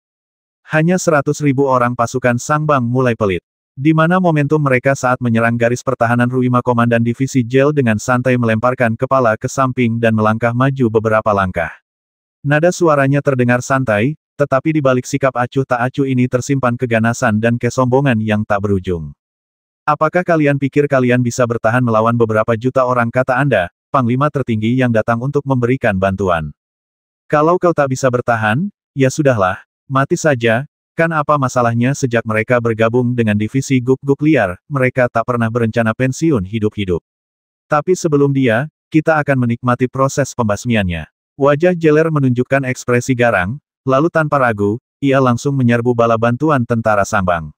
Hanya 100.000 orang pasukan Sangbang mulai pelit. Di mana momentum mereka saat menyerang garis pertahanan Ruima komandan divisi Gel dengan santai melemparkan kepala ke samping dan melangkah maju beberapa langkah. Nada suaranya terdengar santai, tetapi di balik sikap acuh tak acuh ini tersimpan keganasan dan kesombongan yang tak berujung. Apakah kalian pikir kalian bisa bertahan melawan beberapa juta orang kata Anda, panglima tertinggi yang datang untuk memberikan bantuan? Kalau kau tak bisa bertahan, ya sudahlah, mati saja, kan apa masalahnya sejak mereka bergabung dengan divisi guk-guk liar, mereka tak pernah berencana pensiun hidup-hidup. Tapi sebelum dia, kita akan menikmati proses pembasmiannya. Wajah Jeler menunjukkan ekspresi garang, lalu tanpa ragu, ia langsung menyerbu bala bantuan tentara Sangbang.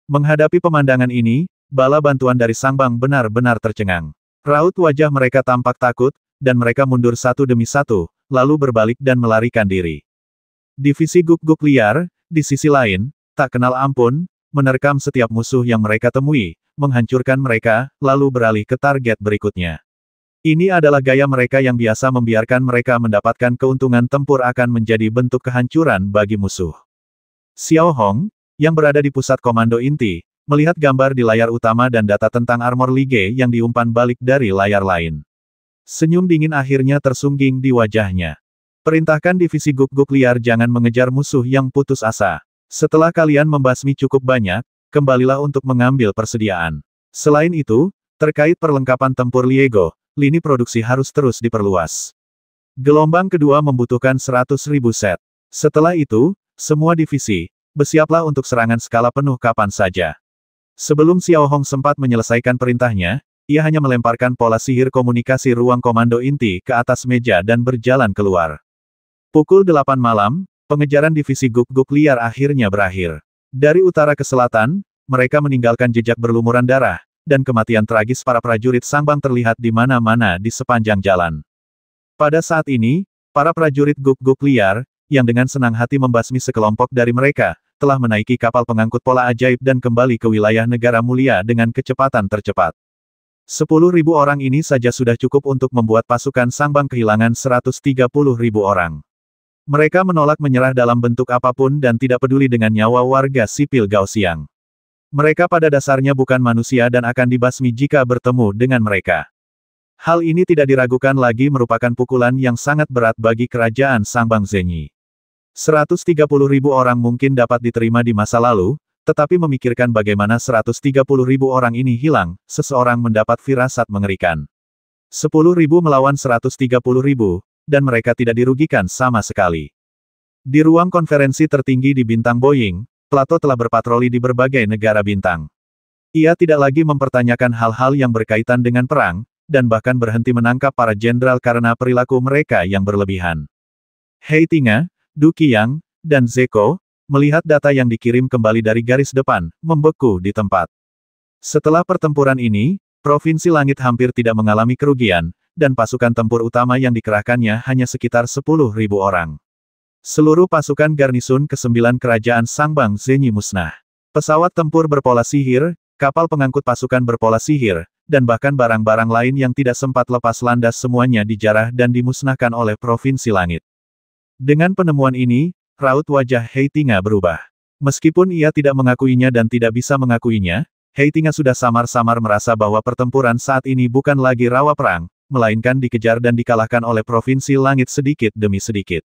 Menghadapi pemandangan ini, bala bantuan dari Sangbang benar-benar tercengang. Raut wajah mereka tampak takut, dan mereka mundur satu demi satu, lalu berbalik dan melarikan diri. Divisi guk-guk liar, di sisi lain, tak kenal ampun, menerkam setiap musuh yang mereka temui, menghancurkan mereka, lalu beralih ke target berikutnya. Ini adalah gaya mereka yang biasa membiarkan mereka mendapatkan keuntungan tempur akan menjadi bentuk kehancuran bagi musuh. Xiao Hong, yang berada di pusat komando inti, melihat gambar di layar utama dan data tentang armor lige yang diumpan balik dari layar lain. Senyum dingin akhirnya tersungging di wajahnya. Perintahkan divisi guk-guk liar jangan mengejar musuh yang putus asa. Setelah kalian membasmi cukup banyak, kembalilah untuk mengambil persediaan. Selain itu, terkait perlengkapan tempur Liego, lini produksi harus terus diperluas. Gelombang kedua membutuhkan 100.000 set. Setelah itu, semua divisi, bersiaplah untuk serangan skala penuh kapan saja. Sebelum Xiao Hong sempat menyelesaikan perintahnya, ia hanya melemparkan pola sihir komunikasi ruang komando inti ke atas meja dan berjalan keluar. Pukul 8 malam, pengejaran divisi guk-guk liar akhirnya berakhir. Dari utara ke selatan, mereka meninggalkan jejak berlumuran darah, dan kematian tragis para prajurit Sangbang terlihat di mana-mana di sepanjang jalan. Pada saat ini, para prajurit guk-guk liar, yang dengan senang hati membasmi sekelompok dari mereka, telah menaiki kapal pengangkut pola ajaib dan kembali ke wilayah negara mulia dengan kecepatan tercepat. 10.000 orang ini saja sudah cukup untuk membuat pasukan Sangbang kehilangan 130.000 orang. Mereka menolak menyerah dalam bentuk apapun dan tidak peduli dengan nyawa warga sipil Gaoxiang. Mereka pada dasarnya bukan manusia dan akan dibasmi jika bertemu dengan mereka. Hal ini tidak diragukan lagi merupakan pukulan yang sangat berat bagi kerajaan Sangbang Zenyi. 130.000 orang mungkin dapat diterima di masa lalu, tetapi memikirkan bagaimana 130.000 orang ini hilang, seseorang mendapat firasat mengerikan. 10.000 melawan 130.000, dan mereka tidak dirugikan sama sekali. Di ruang konferensi tertinggi di bintang Boeing, Plato telah berpatroli di berbagai negara bintang. Ia tidak lagi mempertanyakan hal-hal yang berkaitan dengan perang, dan bahkan berhenti menangkap para jenderal karena perilaku mereka yang berlebihan. Hei Tinga, Du Qiang, dan Zeko, melihat data yang dikirim kembali dari garis depan, membeku di tempat. Setelah pertempuran ini, Provinsi Langit hampir tidak mengalami kerugian, dan pasukan tempur utama yang dikerahkannya hanya sekitar 10.000 orang. Seluruh pasukan garnisun ke-9 kerajaan Sangbang Zenyi musnah. Pesawat tempur berpola sihir, kapal pengangkut pasukan berpola sihir, dan bahkan barang-barang lain yang tidak sempat lepas landas semuanya dijarah dan dimusnahkan oleh Provinsi Langit. Dengan penemuan ini, raut wajah Hei Tinga berubah. Meskipun ia tidak mengakuinya dan tidak bisa mengakuinya, Hei Tinga sudah samar-samar merasa bahwa pertempuran saat ini bukan lagi rawa perang, melainkan dikejar dan dikalahkan oleh Provinsi Langit sedikit demi sedikit.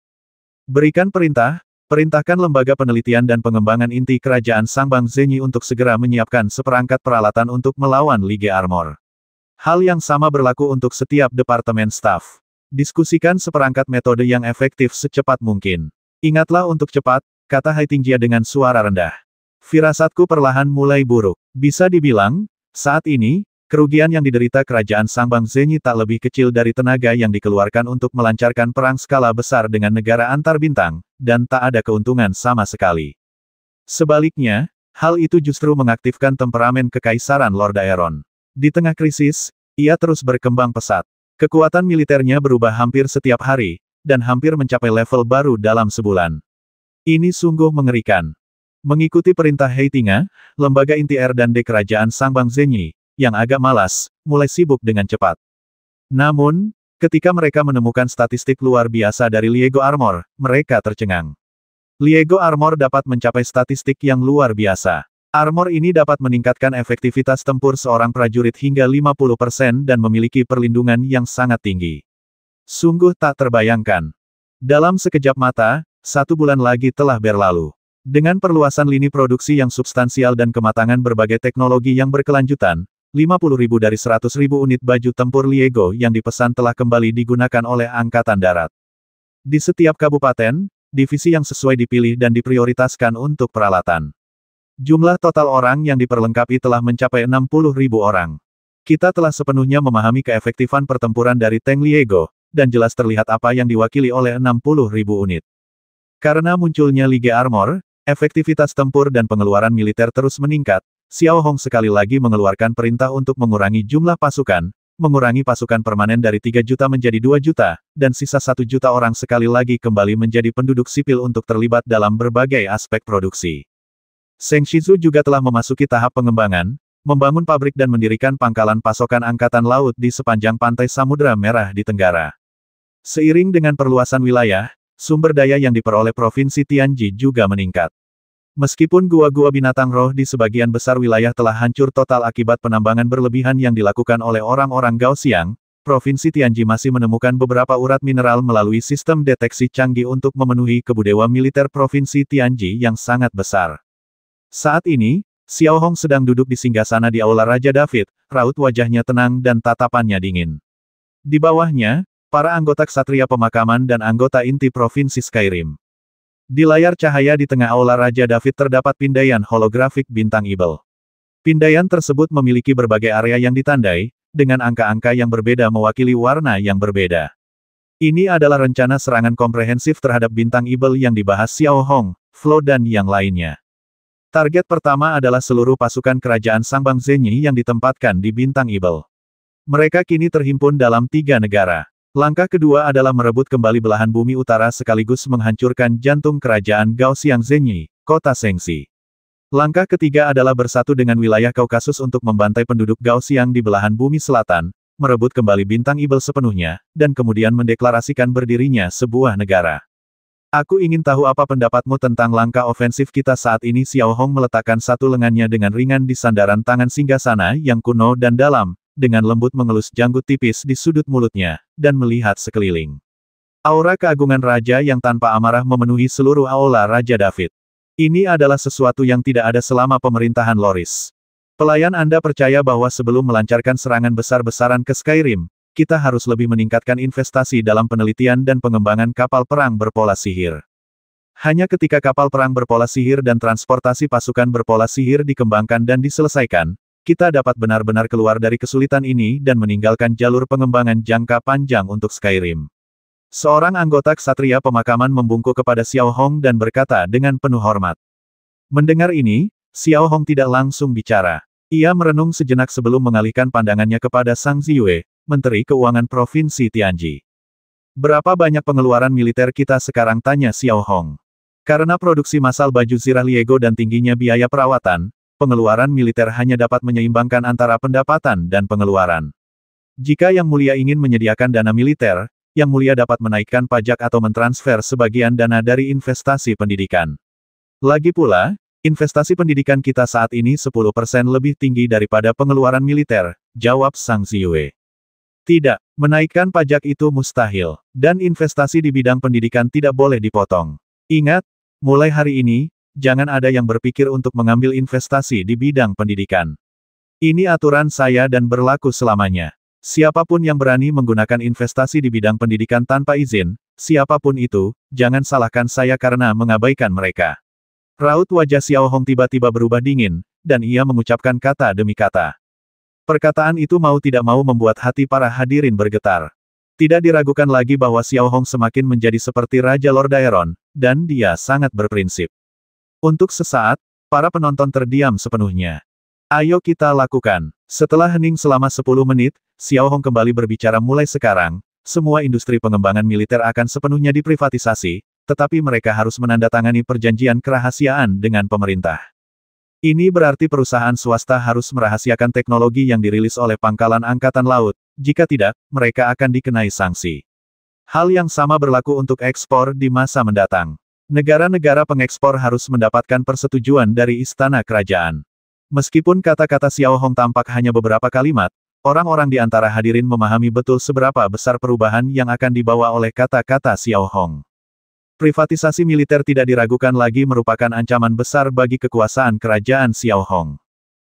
Berikan perintah, perintahkan lembaga penelitian dan pengembangan inti kerajaan Sangbang Zenyi untuk segera menyiapkan seperangkat peralatan untuk melawan Lige Armor. Hal yang sama berlaku untuk setiap departemen staf. Diskusikan seperangkat metode yang efektif secepat mungkin. Ingatlah untuk cepat, kata Hei Tingjia dengan suara rendah. Firasatku perlahan mulai buruk. Bisa dibilang, saat ini, kerugian yang diderita kerajaan Sangbang Zenyi tak lebih kecil dari tenaga yang dikeluarkan untuk melancarkan perang skala besar dengan negara antar bintang, dan tak ada keuntungan sama sekali. Sebaliknya, hal itu justru mengaktifkan temperamen kekaisaran Lord Aeron. Di tengah krisis, ia terus berkembang pesat. Kekuatan militernya berubah hampir setiap hari, dan hampir mencapai level baru dalam sebulan. Ini sungguh mengerikan. Mengikuti perintah Hei Tinga, lembaga inti R&D kerajaan Sangbang Zenyi, yang agak malas, mulai sibuk dengan cepat. Namun, ketika mereka menemukan statistik luar biasa dari Liego Armor, mereka tercengang. Liego Armor dapat mencapai statistik yang luar biasa. Armor ini dapat meningkatkan efektivitas tempur seorang prajurit hingga 50% dan memiliki perlindungan yang sangat tinggi. Sungguh tak terbayangkan. Dalam sekejap mata, 1 bulan lagi telah berlalu. Dengan perluasan lini produksi yang substansial dan kematangan berbagai teknologi yang berkelanjutan, 50.000 dari 100.000 unit baju tempur Liego yang dipesan telah kembali digunakan oleh Angkatan Darat. Di setiap kabupaten, divisi yang sesuai dipilih dan diprioritaskan untuk peralatan. Jumlah total orang yang diperlengkapi telah mencapai 60.000 orang. Kita telah sepenuhnya memahami keefektifan pertempuran dari tank Liego, dan jelas terlihat apa yang diwakili oleh 60.000 unit. Karena munculnya Lige Armor, efektivitas tempur dan pengeluaran militer terus meningkat, Xiao Hong sekali lagi mengeluarkan perintah untuk mengurangi jumlah pasukan, mengurangi pasukan permanen dari 3 juta menjadi 2 juta, dan sisa 1 juta orang sekali lagi kembali menjadi penduduk sipil untuk terlibat dalam berbagai aspek produksi. Zheng Shizu juga telah memasuki tahap pengembangan, membangun pabrik dan mendirikan pangkalan pasokan angkatan laut di sepanjang pantai Samudra Merah di Tenggara. Seiring dengan perluasan wilayah, sumber daya yang diperoleh Provinsi Tianji juga meningkat. Meskipun gua-gua binatang roh di sebagian besar wilayah telah hancur total akibat penambangan berlebihan yang dilakukan oleh orang-orang Gaoxiang, Provinsi Tianji masih menemukan beberapa urat mineral melalui sistem deteksi canggih untuk memenuhi kebudewa militer Provinsi Tianji yang sangat besar. Saat ini, Xiao Hong sedang duduk di singgasana di Aula Raja David, raut wajahnya tenang dan tatapannya dingin. Di bawahnya, para anggota ksatria pemakaman dan anggota inti Provinsi Skyrim. Di layar cahaya di tengah Aula Raja David terdapat pindaian holografik bintang Ibel. Pindaian tersebut memiliki berbagai area yang ditandai, dengan angka-angka yang berbeda mewakili warna yang berbeda. Ini adalah rencana serangan komprehensif terhadap bintang Ibel yang dibahas Xiao Hong, Flo dan yang lainnya. Target pertama adalah seluruh pasukan kerajaan Sangbang Zenyi yang ditempatkan di bintang Ibel. Mereka kini terhimpun dalam 3 negara. Langkah kedua adalah merebut kembali belahan bumi utara sekaligus menghancurkan jantung kerajaan Gaoxiang Zenyi, kota Shengxi. Langkah ketiga adalah bersatu dengan wilayah Kaukasus untuk membantai penduduk Gaoxiang di belahan bumi selatan, merebut kembali bintang Ibel sepenuhnya, dan kemudian mendeklarasikan berdirinya sebuah negara. Aku ingin tahu apa pendapatmu tentang langkah ofensif kita saat ini. Xiao Hong meletakkan satu lengannya dengan ringan di sandaran tangan singgasana yang kuno dan dalam, dengan lembut mengelus janggut tipis di sudut mulutnya, dan melihat sekeliling. Aura keagungan raja yang tanpa amarah memenuhi seluruh aula Raja David. Ini adalah sesuatu yang tidak ada selama pemerintahan Loris. Pelayan Anda percaya bahwa sebelum melancarkan serangan besar-besaran ke Skyrim, kita harus lebih meningkatkan investasi dalam penelitian dan pengembangan kapal perang berpola sihir. Hanya ketika kapal perang berpola sihir dan transportasi pasukan berpola sihir dikembangkan dan diselesaikan, kita dapat benar-benar keluar dari kesulitan ini dan meninggalkan jalur pengembangan jangka panjang untuk Skyrim. Seorang anggota Ksatria Pemakaman membungkuk kepada Xiao Hong dan berkata dengan penuh hormat. Mendengar ini, Xiao Hong tidak langsung bicara. Ia merenung sejenak sebelum mengalihkan pandangannya kepada Sang Ziyue, Menteri Keuangan Provinsi Tianji. Berapa banyak pengeluaran militer kita sekarang, tanya Xiao Hong. Karena produksi massal baju zirah Liego dan tingginya biaya perawatan, pengeluaran militer hanya dapat menyeimbangkan antara pendapatan dan pengeluaran. Jika Yang Mulia ingin menyediakan dana militer, Yang Mulia dapat menaikkan pajak atau mentransfer sebagian dana dari investasi pendidikan. Lagi pula, investasi pendidikan kita saat ini 10% lebih tinggi daripada pengeluaran militer, jawab Sang Ziyue. Tidak, menaikkan pajak itu mustahil, dan investasi di bidang pendidikan tidak boleh dipotong. Ingat, mulai hari ini, jangan ada yang berpikir untuk mengambil investasi di bidang pendidikan. Ini aturan saya dan berlaku selamanya. Siapapun yang berani menggunakan investasi di bidang pendidikan tanpa izin, siapapun itu, jangan salahkan saya karena mengabaikan mereka. Raut wajah Xiao Hong tiba-tiba berubah dingin, dan ia mengucapkan kata demi kata. Perkataan itu mau tidak mau membuat hati para hadirin bergetar. Tidak diragukan lagi bahwa Xiao Hong semakin menjadi seperti Raja Lord Daeron, dan dia sangat berprinsip. Untuk sesaat, para penonton terdiam sepenuhnya. Ayo kita lakukan. Setelah hening selama 10 menit, Xiao Hong kembali berbicara. Mulai sekarang, semua industri pengembangan militer akan sepenuhnya diprivatisasi, tetapi mereka harus menandatangani perjanjian kerahasiaan dengan pemerintah. Ini berarti perusahaan swasta harus merahasiakan teknologi yang dirilis oleh Pangkalan Angkatan Laut, jika tidak, mereka akan dikenai sanksi. Hal yang sama berlaku untuk ekspor di masa mendatang. Negara-negara pengekspor harus mendapatkan persetujuan dari istana kerajaan. Meskipun kata-kata Xiao Hong tampak hanya beberapa kalimat, orang-orang di antara hadirin memahami betul seberapa besar perubahan yang akan dibawa oleh kata-kata Xiao Hong. Privatisasi militer tidak diragukan lagi merupakan ancaman besar bagi kekuasaan kerajaan Xiao Hong.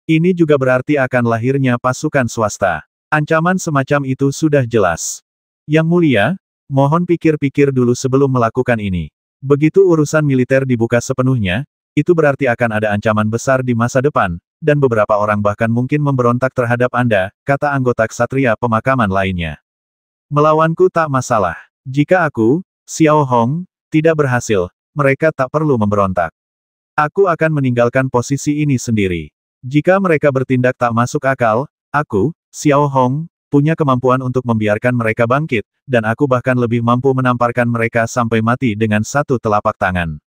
Ini juga berarti akan lahirnya pasukan swasta. Ancaman semacam itu sudah jelas. Yang Mulia, mohon pikir-pikir dulu sebelum melakukan ini. Begitu urusan militer dibuka sepenuhnya, itu berarti akan ada ancaman besar di masa depan, dan beberapa orang bahkan mungkin memberontak terhadap Anda, kata anggota Ksatria Pemakaman lainnya. Melawanku tak masalah. Jika aku, Xiao Hong, tidak berhasil, mereka tak perlu memberontak. Aku akan meninggalkan posisi ini sendiri. Jika mereka bertindak tak masuk akal, aku, Xiao Hong, punya kemampuan untuk membiarkan mereka bangkit, dan aku bahkan lebih mampu menamparkan mereka sampai mati dengan satu telapak tangan.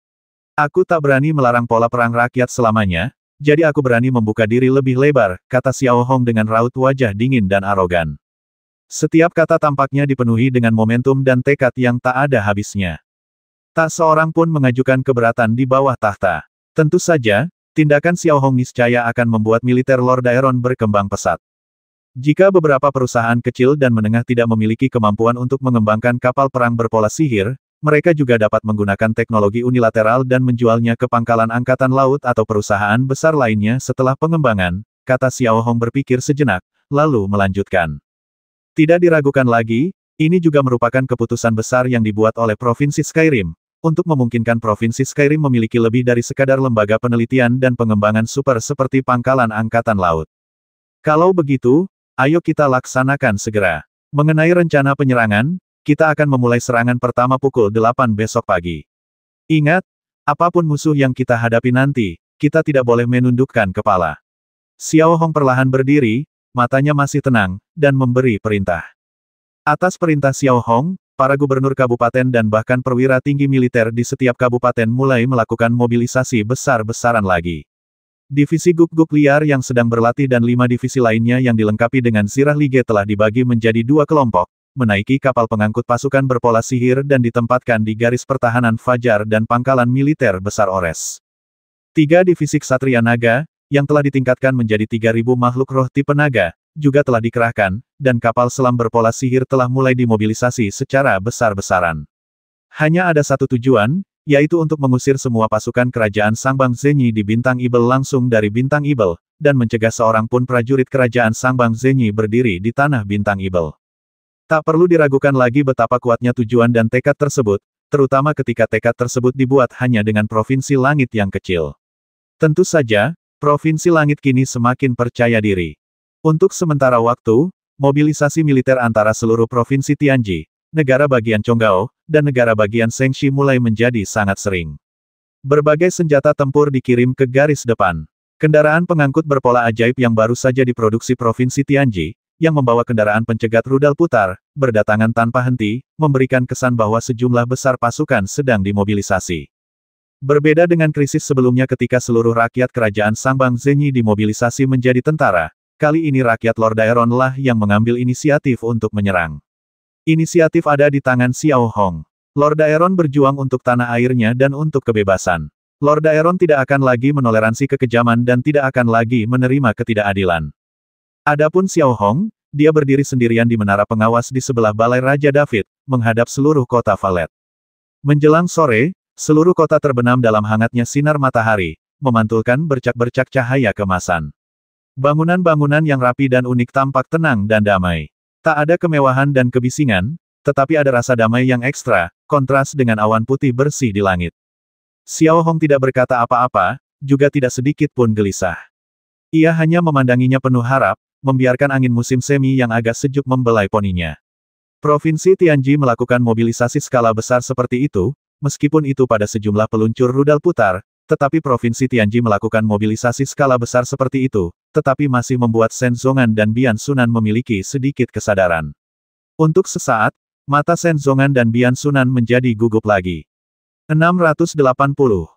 Aku tak berani melarang pola perang rakyat selamanya, jadi aku berani membuka diri lebih lebar, kata Xiao Hong dengan raut wajah dingin dan arogan. Setiap kata tampaknya dipenuhi dengan momentum dan tekad yang tak ada habisnya. Tak seorang pun mengajukan keberatan di bawah tahta. Tentu saja, tindakan Xiao Hong niscaya akan membuat militer Lord Daeron berkembang pesat. Jika beberapa perusahaan kecil dan menengah tidak memiliki kemampuan untuk mengembangkan kapal perang berpola sihir, mereka juga dapat menggunakan teknologi unilateral dan menjualnya ke Pangkalan Angkatan Laut atau perusahaan besar lainnya setelah pengembangan, kata Xiao Hong berpikir sejenak, lalu melanjutkan. Tidak diragukan lagi, ini juga merupakan keputusan besar yang dibuat oleh Provinsi Skyrim, untuk memungkinkan Provinsi Skyrim memiliki lebih dari sekadar lembaga penelitian dan pengembangan super seperti Pangkalan Angkatan Laut. Kalau begitu, ayo kita laksanakan segera. Mengenai rencana penyerangan, kita akan memulai serangan pertama pukul 8 besok pagi. Ingat, apapun musuh yang kita hadapi nanti, kita tidak boleh menundukkan kepala. Xiao Hong perlahan berdiri, matanya masih tenang, dan memberi perintah. Atas perintah Xiao Hong, para gubernur kabupaten dan bahkan perwira tinggi militer di setiap kabupaten mulai melakukan mobilisasi besar-besaran lagi. Divisi guk-guk liar yang sedang berlatih dan 5 divisi lainnya yang dilengkapi dengan zirah lige telah dibagi menjadi 2 kelompok, menaiki kapal pengangkut pasukan berpola sihir dan ditempatkan di garis pertahanan Fajar dan pangkalan militer besar Ores. 3 divisi Ksatria Naga, yang telah ditingkatkan menjadi 3.000 makhluk roh tipe naga, juga telah dikerahkan, dan kapal selam berpola sihir telah mulai dimobilisasi secara besar-besaran. Hanya ada satu tujuan, yaitu untuk mengusir semua pasukan kerajaan Sangbang Zenyi di Bintang Ibel langsung dari Bintang Ibel, dan mencegah seorang pun prajurit kerajaan Sangbang Zenyi berdiri di tanah Bintang Ibel. Tak perlu diragukan lagi betapa kuatnya tujuan dan tekad tersebut, terutama ketika tekad tersebut dibuat hanya dengan Provinsi Langit yang kecil. Tentu saja, Provinsi Langit kini semakin percaya diri. Untuk sementara waktu, mobilisasi militer antara seluruh Provinsi Tianji, negara bagian Chonggao, dan negara bagian Shengxi mulai menjadi sangat sering. Berbagai senjata tempur dikirim ke garis depan. Kendaraan pengangkut berpola ajaib yang baru saja diproduksi Provinsi Tianji, yang membawa kendaraan pencegat rudal putar, berdatangan tanpa henti, memberikan kesan bahwa sejumlah besar pasukan sedang dimobilisasi. Berbeda dengan krisis sebelumnya ketika seluruh rakyat kerajaan Sangbang Zenyi dimobilisasi menjadi tentara, kali ini rakyat Lord Daeron lah yang mengambil inisiatif untuk menyerang. Inisiatif ada di tangan Xiao Hong. Lord Daeron berjuang untuk tanah airnya dan untuk kebebasan. Lord Daeron tidak akan lagi menoleransi kekejaman dan tidak akan lagi menerima ketidakadilan. Adapun Xiao Hong, dia berdiri sendirian di menara pengawas di sebelah Balai Raja David, menghadap seluruh kota Valet. Menjelang sore, seluruh kota terbenam dalam hangatnya sinar matahari, memantulkan bercak-bercak cahaya kemasan. Bangunan-bangunan yang rapi dan unik tampak tenang dan damai. Tak ada kemewahan dan kebisingan, tetapi ada rasa damai yang ekstra, kontras dengan awan putih bersih di langit. Xiao Hong tidak berkata apa-apa, juga tidak sedikit pun gelisah. Ia hanya memandanginya penuh harap, membiarkan angin musim semi yang agak sejuk membelai poninya. Provinsi Tianji melakukan mobilisasi skala besar seperti itu, meskipun itu pada sejumlah peluncur rudal putar, tetapi Provinsi Tianji melakukan mobilisasi skala besar seperti itu, tetapi masih membuat Shen Zongan dan Bian Sunan memiliki sedikit kesadaran. Untuk sesaat, mata Shen Zongan dan Bian Sunan menjadi gugup lagi. 680.